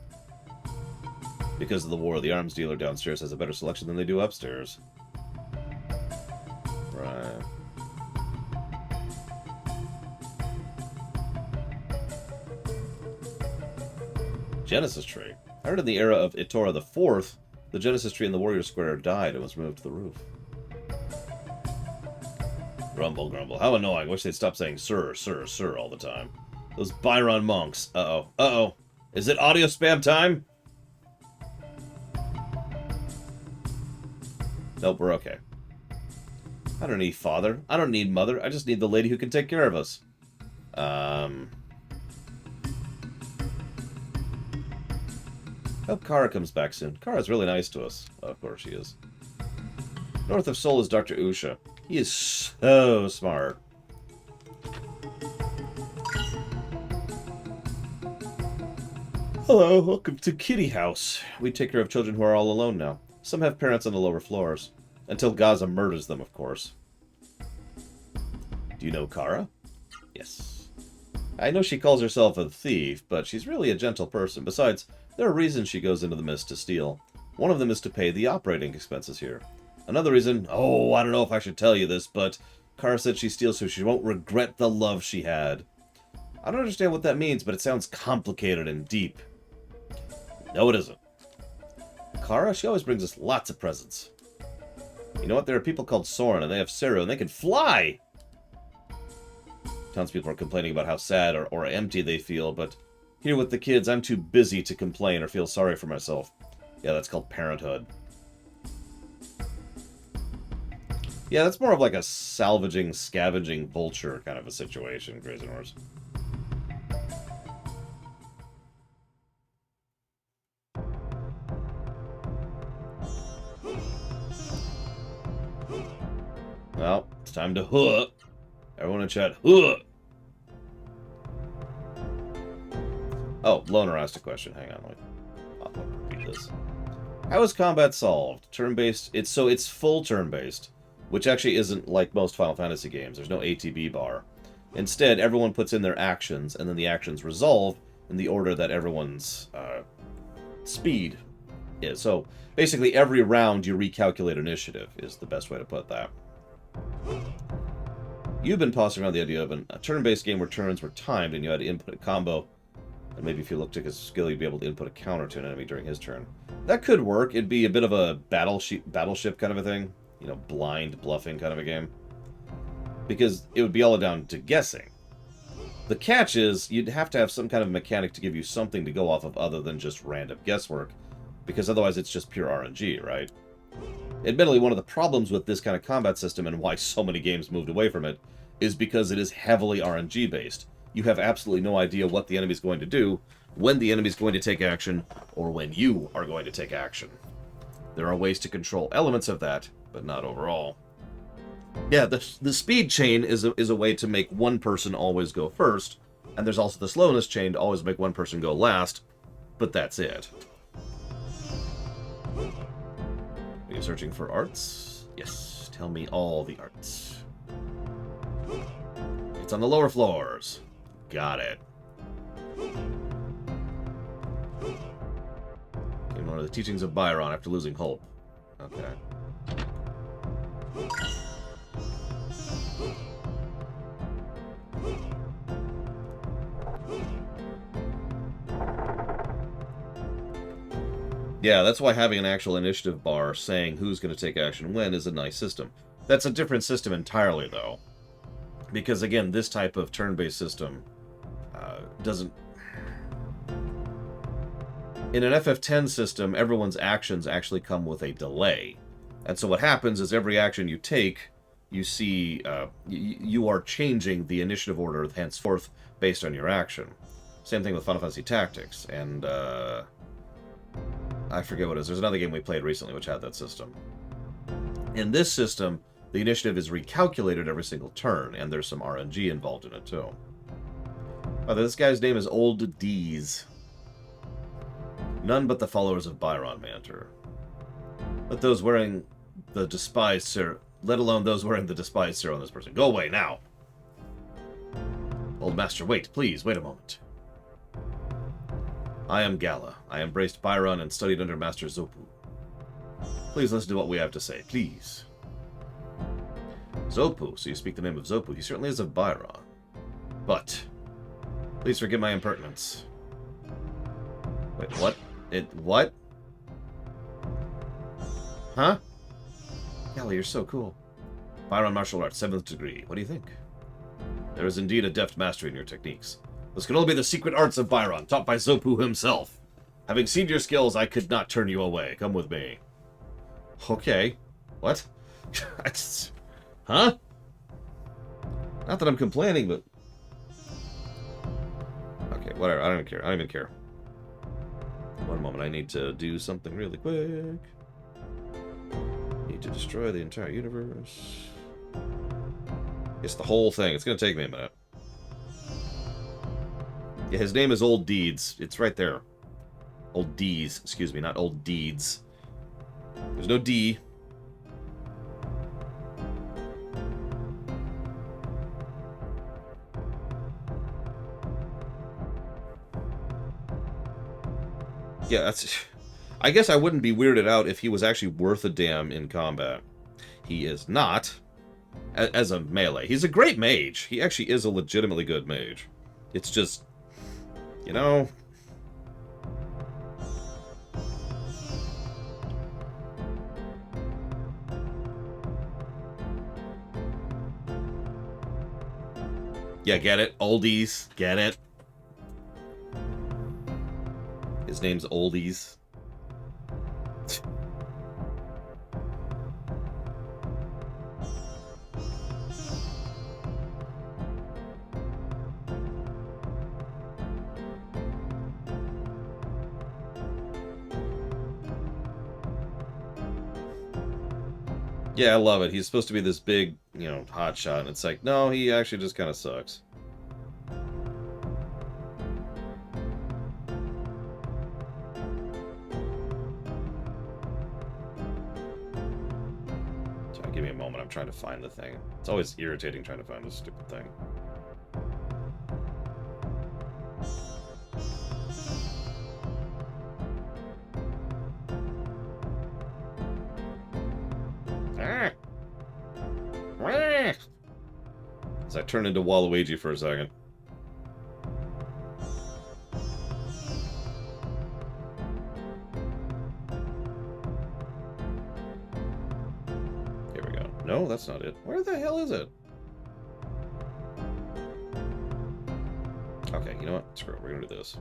Because of the war, the arms dealer downstairs has a better selection than they do upstairs. Right. Genesis tree. I heard in the era of Etora IV, the Genesis tree in the Warrior Square died and was removed to the roof. Grumble, grumble. How annoying. Wish they'd stop saying sir, sir, sir all the time. Those Byron monks. Uh-oh. Uh-oh. Is it audio spam time? Nope, we're okay. I don't need father. I don't need mother. I just need the lady who can take care of us. Hope Kara comes back soon. Kara's really nice to us. Oh, of course she is. North of Seoul is Dr. Usha. He is so smart. Hello, welcome to Kitty House. We take care of children who are all alone now. Some have parents on the lower floors. Until Gaza murders them, of course. Do you know Kara? Yes. I know she calls herself a thief, but she's really a gentle person. Besides, there are reasons she goes into the mist to steal. One of them is to pay the operating expenses here. Another reason, oh, I don't know if I should tell you this, but Kara said she steals so she won't regret the love she had. I don't understand what that means, but it sounds complicated and deep. No, it isn't. Kara, she always brings us lots of presents. You know what? There are people called Soren, and they have Seru, and they can fly! Townspeople are complaining about how sad or empty they feel, but here with the kids, I'm too busy to complain or feel sorry for myself. Yeah, that's called parenthood. Yeah, that's more of like a salvaging, scavenging vulture kind of a situation, Crazy Horse. Well, it's time to huh. Everyone in chat, huh. Oh, Loner asked a question. Hang on, I'll repeat this. How is combat solved? Turn-based. It's full turn-based, which actually isn't like most Final Fantasy games. There's no ATB bar. Instead, everyone puts in their actions, and then the actions resolve in the order that everyone's speed is. So basically, every round you recalculate initiative is the best way to put that. You've been tossing around the idea of a turn-based game where turns were timed and you had to input a combo. And maybe if you looked at his skill, you'd be able to input a counter to an enemy during his turn. That could work. It'd be a bit of a battleship kind of a thing. You know, blind bluffing kind of a game. Because it would be all down to guessing. The catch is, you'd have to have some kind of mechanic to give you something to go off of other than just random guesswork. Because otherwise it's just pure RNG, right? Admittedly, one of the problems with this kind of combat system and why so many games moved away from it is because it is heavily RNG based. You have absolutely no idea what the enemy's going to do, when the enemy's going to take action, or when you are going to take action. There are ways to control elements of that, but not overall. Yeah, the speed chain is a way to make one person always go first, and there's also the slowness chain to always make one person go last, but that's it. Are you searching for arts? Yes, tell me all the arts. It's on the lower floors. Got it. Came one of the teachings of Byron after losing hope. Okay. Yeah, that's why having an actual initiative bar saying who's going to take action when is a nice system. That's a different system entirely, though. Because, again, this type of turn-based system doesn't... In an FF10 system, everyone's actions actually come with a delay. And so what happens is every action you take, you see... you are changing the initiative order henceforth based on your action. Same thing with Final Fantasy Tactics, and... I forget what it is. There's another game we played recently which had that system. In this system, the initiative is recalculated every single turn, and there's some RNG involved in it, too. Oh, this guy's name is Old D's. None but the followers of Byron Manter. Let those wearing the despised sir... Let alone those wearing the despised sir on this person. Go away, now! Old Master, wait, please, wait a moment. I am Gala. I embraced Byron and studied under Master Zopu. Please listen to what we have to say, please. Zopu, so you speak the name of Zopu. He certainly is of Byron. But, please forgive my impertinence. Wait, what? What? Huh? Gala, you're so cool. Byron Martial Arts, 7th degree. What do you think? There is indeed a deft mastery in your techniques. This can only be the secret arts of Byron, taught by Zopu himself. Having seen your skills, I could not turn you away. Come with me. Okay. What? Huh? Not that I'm complaining, but... Okay, whatever. I don't even care. I don't even care. One moment. I need to do something really quick. Need to destroy the entire universe. It's the whole thing. It's going to take me a minute. Yeah, his name is Old Deeds. It's right there. Old D's. Excuse me, not Old Deeds. There's no D. Yeah, that's... I guess I wouldn't be weirded out if he was actually worth a damn in combat. He is not. As a melee. He's a great mage. He actually is a legitimately good mage. It's just... You know... Yeah, get it? Oldies. Get it? His name's Oldies. Yeah, I love it. He's supposed to be this big, you know, hotshot, and it's like, no, he actually just kind of sucks. Sorry, give me a moment. I'm trying to find the thing. It's always irritating trying to find this stupid thing. So I turned into Waluigi for a second. Here we go. No, that's not it. Where the hell is it? Okay, you know what? Screw it. We're gonna do this.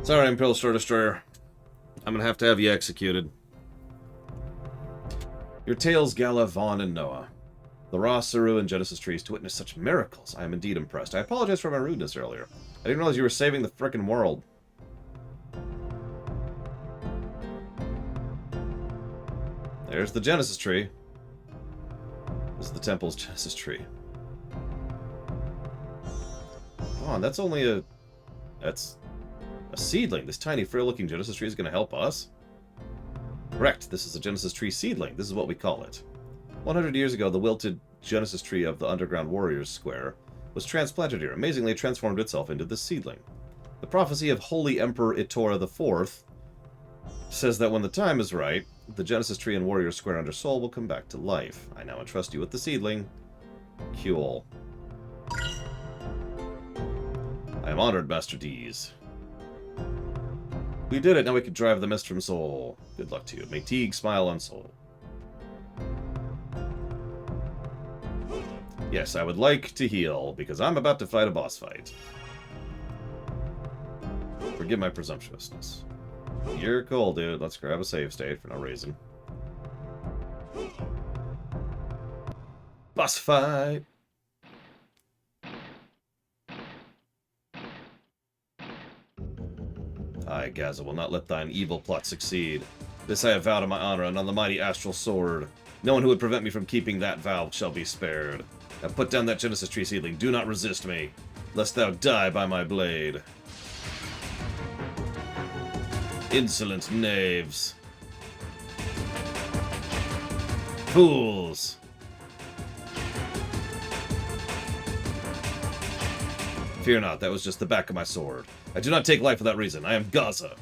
Sorry, Imperial Star Destroyer. I'm gonna have to have you executed. Your tales, Gala, Vaughn, and Noah. The raw Saru and Genesis trees to witness such miracles. I am indeed impressed. I apologize for my rudeness earlier. I didn't realize you were saving the frickin' world. There's the Genesis tree. This is the temple's Genesis tree. Come on, that's only a... That's a seedling. This tiny, frail-looking Genesis tree is going to help us? Correct. This is a Genesis tree seedling. This is what we call it. 100 years ago, the wilted Genesis tree of the Underground Warriors Square was transplanted here. Amazingly, it transformed itself into this seedling. The prophecy of Holy Emperor Itora IV says that when the time is right, the Genesis tree and Warrior Square under Sol will come back to life. I now entrust you with the seedling. Cool. I am honored, Master D's. We did it. Now we can drive the mist from Sol. Good luck to you. Make Teague smile on Sol. Yes, I would like to heal, because I'm about to fight a boss fight. Forgive my presumptuousness. You're cool, dude. Let's grab a save state for no reason. Boss fight! I, Gaza, will not let thine evil plot succeed. This I have vowed on my honor and on the mighty astral sword. No one who would prevent me from keeping that vow shall be spared. Now put down that Genesis tree seedling. Do not resist me, lest thou die by my blade. Insolent knaves. Fools. Fear not, that was just the back of my sword. I do not take life without reason. I am Gaza.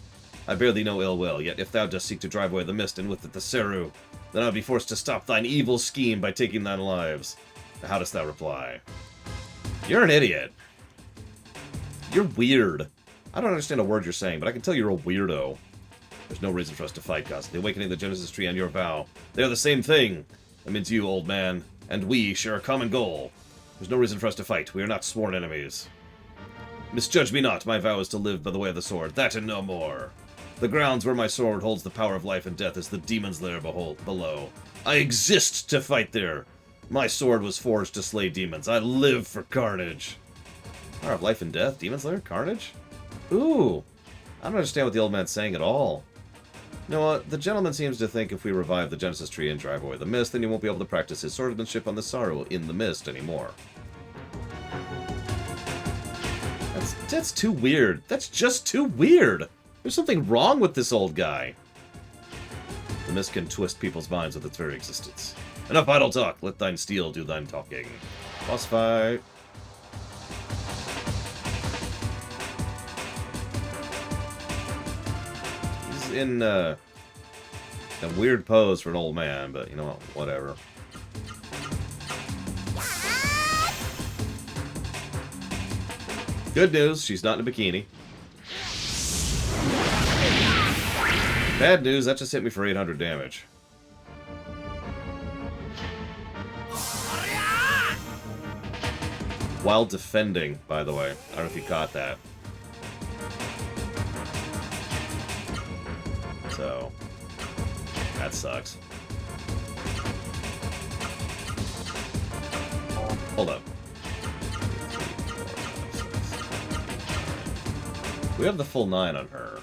I bear thee no ill will, yet if thou dost seek to drive away the mist and with it the Seru, then I will be forced to stop thine evil scheme by taking thine lives. Now how dost thou reply? You're an idiot. You're weird. I don't understand a word you're saying, but I can tell you're a weirdo. There's no reason for us to fight, Gaza. The awakening of the Genesis tree and your vow. They are the same thing. That means you, old man, and we share a common goal. There's no reason for us to fight. We are not sworn enemies. Misjudge me not, my vow is to live by the way of the sword, that and no more. The grounds where my sword holds the power of life and death is the demon's lair below. I exist to fight there. My sword was forged to slay demons. I live for carnage. Power of life and death? Demon's lair? Carnage? Ooh. I don't understand what the old man's saying at all. You know what? The gentleman seems to think if we revive the Genesis tree and drive away the mist, then he won't be able to practice his swordsmanship on the Saru in the mist anymore. That's too weird. That's just too weird. There's something wrong with this old guy. The mist can twist people's minds with its very existence. Enough idle talk. Let thine steel do thine talking. Boss fight. He's in a weird pose for an old man, but you know what? Whatever. Good news, she's not in a bikini. Bad news, that just hit me for 800 damage. While defending, by the way. I don't know if you caught that. So, that sucks. Hold up. We have the full 9 on her.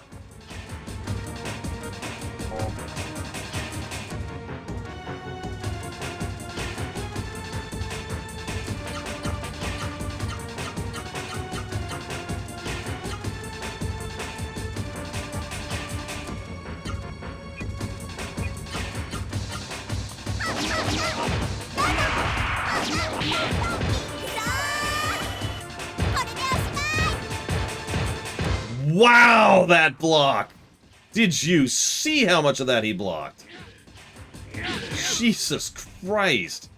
Wow, that block! Did you see how much of that he blocked? Jesus Christ!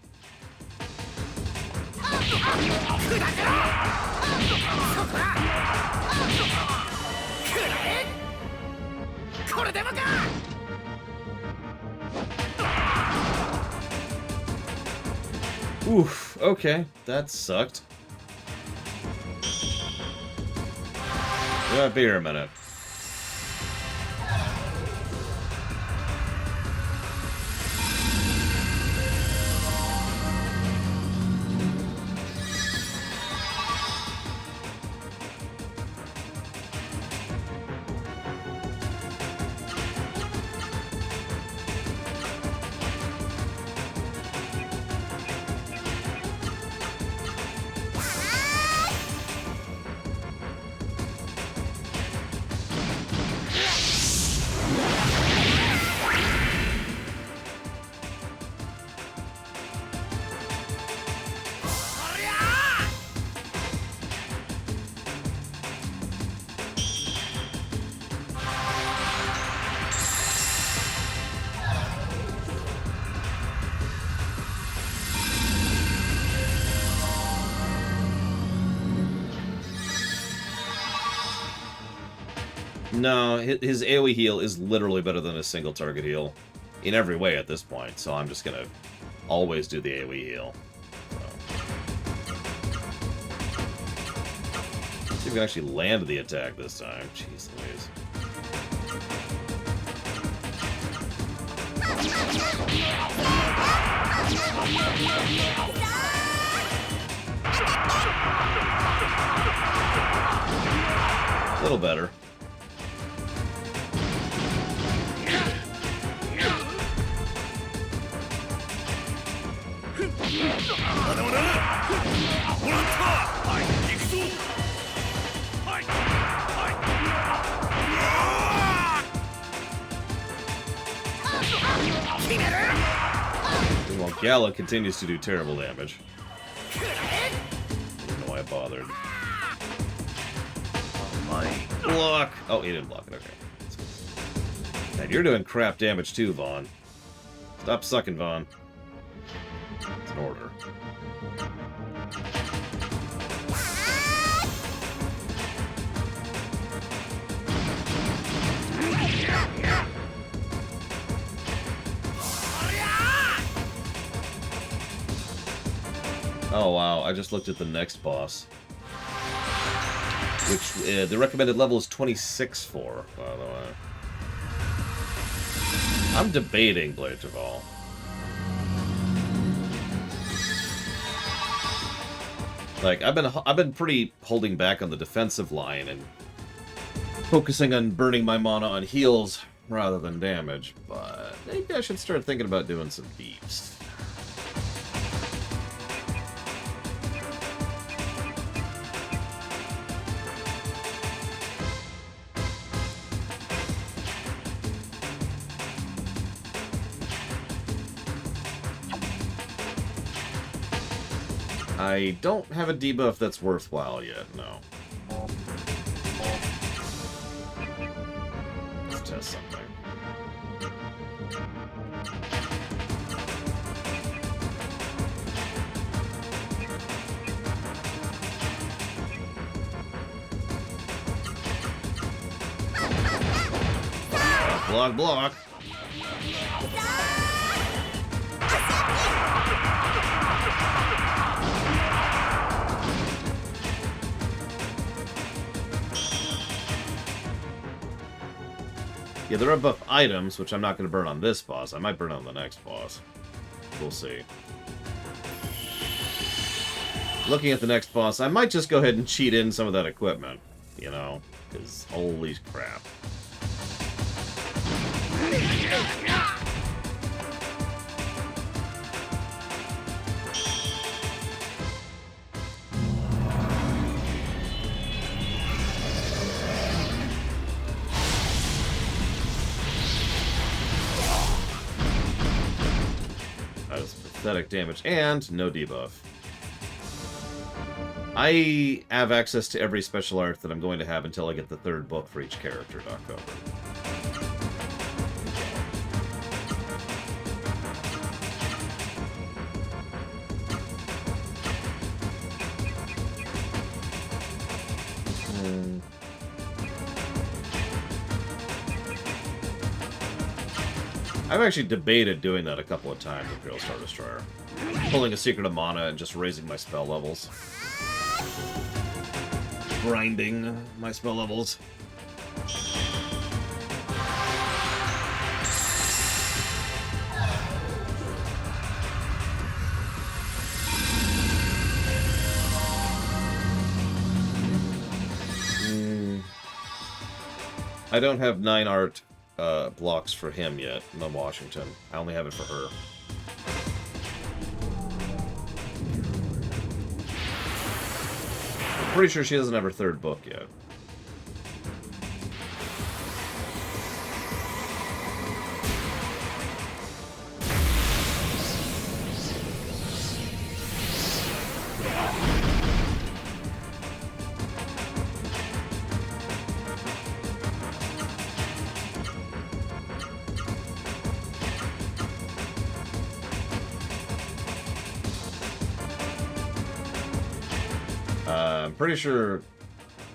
Oof, okay, that sucked. Be here a minute. No, his AoE heal is literally better than a single target heal. In every way at this point, so I'm just gonna always do the AoE heal. So. See if we can actually land the attack this time. Jeez Louise. A little better. While Gala continues to do terrible damage. I don't know why I bothered. Oh my. Block! Oh, he didn't block it, okay. And you're doing crap damage too, Vaughn. Stop sucking, Vaughn. It's an order. Oh wow, I just looked at the next boss. Which, the recommended level is 26 for, by the way. I'm debating Blade Traval. Like, I've been pretty holding back on the defensive line and focusing on burning my mana on heals rather than damage, but maybe I should start thinking about doing some deeps. I don't have a debuff that's worthwhile yet, no. Let's test something. Block, block. Yeah, there are buff items, which I'm not going to burn on this boss. I might burn on the next boss. We'll see. Looking at the next boss, I might just go ahead and cheat in some of that equipment. You know? Because holy crap. Pathetic damage, and no debuff. I have access to every special art that I'm going to have until I get the third book for each character in October. I've actually debated doing that a couple of times with Imperial Star Destroyer. Pulling a Secret of Mana and just raising my spell levels. Grinding my spell levels. I don't have 9 art blocks for him yet, Mum Washington. I only have it for her. I'm pretty sure she doesn't have her third book yet. I'm pretty sure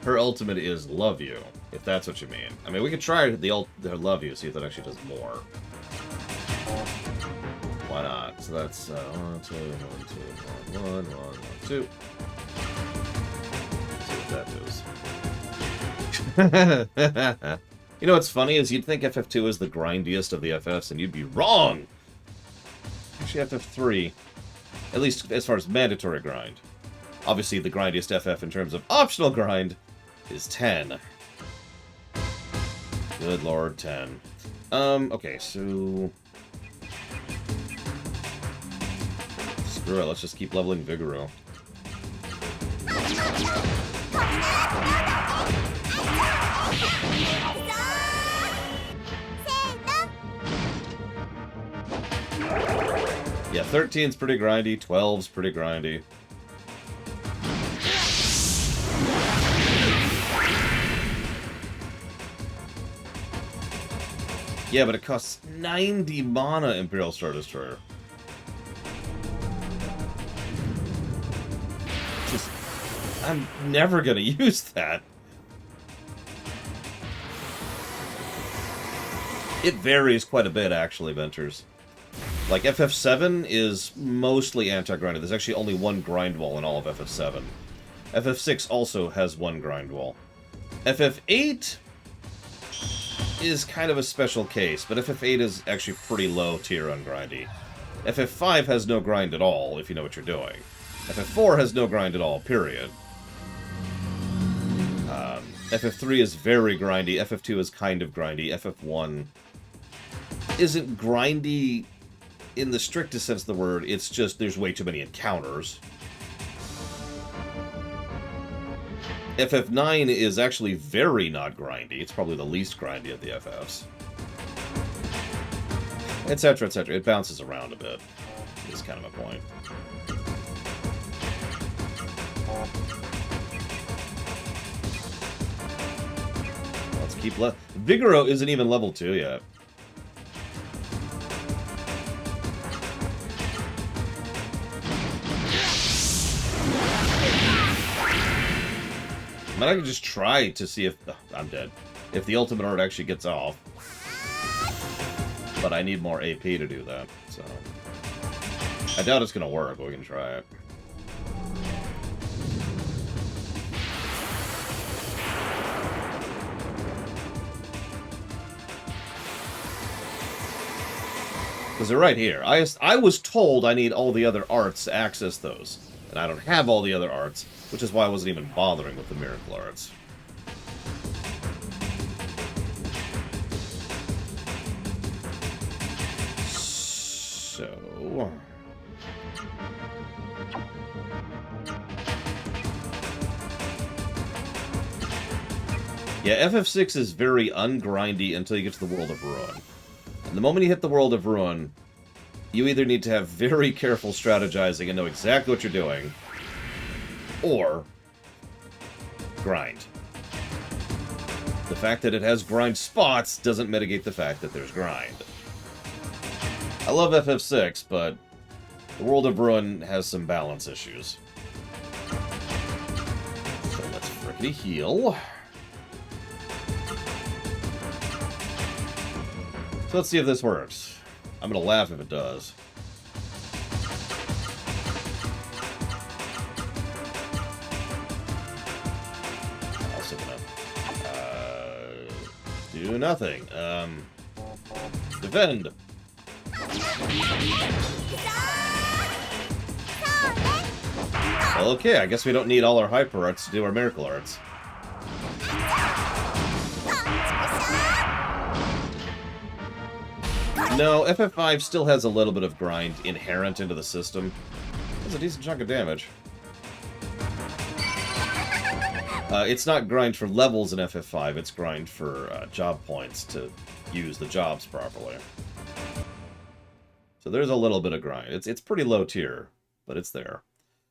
her ultimate is Love You. If that's what you mean. I mean, we could try the love you, see if that actually does more. Why not? So that's 1, 2, 1, 2, 1, 1, 1, 2. Let's see what that does. You know what's funny is you'd think FF2 is the grindiest of the FFs, and you'd be wrong! Actually, FF3, at least as far as mandatory grind. Obviously, the grindiest FF in terms of optional grind is 10. Good lord, 10. Okay, so... Screw it, let's just keep leveling Vigoro. Yeah, 13's pretty grindy, 12's pretty grindy. Yeah, but it costs 90 mana, Imperial Star Destroyer. Just, I'm never gonna use that. It varies quite a bit, actually, Ventures. Like, FF7 is mostly anti-grinded. There's actually only one grind wall in all of FF7. FF6 also has one grind wall. FF8 is kind of a special case, but FF8 is actually pretty low tier on grindy. FF5 has no grind at all, if you know what you're doing. FF4 has no grind at all, period. FF3 is very grindy, FF2 is kind of grindy, FF1 isn't grindy in the strictest sense of the word, it's just there's way too many encounters. FF9 is actually very not grindy. It's probably the least grindy of the FFs. Etc, etc. It bounces around a bit. Is kind of a point. Let's keep Vigoro isn't even level 2 yet. I mean, I can just try to see if... Oh, I'm dead. If the ultimate art actually gets off. But I need more AP to do that, so... I doubt it's gonna work, but we can try it. Because they're right here. I was told I need all the other arts to access those. And I don't have all the other arts, which is why I wasn't even bothering with the miracle arts. So... Yeah, FF6 is very ungrindy until you get to the World of Ruin. And the moment you hit the World of Ruin, you either need to have very careful strategizing and know exactly what you're doing, or grind. The fact that it has grind spots doesn't mitigate the fact that there's grind. I love FF6, but the World of Ruin has some balance issues. So let's frickety heal. So let's see if this works. I'm gonna laugh if it does. Also gonna do nothing. Defend. Okay, I guess we don't need all our hyper arts to do our miracle arts. No, FF5 still has a little bit of grind inherent into the system. That's a decent chunk of damage. It's not grind for levels in FF5, it's grind for job points to use the jobs properly. So there's a little bit of grind. It's pretty low tier, but it's there.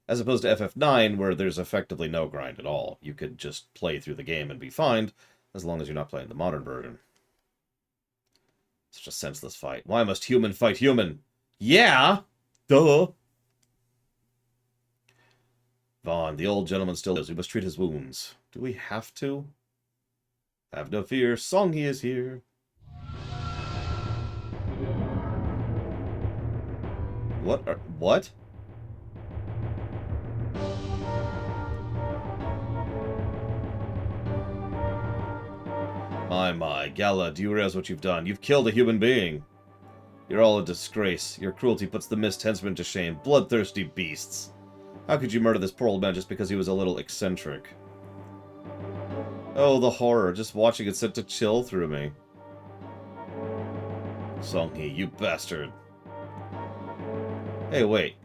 As opposed to FF9, where there's effectively no grind at all. You could just play through the game and be fine, as long as you're not playing the modern version. Such a senseless fight. Why must human fight human? Yeah! Duh! Vaughn, the old gentleman still lives. We must treat his wounds. Do we have to? Have no fear, Songy is here. What? My, Gala, do you realize what you've done? You've killed a human being. You're all a disgrace. Your cruelty puts the Mist henchmen to shame. Bloodthirsty beasts. How could you murder this poor old man just because he was a little eccentric? Oh, the horror. Just watching it sent to chill through me. Songy, you bastard. Hey, wait.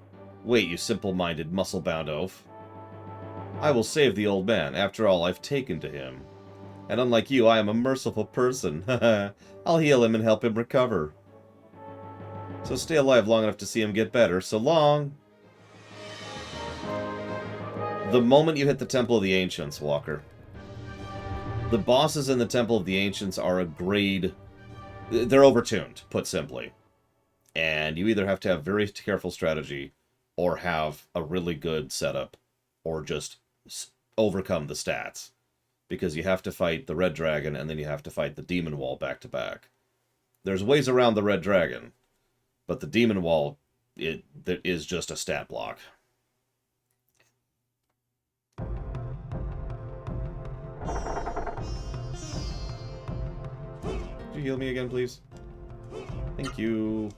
Wait, you simple-minded, muscle-bound oaf. I will save the old man. After all, I've taken to him. And unlike you, I am a merciful person. I'll heal him and help him recover. So stay alive long enough to see him get better. So long! The moment you hit the Temple of the Ancients, Walker. The bosses in the Temple of the Ancients are a grade... They're overtuned, put simply. And you either have to have very careful strategy, or have a really good setup, or just overcome the stats. Because you have to fight the Red Dragon, and then you have to fight the Demon Wall back-to-back. There's ways around the Red Dragon, but the Demon Wall, it is just a stat block. Could you heal me again, please? Thank you.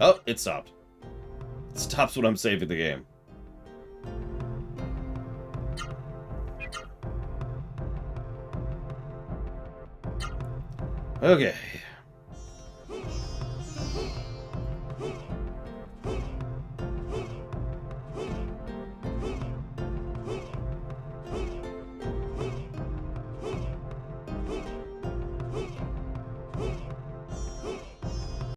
Oh, it stopped. It stops when I'm saving the game. Okay.